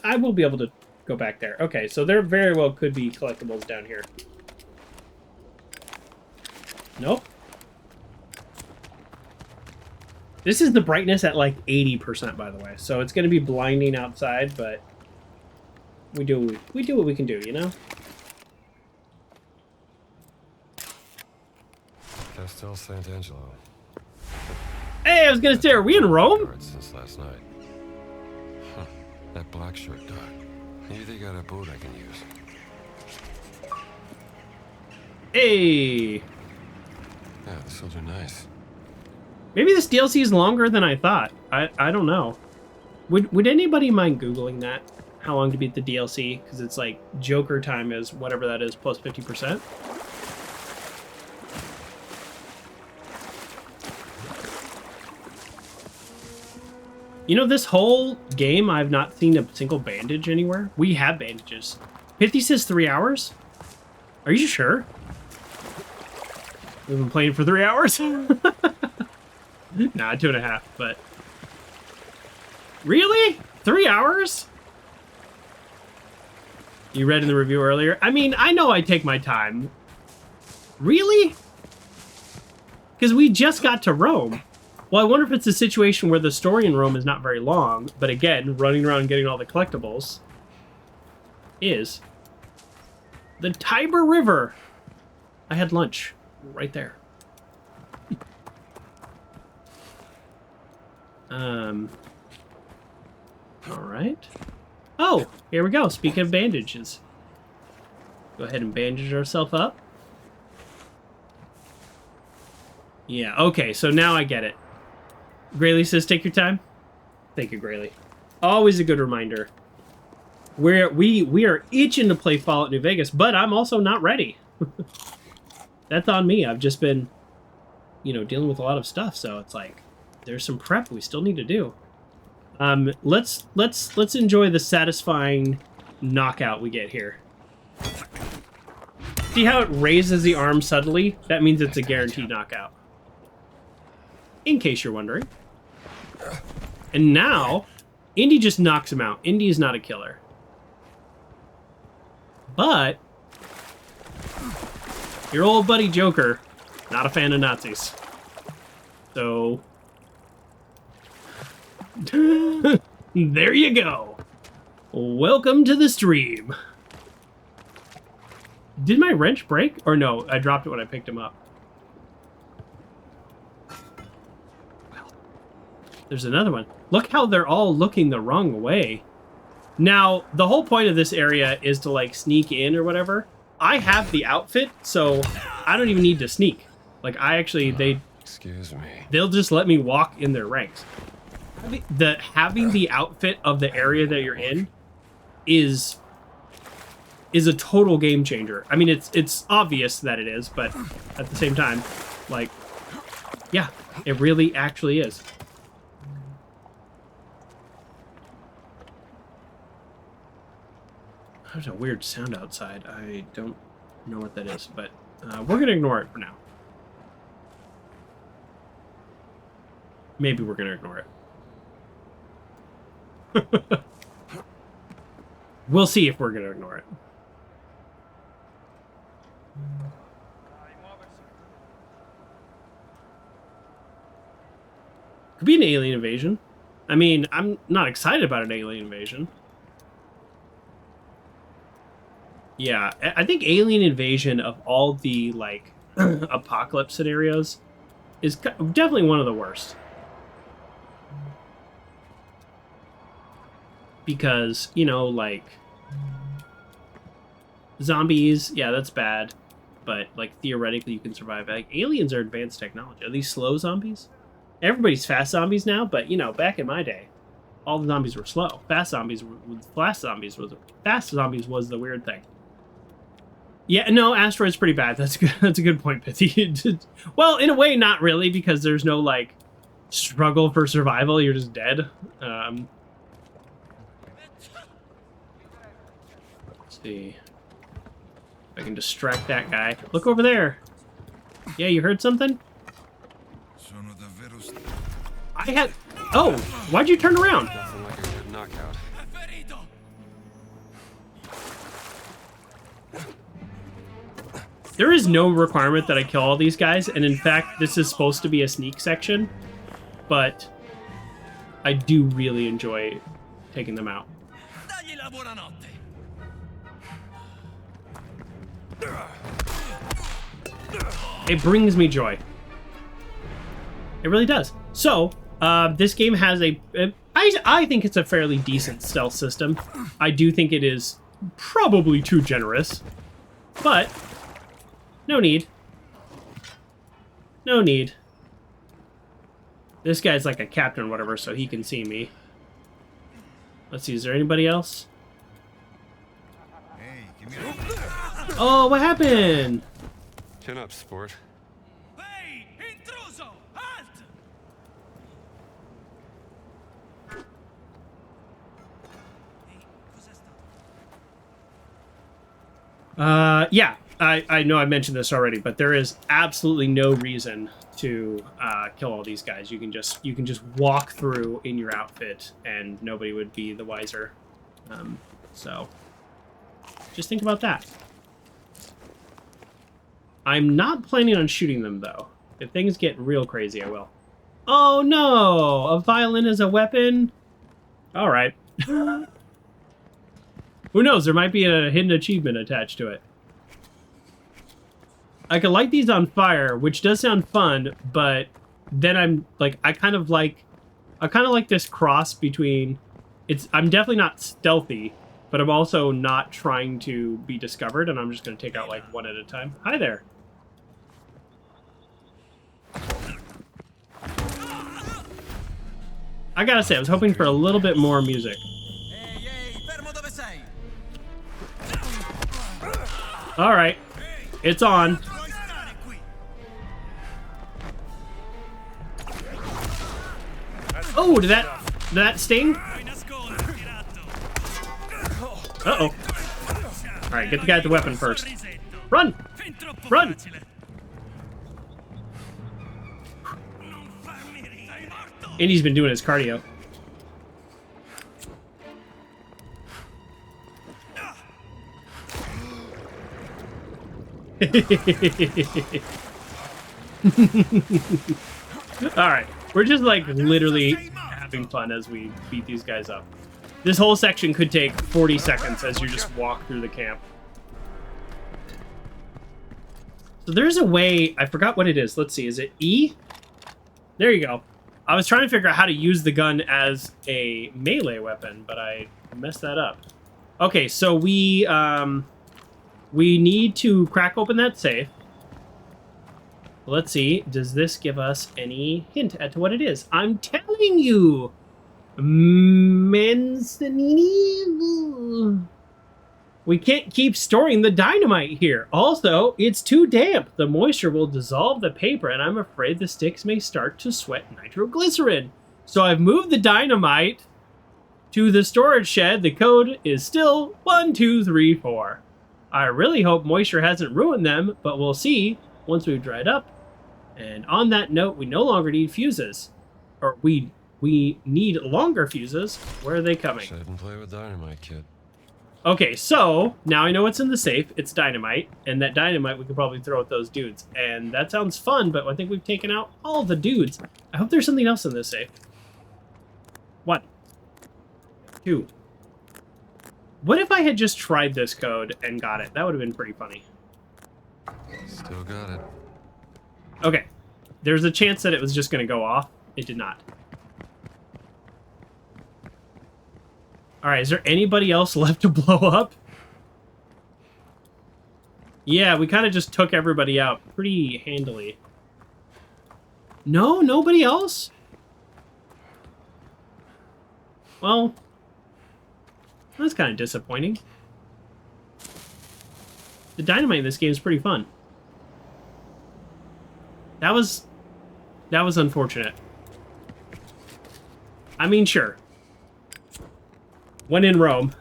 I will be able to go back there. Okay, so there very well could be collectibles down here. Nope. This is the brightness at like 80%, by the way. So it's going to be blinding outside, but we do what we can do, you know? Castel Sant'Angelo. Hey, I was going to say, are we in Rome? Since last night. Huh. That black shirt dog. Maybe they got a boat I can use. Hey. Yeah, the sills are nice. Maybe this DLC is longer than I thought. I don't know. Would anybody mind Googling that? How long to beat the DLC? Because it's like Joker time is whatever that is plus 50%. You know, this whole game, I've not seen a single bandage anywhere. We have bandages. 50 says 3 hours? Are you sure? We've been playing for 3 hours? Nah, 2.5, but... Really? 3 hours? You read in the review earlier? I mean, I know I take my time. Really? Because we just got to Rome. Well, I wonder if it's a situation where the story in Rome is not very long, but again, running around getting all the collectibles is the Tiber River. I had lunch right there. All right. Oh, here we go. Speaking of bandages. Go ahead and bandage ourselves up. Yeah, okay, so now I get it. Grayley says, take your time. Thank you, Grayley. Always a good reminder. We are itching to play Fallout New Vegas, but I'm also not ready. That's on me. I've just been, you know, dealing with a lot of stuff, so it's like there's some prep we still need to do. Let's enjoy the satisfying knockout we get here. See how it raises the arm suddenly? That means it's a guaranteed knockout. In case you're wondering. And now, Indy just knocks him out. Indy is not a killer. But your old buddy Joker, not a fan of Nazis. So there you go. Welcome to the stream. Did my wrench break? Or no, I dropped it when I picked him up. There's another one. Look how they're all looking the wrong way. Now, the whole point of this area is to, like, sneak in or whatever. I have the outfit, so I don't even need to sneak. Like, I actually, Excuse me. they'll just let me walk in their ranks. Having the outfit of the area that you're in is a total game changer. I mean, it's obvious that it is, but at the same time, like, yeah, it really actually is. There's a weird sound outside. I don't know what that is, but we're going to ignore it for now. Maybe we're going to ignore it. We'll see if we're going to ignore it. Could be an alien invasion. I mean, I'm not excited about an alien invasion. Yeah, I think alien invasion of all the, like, apocalypse scenarios is definitely one of the worst. Because, you know, like, zombies, yeah, that's bad. But, like, theoretically you can survive. Like, aliens are advanced technology. Are these slow zombies? Everybody's fast zombies now, but, you know, back in my day, all the zombies were slow. Fast zombies was the weird thing. Yeah, no, asteroid's pretty bad. That's good. That's a good point, Pithy. Well, in a way, not really, because there's no, like, struggle for survival. You're just dead. Let's see if I can distract that guy. Look over there. Yeah, you heard something? I had... Oh, why'd you turn around? Nothing like a good knockout. There is no requirement that I kill all these guys, and in fact, this is supposed to be a sneak section. but I do really enjoy taking them out. Dagli la buonanotte. It brings me joy. It really does. So, this game has I think it's a fairly decent stealth system. I do think it is probably too generous, but no need. No need. This guy's like a captain or whatever, so he can see me. Let's see, is there anybody else? Oh, what happened? Chin up, sport. Hey, intruso! Halt! Yeah, I know I mentioned this already, but there is absolutely no reason to kill all these guys. You can just walk through in your outfit, and nobody would be the wiser. So, just think about that. I'm not planning on shooting them, though. If things get real crazy, I will. Oh, no! A violin is a weapon? All right. Who knows? There might be a hidden achievement attached to it. I could light these on fire, which does sound fun, but then I'm like, I kind of like this cross between I'm definitely not stealthy, but I'm also not trying to be discovered, and I'm just going to take out like one at a time. Hi there. I gotta say, I was hoping for a little bit more music. All right, it's on. Oh, did that sting? Uh-oh. All right, get the guy with the weapon first. Run! Run! Indy's been doing his cardio. Alright, we're just like literally having fun as we beat these guys up. This whole section could take 40 seconds as you just walk through the camp. So there's a way, I forgot what it is. Let's see, is it E? There you go. I was trying to figure out how to use the gun as a melee weapon, but I messed that up. Okay, so we need to crack open that safe. Let's see, does this give us any hint as to what it is? I'm telling you! Manzanini? We can't keep storing the dynamite here. Also, it's too damp. The moisture will dissolve the paper, and I'm afraid the sticks may start to sweat nitroglycerin. So I've moved the dynamite to the storage shed. The code is still 1234. I really hope moisture hasn't ruined them, but we'll see once we've dried up. And on that note, we no longer need fuses. Or we need longer fuses. Where are they coming? Shouldn't play with dynamite, kid. Okay, so now I know what's in the safe. It's dynamite, and that dynamite we could probably throw at those dudes. And that sounds fun, but I think we've taken out all the dudes. I hope there's something else in this safe. 1, 2. What if I had just tried this code and got it? That would have been pretty funny. Still got it. Okay, there's a chance that it was just going to go off. It did not. All right, is there anybody else left to blow up? Yeah, we kind of just took everybody out pretty handily. No, nobody else? Well, that's kind of disappointing. The dynamite in this game is pretty fun. That was unfortunate. I mean, sure. When in Rome.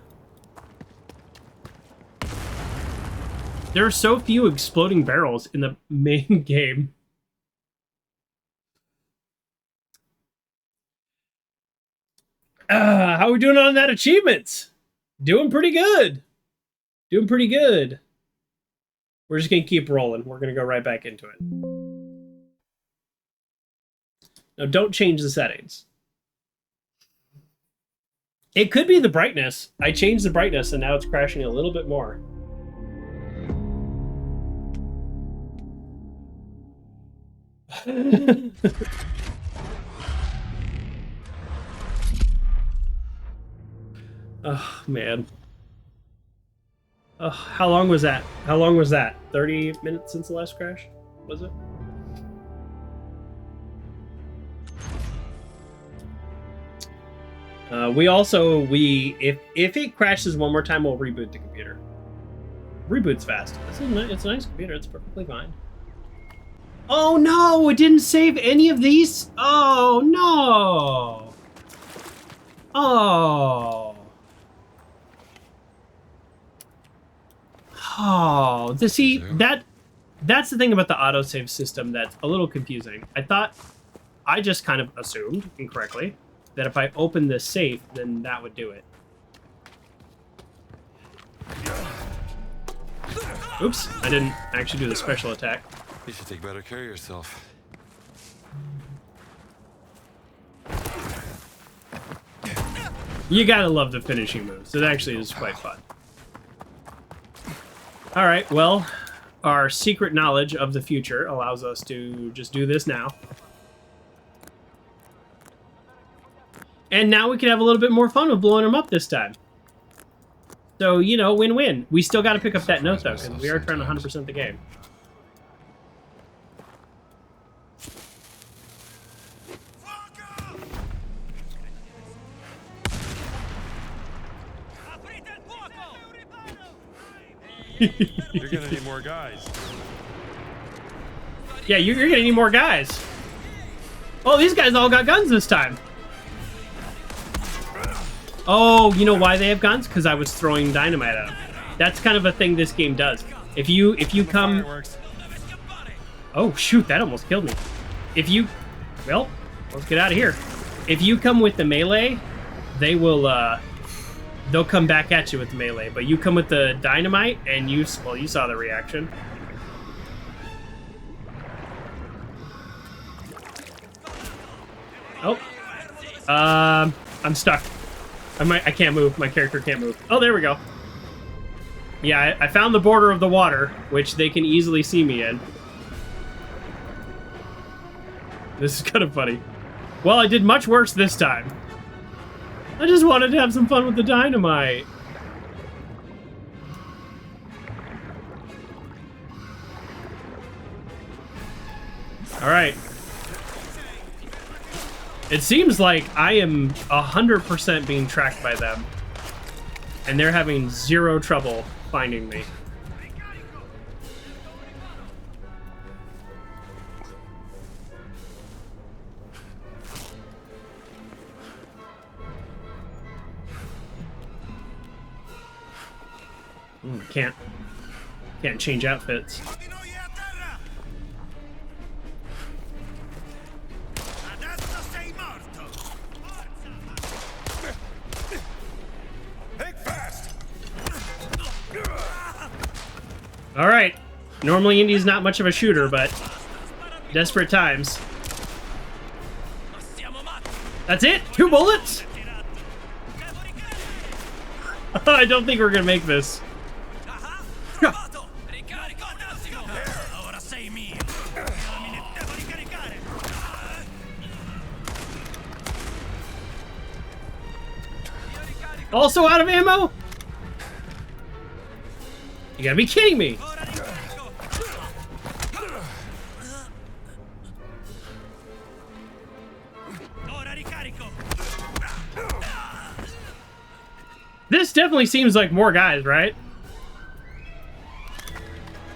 There are so few exploding barrels in the main game. How are we doing on that achievements? Doing pretty good. Doing pretty good. We're just going to keep rolling. We're going to go right back into it. No, don't change the settings. It could be the brightness. I changed the brightness and now it's crashing a little bit more. Oh, man. Oh, how long was that? How long was that? 30 minutes since the last crash? Was it? If it crashes one more time, we'll reboot the computer. Reboot's fast. It's a nice computer. It's perfectly fine. Oh no! It didn't save any of these. Oh no! Oh. Oh. That's the thing about the autosave system that's a little confusing. I just kind of assumed incorrectly that if I open this safe, then that would do it. Oops, I didn't actually do the special attack. You should take better care of yourself. You gotta love the finishing moves. It actually is quite fun. Alright, well, our secret knowledge of the future allows us to just do this now. And now we can have a little bit more fun with blowing them up this time. So, you know, win-win. We still got to pick up that note, though, because we are trying to 100% the game. You're gonna need more guys. Yeah, you're gonna need more guys. Oh, these guys all got guns this time. Oh, you know why they have guns? Because I was throwing dynamite at them. That's kind of a thing this game does. If you come... Oh, shoot, that almost killed me. Well, let's get out of here. If you come with the melee, they will, they'll come back at you with the melee. But you come with the dynamite, and you saw the reaction. Oh. I'm stuck. I can't move. My character can't move. Oh, there we go. Yeah, I found the border of the water, which they can easily see me in. This is kind of funny. Well, I did much worse this time. I just wanted to have some fun with the dynamite. All right. It seems like I am 100% being tracked by them. And they're having zero trouble finding me. Can't change outfits. All right. Normally Indy's not much of a shooter, but desperate times. That's it? 2 bullets? I don't think we're gonna make this. Also out of ammo? You gotta be kidding me! This definitely seems like more guys, right?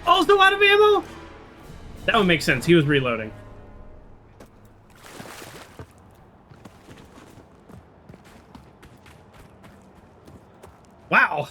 Also out of ammo? That would make sense. He was reloading. Wow.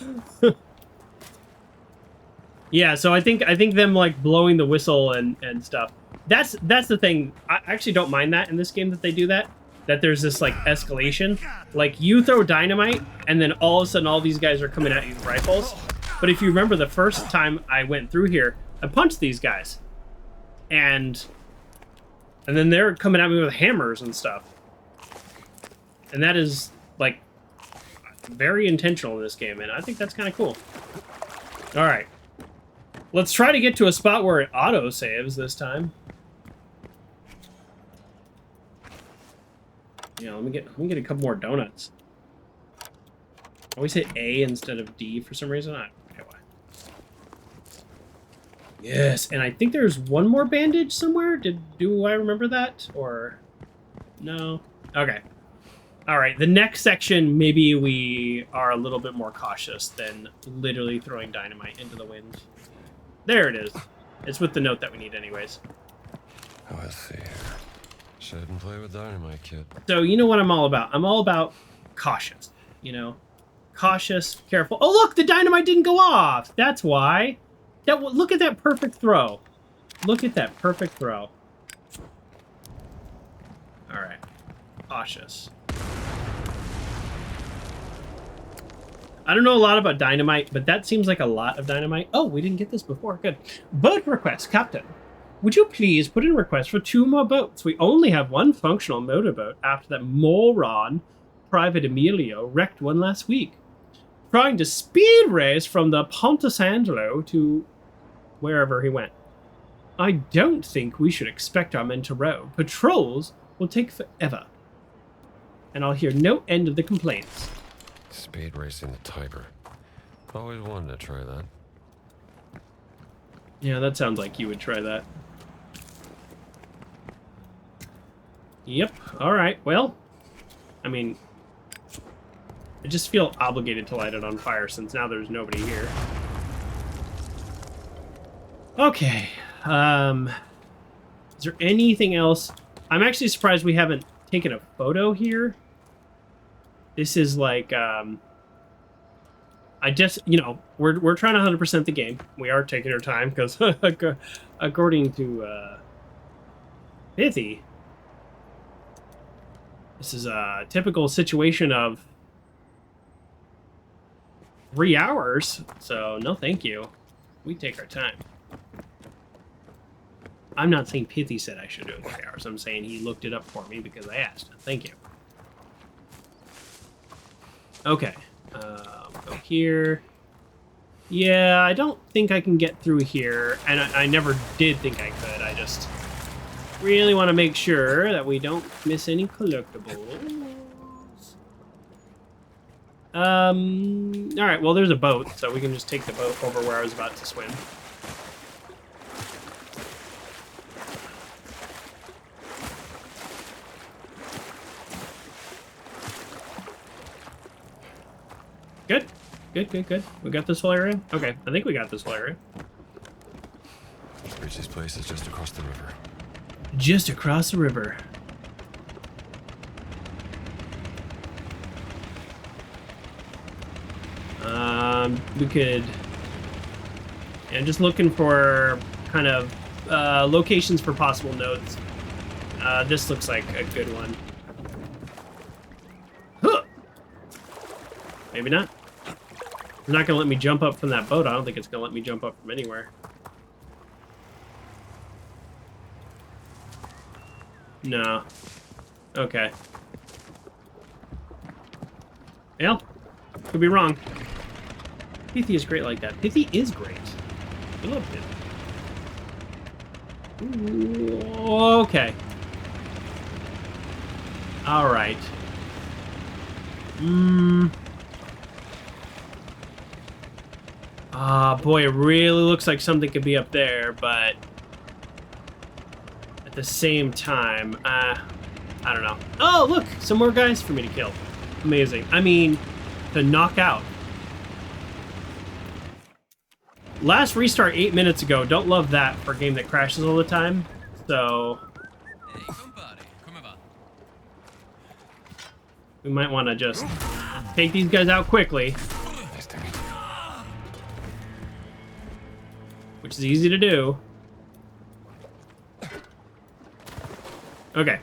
Yeah, so I think them like blowing the whistle and stuff. That's the thing. I actually don't mind that in this game that they do that. That there's this like escalation. Like you throw dynamite and then all of a sudden all these guys are coming at you with rifles. But if you remember the first time I went through here, I punched these guys. And And then they're coming at me with hammers and stuff. And that is, like, very intentional in this game, and I think that's kind of cool. Alright. Let's try to get to a spot where it auto-saves this time. Yeah, let me get a couple more donuts. I always hit A instead of D for some reason. I don't know why. Yes, and I think there's one more bandage somewhere. Do I remember that? Or no? Okay. All right, the next section, maybe we are a little bit more cautious than literally throwing dynamite into the wind. There it is. It's with the note that we need anyways. Oh, let's see here. Shouldn't play with dynamite, kid. So you know what I'm all about. I'm all about cautious, you know? Cautious, careful. Oh, look, the dynamite didn't go off. That's why. Look at that perfect throw. Look at that perfect throw. All right. Cautious. I don't know a lot about dynamite, but that seems like a lot of dynamite. Oh, we didn't get this before. Good. Boat request, Captain. Would you please put in a request for 2 more boats? We only have 1 functional motorboat after that moron, Private Emilio, wrecked one last week. Trying to speed race from the Ponte Sandalo to wherever he went. I don't think we should expect our men to row. Patrols will take forever. And I'll hear no end of the complaints. Speed racing the Tiber. Always wanted to try that. Yeah, that sounds like you would try that. Yep. All right. Well, I mean, I just feel obligated to light it on fire since now there's nobody here. Okay. Is there anything else? I'm actually surprised we haven't taken a photo here. This is like, I just, you know, we're trying to 100% the game. We are taking our time because according to Pithy, this is a typical situation of 3 hours. So no, thank you. We take our time. I'm not saying Pithy said I should do it in 3 hours. I'm saying he looked it up for me because I asked. Thank you. Okay. Go here. Yeah, I don't think I can get through here. And I never did think I could. I just really want to make sure that we don't miss any collectibles. Alright, well, there's a boat, so we can just take the boat over where I was about to swim. Good. Good. We got this whole area? Okay, I think we got this whole area. Ricci's place is just across the river. Just across the river. We could... Yeah, just looking for kind of locations for possible nodes. This looks like a good one. Huh! Maybe not. It's not gonna let me jump up from that boat. I don't think it's gonna let me jump up from anywhere. No. Okay. Well, could be wrong. Pithy is great like that. Pithy is great. I love Pithy. Ooh, okay. Alright. Boy, it really looks like something could be up there, but at the same time, I don't know. Oh, look! Some more guys for me to kill. Amazing. I mean, to knock out. Last restart 8 minutes ago. Don't love that for a game that crashes all the time. So we might want to just take these guys out quickly. Which is easy to do. Okay.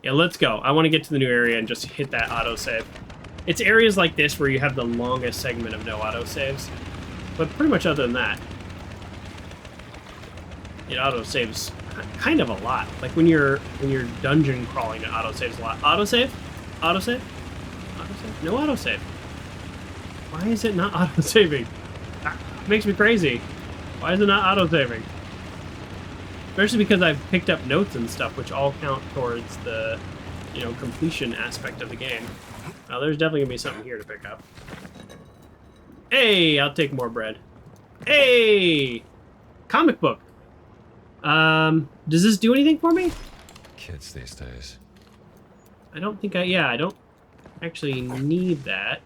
Yeah, let's go. I want to get to the new area and just hit that autosave. It's areas like this where you have the longest segment of no autosaves. But pretty much other than that. It autosaves kind of a lot. Like when you're dungeon crawling, it autosaves a lot. Autosave? Autosave? Autosave? No autosave. Why is it not autosaving? That makes me crazy. Why is it not autosaving? Especially because I've picked up notes and stuff, which all count towards the, completion aspect of the game. Now, there's definitely gonna be something here to pick up. Hey, I'll take more bread. Hey! Comic book. Does this do anything for me? Kids these days. I don't think I don't actually need that.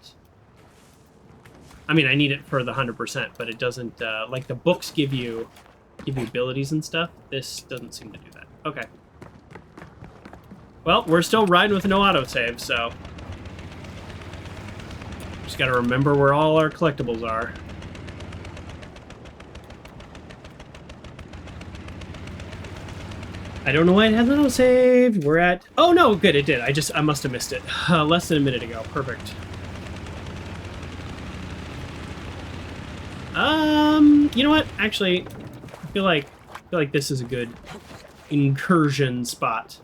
I mean, I need it for the 100%, but it doesn't, like the books give you abilities and stuff. This doesn't seem to do that. Okay. Well, we're still riding with no autosave, so. Just gotta remember where all our collectibles are. I don't know why it hasn't autosaved. We're at... Oh, no, good, it did. I must have missed it. Less than a minute ago. Perfect. You know what? Actually, I feel like this is a good incursion spot.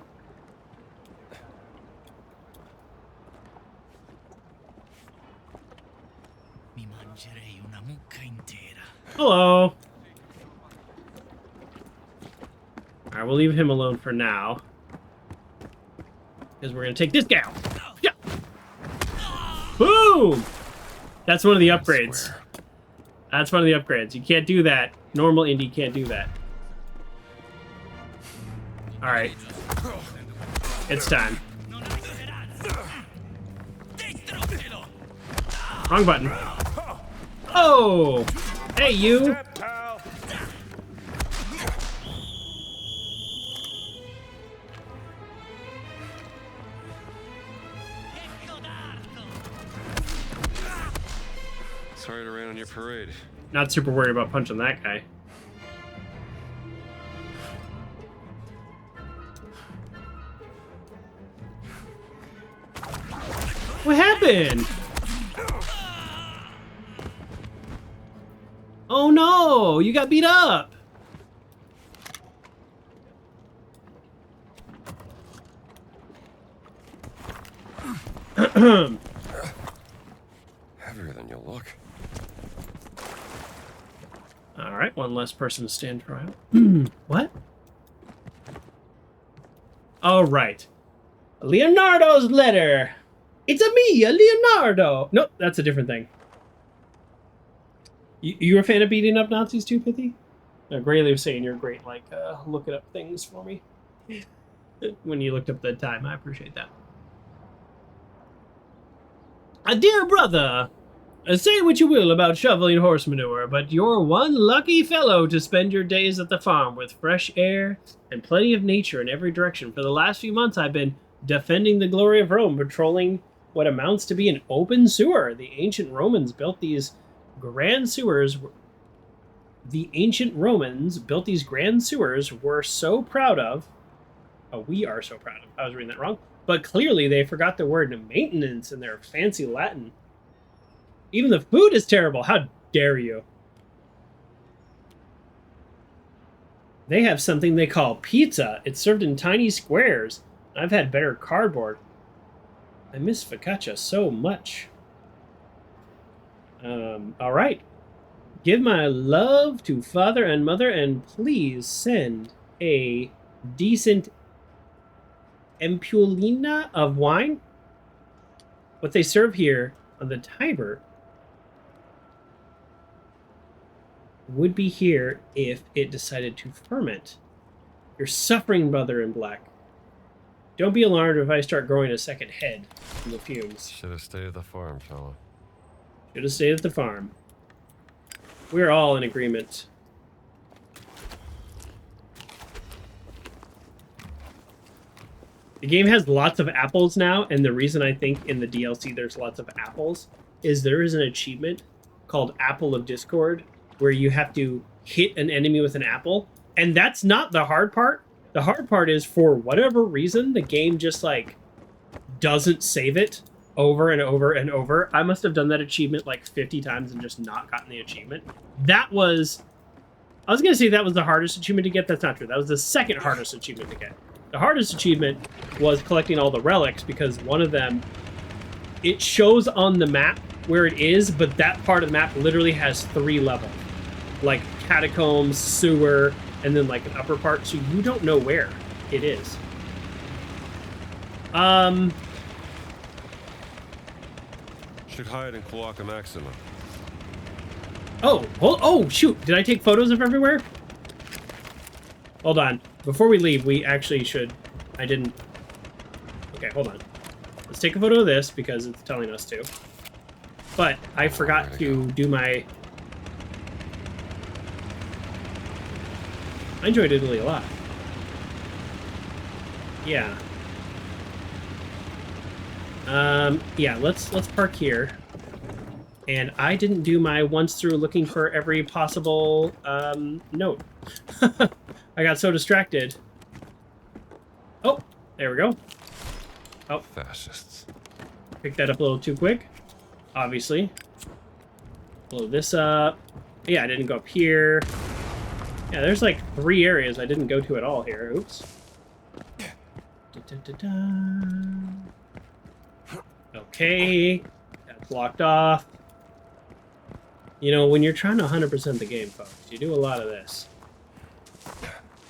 Mi mangerei una mucca intera. Hello. Alright, we'll leave him alone for now. Because we're gonna take this guy out. Yeah. Boom! That's one of the upgrades. That's one of the upgrades. You can't do that. Normal Indy can't do that. Alright. It's time. Wrong button. Oh! Hey, you! Sorry to rain on your parade. Not super worried about punching that guy. What happened? Oh no! You got beat up! Heavier than you look. Alright, one less person to stand trial. What? Alright. Leonardo's letter! It's a me, a Leonardo! Nope, that's a different thing. You a fan of beating up Nazis too, Pithy? Grayley was saying you're great, like, looking up things for me. When you looked up the time, I appreciate that. A dear brother, say what you will about shoveling horse manure, but you're one lucky fellow to spend your days at the farm with fresh air and plenty of nature in every direction. For the last few months, I've been defending the glory of Rome, patrolling what amounts to be an open sewer. The ancient Romans built these grand sewers. The ancient Romans built these grand sewers we're so proud of. Oh, we are so proud of. I was reading that wrong. But clearly they forgot the word maintenance in their fancy Latin. Even the food is terrible. How dare you? They have something they call pizza. It's served in tiny squares. I've had better cardboard. I miss focaccia so much. All right. Give my love to father and mother, and please send a decent ampullina of wine. What they serve here on the Tiber would be here if it decided to ferment. You're suffering, brother in black. Don't be alarmed if I start growing a second head from the fumes. Should have stayed at the farm, fella. Should have stayed at the farm. We're all in agreement. The game has lots of apples now, and the reason I think in the DLC there's lots of apples is there is an achievement called Apple of Discord where you have to hit an enemy with an apple, and that's not the hard part. The hard part is, for whatever reason, the game just, like, doesn't save it over and over and over. I must have done that achievement, like, 50 times and just not gotten the achievement. That was I was going to say that was the hardest achievement to get. That's not true. That was the second hardest achievement to get. The hardest achievement was collecting all the relics, because one of them, it shows on the map where it is, but that part of the map literally has 3 levels. Like catacombs, sewer, and then like an upper part, so you don't know where it is. Should hide in Cloaca Maxima. Oh, shoot. Did I take photos of everywhere? Hold on. Before we leave, we actually should... I didn't... Okay, hold on. Let's take a photo of this, because it's telling us to. But I forgot to do my... I enjoyed Italy a lot. Yeah. Yeah, let's park here. And I didn't do my once through looking for every possible note. I got so distracted. Oh, there we go. Oh, Fascists. picked that up a little too quick. Obviously. Blow this up. Yeah, I didn't go up here. Yeah, there's like 3 areas I didn't go to at all here. Oops. Okay. That's locked off. You know, when you're trying to 100% the game, folks, you do a lot of this.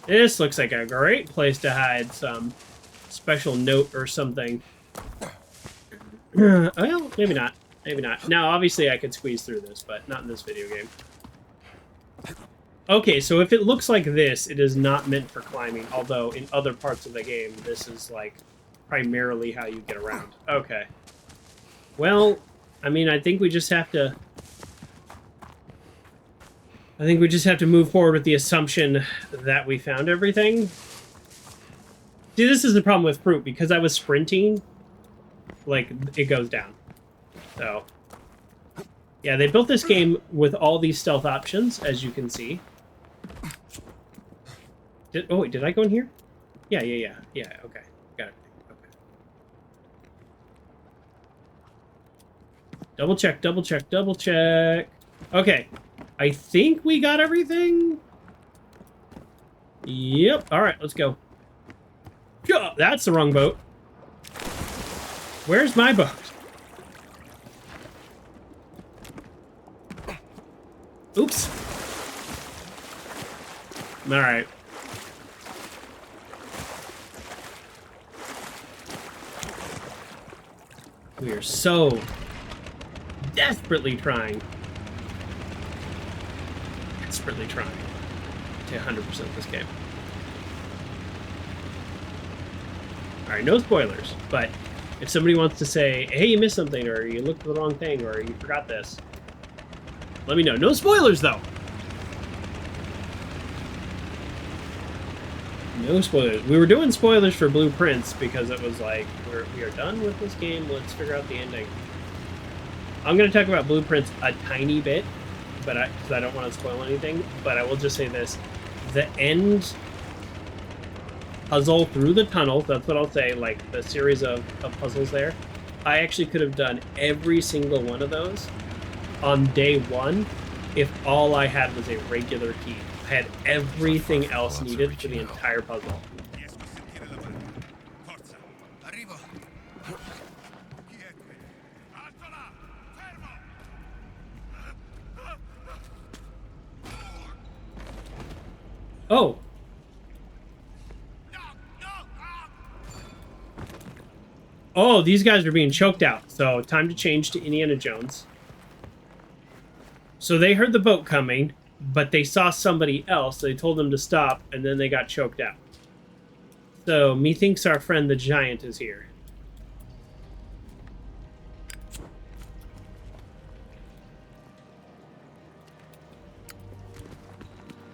This looks like a great place to hide some special note or something. Well, maybe not. Maybe not. Now, obviously, I could squeeze through this, but not in this video game. Okay, so if it looks like this, it is not meant for climbing, although in other parts of the game, this is, like, primarily how you get around. Okay. Well, I mean, I think we just have to... move forward with the assumption that we found everything. See, this is the problem with fruit. Because I was sprinting, like, it goes down. So, yeah, they built this game with all these stealth options, as you can see. Oh, wait, did I go in here? Yeah, okay. Got it. Okay. Double check, double check, double check. Okay. I think we got everything. Yep. All right, let's go. Oh, that's the wrong boat. Where's my boat? Oops. All right. We are so desperately trying to 100% this game. Alright, no spoilers, but if somebody wants to say, hey, you missed something, or you looked at the wrong thing, or you forgot this, let me know. No spoilers, though! No spoilers. We were doing spoilers for Blueprints because it was like, we are done with this game, let's figure out the ending. I'm going to talk about Blueprints a tiny bit, but because I don't want to spoil anything, but I will just say this. The end puzzle through the tunnel, that's what I'll say, like the series of puzzles there, I actually could have done every single one of those on day 1 if all I had was a regular key. I had everything else needed for the entire puzzle. Oh. Oh, these guys are being choked out. So, time to change to Indiana Jones. So, they heard the boat coming, but they saw somebody else. They told them to stop, and then they got choked out. So, methinks our friend the giant is here.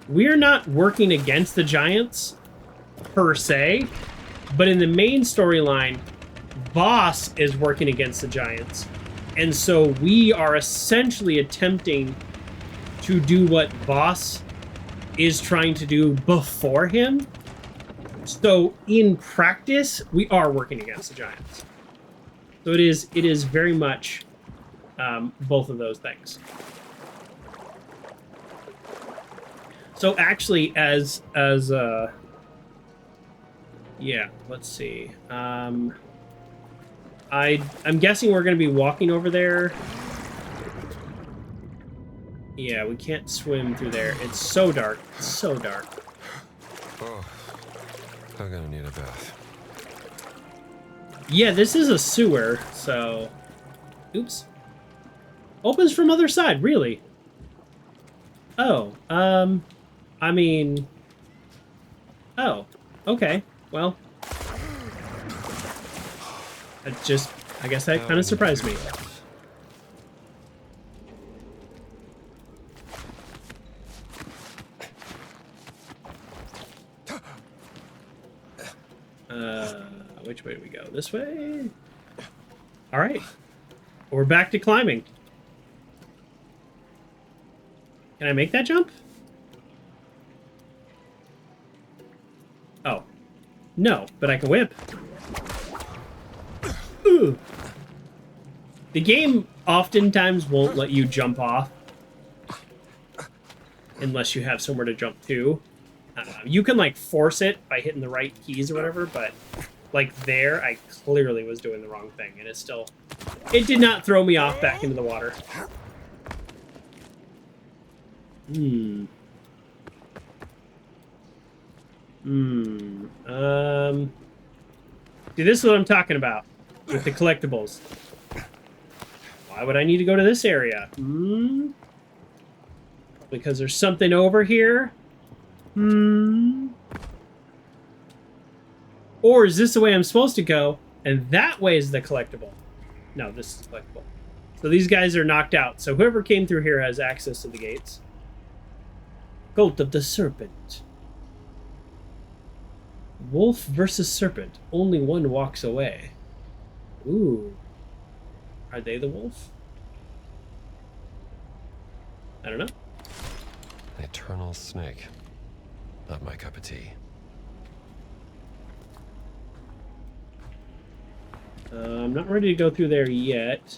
We're not working against the giants, per se, but in the main storyline, Boss is working against the giants. And so we are essentially attempting to do what Boss is trying to do before him. So in practice, we are working against the giants. So it is very much both of those things. So actually, yeah, let's see. I'm guessing we're going to be walking over there. Yeah, we can't swim through there. It's so dark. It's so dark. Oh, I'm gonna need a bath. Yeah, this is a sewer, so... Oops. Opens from other side, really? Oh, I mean... Oh, okay. Well... I guess that kind of surprised me. Which way do we go? This way? Alright. We're back to climbing. Can I make that jump? Oh. No, but I can whip. Ooh. The game oftentimes won't let you jump off unless you have somewhere to jump to. You can, like, force it by hitting the right keys or whatever, but, like, there, I clearly was doing the wrong thing, and it did not throw me off back into the water. See, this is what I'm talking about with the collectibles. Why would I need to go to this area? Because there's something over here? Or is this the way I'm supposed to go, and that way is the collectible? No, this is collectible. So these guys are knocked out, so whoever came through here has access to the gates. Cult of the Serpent. Wolf versus Serpent. Only one walks away. Ooh. Are they the wolf? I don't know. An eternal snake. Not my cup of tea. I'm not ready to go through there yet.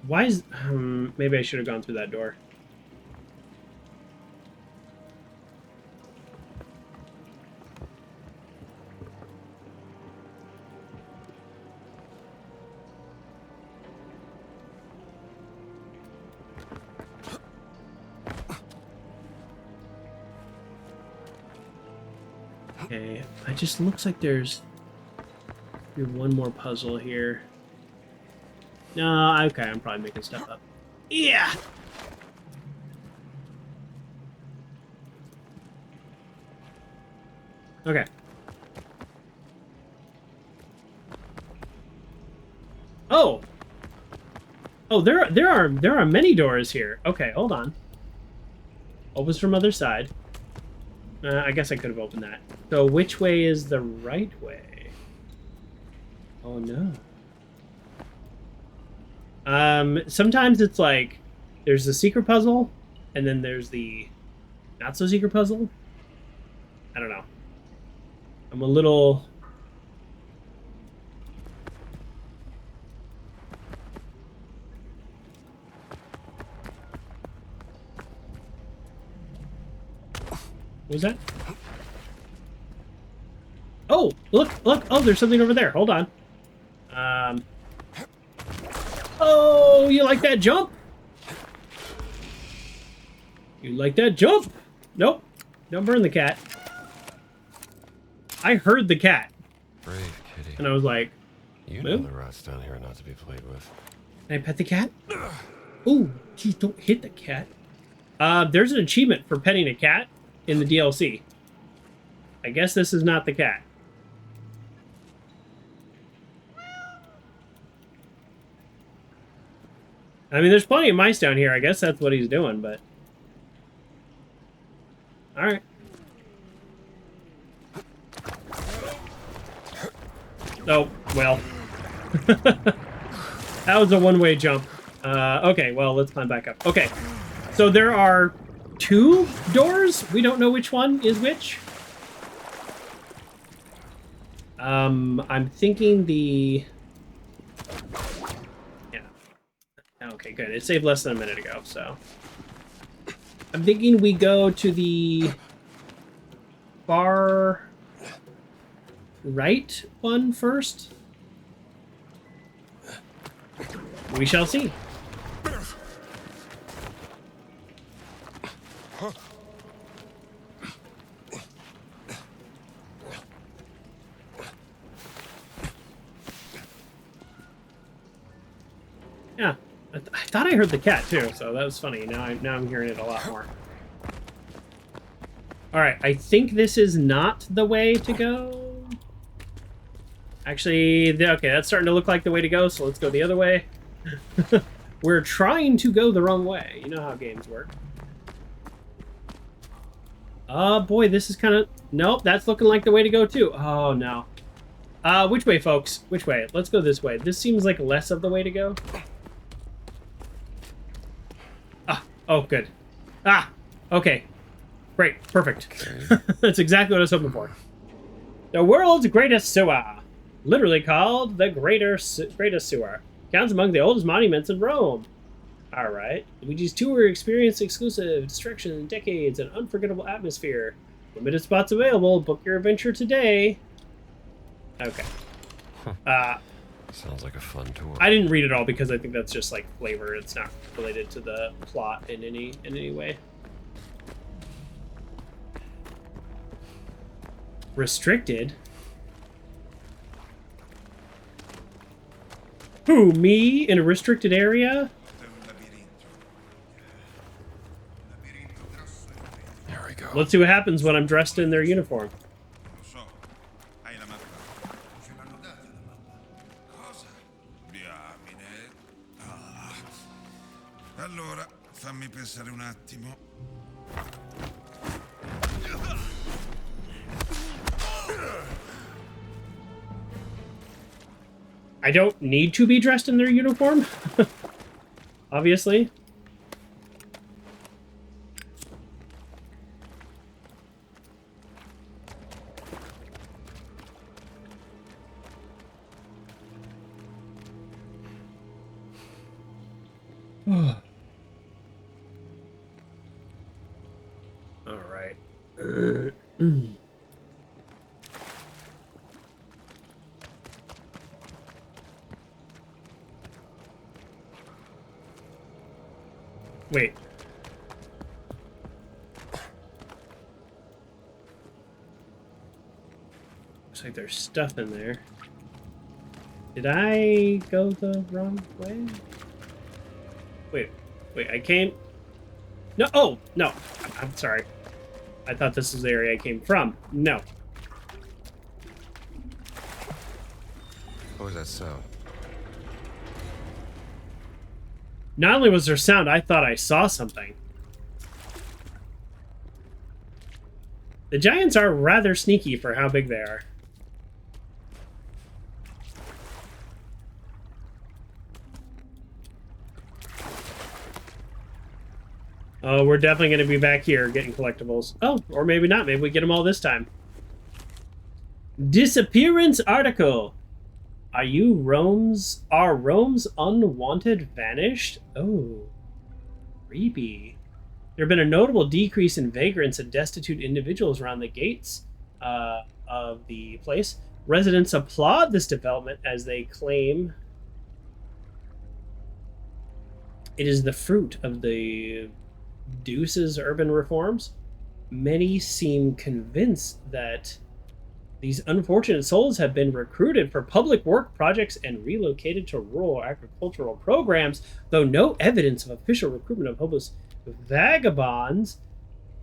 Why is... maybe I should have gone through that door. Okay, it just looks like there's one more puzzle here. No, okay, I'm probably making stuff up. Yeah! Okay. Oh! Oh, there are many doors here. Okay, hold on. Opens from other side. I guess I could have opened that. So which way is the right way? Oh no. Sometimes it's like there's the secret puzzle and then there's the not so secret puzzle. I don't know. I'm a little... What was that? Oh, look. Oh, there's something over there. Hold on. Oh, you like that jump? You like that jump? Nope. Don't burn the cat. I heard the cat. Brave kitty. And I was like, You know the rats down here are not to be played with. Can I pet the cat? Oh, geez, don't hit the cat. There's an achievement for petting a cat in the DLC. I guess this is not the cat. I mean, there's plenty of mice down here. I guess that's what he's doing, but... Alright. Oh, well. That was a one-way jump. Okay, well, let's climb back up. Okay, so there are 2 doors? We don't know which one is which? I'm thinking the... Yeah. Okay, good. It saved less than a minute ago, so... I'm thinking we go to the far right one first. We shall see. Yeah, I thought I heard the cat too, so that was funny. Now I'm hearing it a lot more. All right, I think this is not the way to go. Actually, okay, that's starting to look like the way to go, so let's go the other way. We're trying to go the wrong way. You know how games work. Oh boy, this is kind of... Nope, that's looking like the way to go too. Oh no. Which way, folks? Which way? Let's go this way. This seems like less of the way to go. Ah, oh, good. Ah, okay. Great, perfect. Okay. That's exactly what I was hoping for. The world's greatest sewer. Literally called the greatest sewer. Counts among the oldest monuments in Rome. Alright. Luigi's Tour experience exclusive, destruction, decades, and unforgettable atmosphere. Limited spots available. Book your adventure today. Okay. Sounds like a fun tour. I didn't read it all because I think that's just like flavor. It's not related to the plot in any way. Restricted? Who, me? In a restricted area? Here we go. Let's see what happens when I'm dressed in their uniform. Allora, fammi pensare un attimo. I don't need to be dressed in their uniform, obviously. All right. Wait. Looks like there's stuff in there. Did I go the wrong way? Wait, I came... No, oh, no. I'm sorry. I thought this was the area I came from. No. What was that sound? Not only was there sound, I thought I saw something. The giants are rather sneaky for how big they are. Oh, we're definitely going to be back here getting collectibles. Oh, or maybe not. Maybe we get them all this time. Disappearance article. Are Rome's unwanted vanished? Oh, creepy. There have been a notable decrease in vagrants and destitute individuals around the gates of the place. Residents applaud this development as they claim it is the fruit of the Deuce's urban reforms. Many seem convinced that these unfortunate souls have been recruited for public work projects and relocated to rural agricultural programs, though no evidence of official recruitment of homeless vagabonds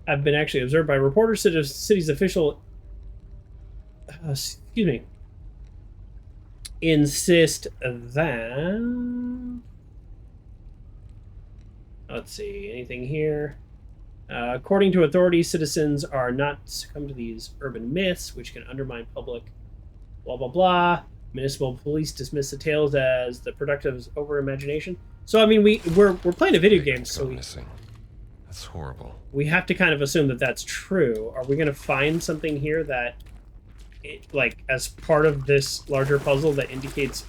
have been actually observed by reporters. City's official insist that... Let's see, anything here? According to authorities, citizens are not to succumb to these urban myths, which can undermine public blah, blah, blah. Municipal police dismiss the tales as the product of over-imagination. So, I mean, we're playing a video game, so missing. That's horrible. We have to kind of assume that that's true. Are we going to find something here that like as part of this larger puzzle that indicates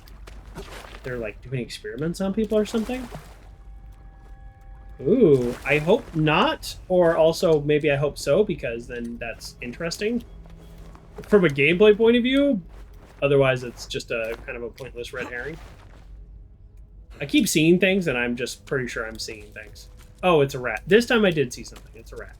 they're like doing experiments on people or something. Ooh, I hope not, or also maybe I hope so, because then that's interesting from a gameplay point of view. Otherwise, it's just a kind of a pointless red herring. I keep seeing things, and I'm just pretty sure I'm seeing things. Oh, it's a rat. This time I did see something. It's a rat.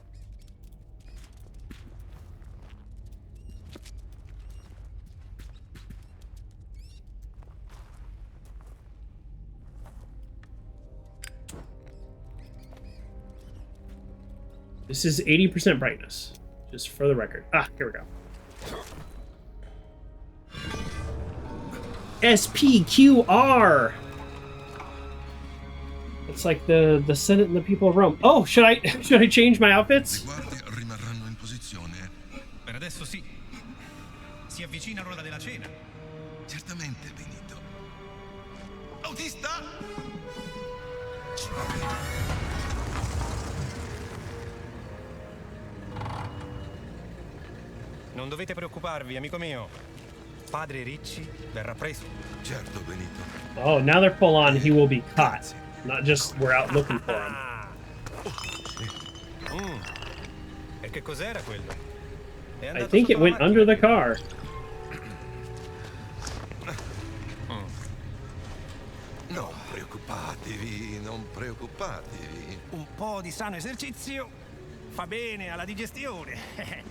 This is 80% brightness, just for the record. Ah, here we go. SPQR. It's like the Senate and the people of Rome. Oh, should I change my outfits? Le guardie rimarranno in posizione. Per adesso sì. Si avvicina l'ora della cena. Certamente, Benito. Autista! Non dovete preoccuparvi, amico mio. Padre Ricci verrà preso. Certo, Benito. Oh, now they're full on. He will be caught, not just we're out looking for him. E che cos'era quello? È I andato think it sotto la went under the car. Non preoccupatevi, non preoccupatevi. Un po' di sano esercizio fa bene alla digestione.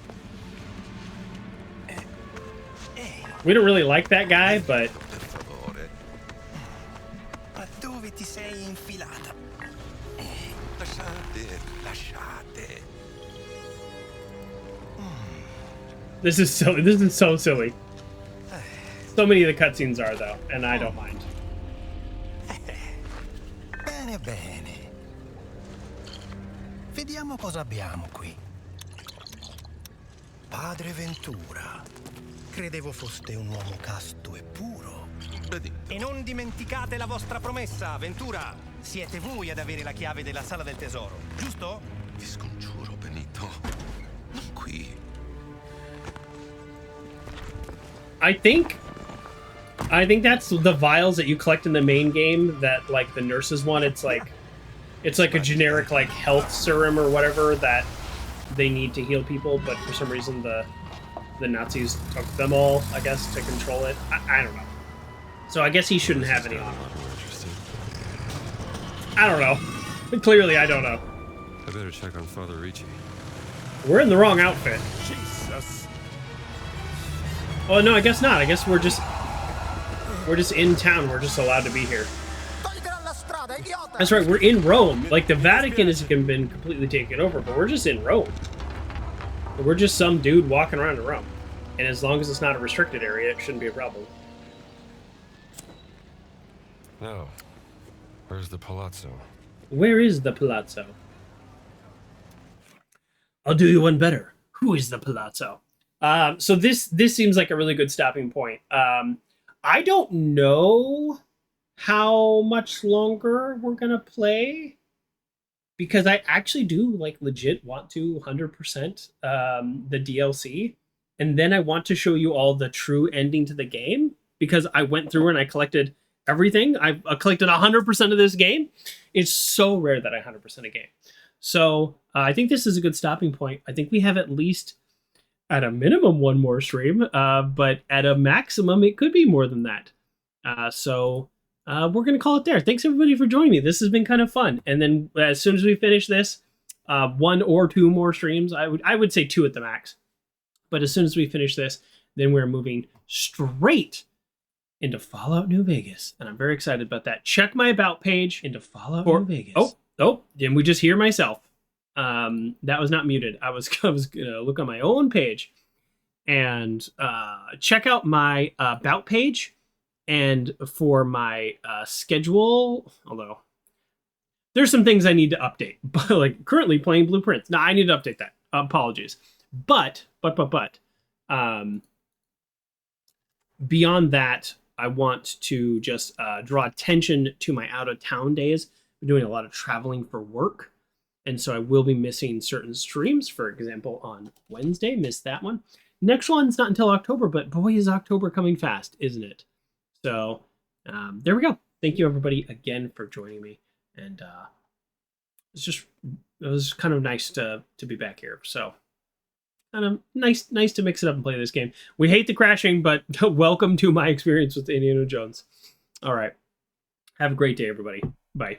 We don't really like that guy, but Per favore. Ma dove ti sei infilata? Lasciate, lasciate. this is silly. This is so silly. So many of the cutscenes are, though, and I don't mind. Bene, bene. Vediamo cosa abbiamo qui. Padre Ventura. Credevo foste un uomo casto e puro. Benito. E non dimenticate la vostra promessa, Ventura. Siete voi ad avere la chiave della sala del tesoro, giusto? Vi scongiuro, Benito. Non qui. I think that's the vials that you collect in the main game that like the nurses want. It's like a generic like health serum or whatever that they need to heal people, but for some reason the Nazis took them all, I guess, to control it. I don't know. So I guess he shouldn't have any on. I don't know. Clearly, I don't know. I better check on Father Ricci. We're in the wrong outfit. Jesus. Oh no, I guess not. I guess we're just in town. We're just allowed to be here. That's right. We're in Rome. Like the Vatican has been completely taken over, but we're just in Rome. We're just some dude walking around in Rome. And as long as it's not a restricted area, it shouldn't be a problem. Now, where's the Palazzo? Where is the Palazzo? I'll do you one better. Who is the Palazzo? So this seems like a really good stopping point. I don't know how much longer we're gonna play, because I actually do like legit want to 100% the DLC, and then I want to show you all the true ending to the game, because I went through and I collected everything. I collected 100% of this game. It's so rare that I 100% a game. So I think this is a good stopping point. I think we have at least, at a minimum, one more stream, but at a maximum, it could be more than that. So we're going to call it there. Thanks, everybody, for joining me. This has been kind of fun. And then as soon as we finish this, one or two more streams. I would say two at the max. But as soon as we finish this, then we're moving straight into Fallout New Vegas. And I'm very excited about that. Check my about page into Fallout New Vegas. Oh, didn't we just hear myself? That was not muted. I was gonna look on my own page and check out my about page, and for my schedule, although there's some things I need to update, but like currently playing Blueprints. Now I need to update that. Apologies. But beyond that, I want to just draw attention to my out of town days. I'm doing a lot of traveling for work, and so I will be missing certain streams. For example, on Wednesday, missed that one. Next one's not until October, but boy, is October coming fast, isn't it? So there we go. Thank you, everybody, again for joining me. And it was kind of nice to be back here. So kind of nice to mix it up and play this game. We hate the crashing, but welcome to my experience with Indiana Jones. All right. Have a great day, everybody. Bye.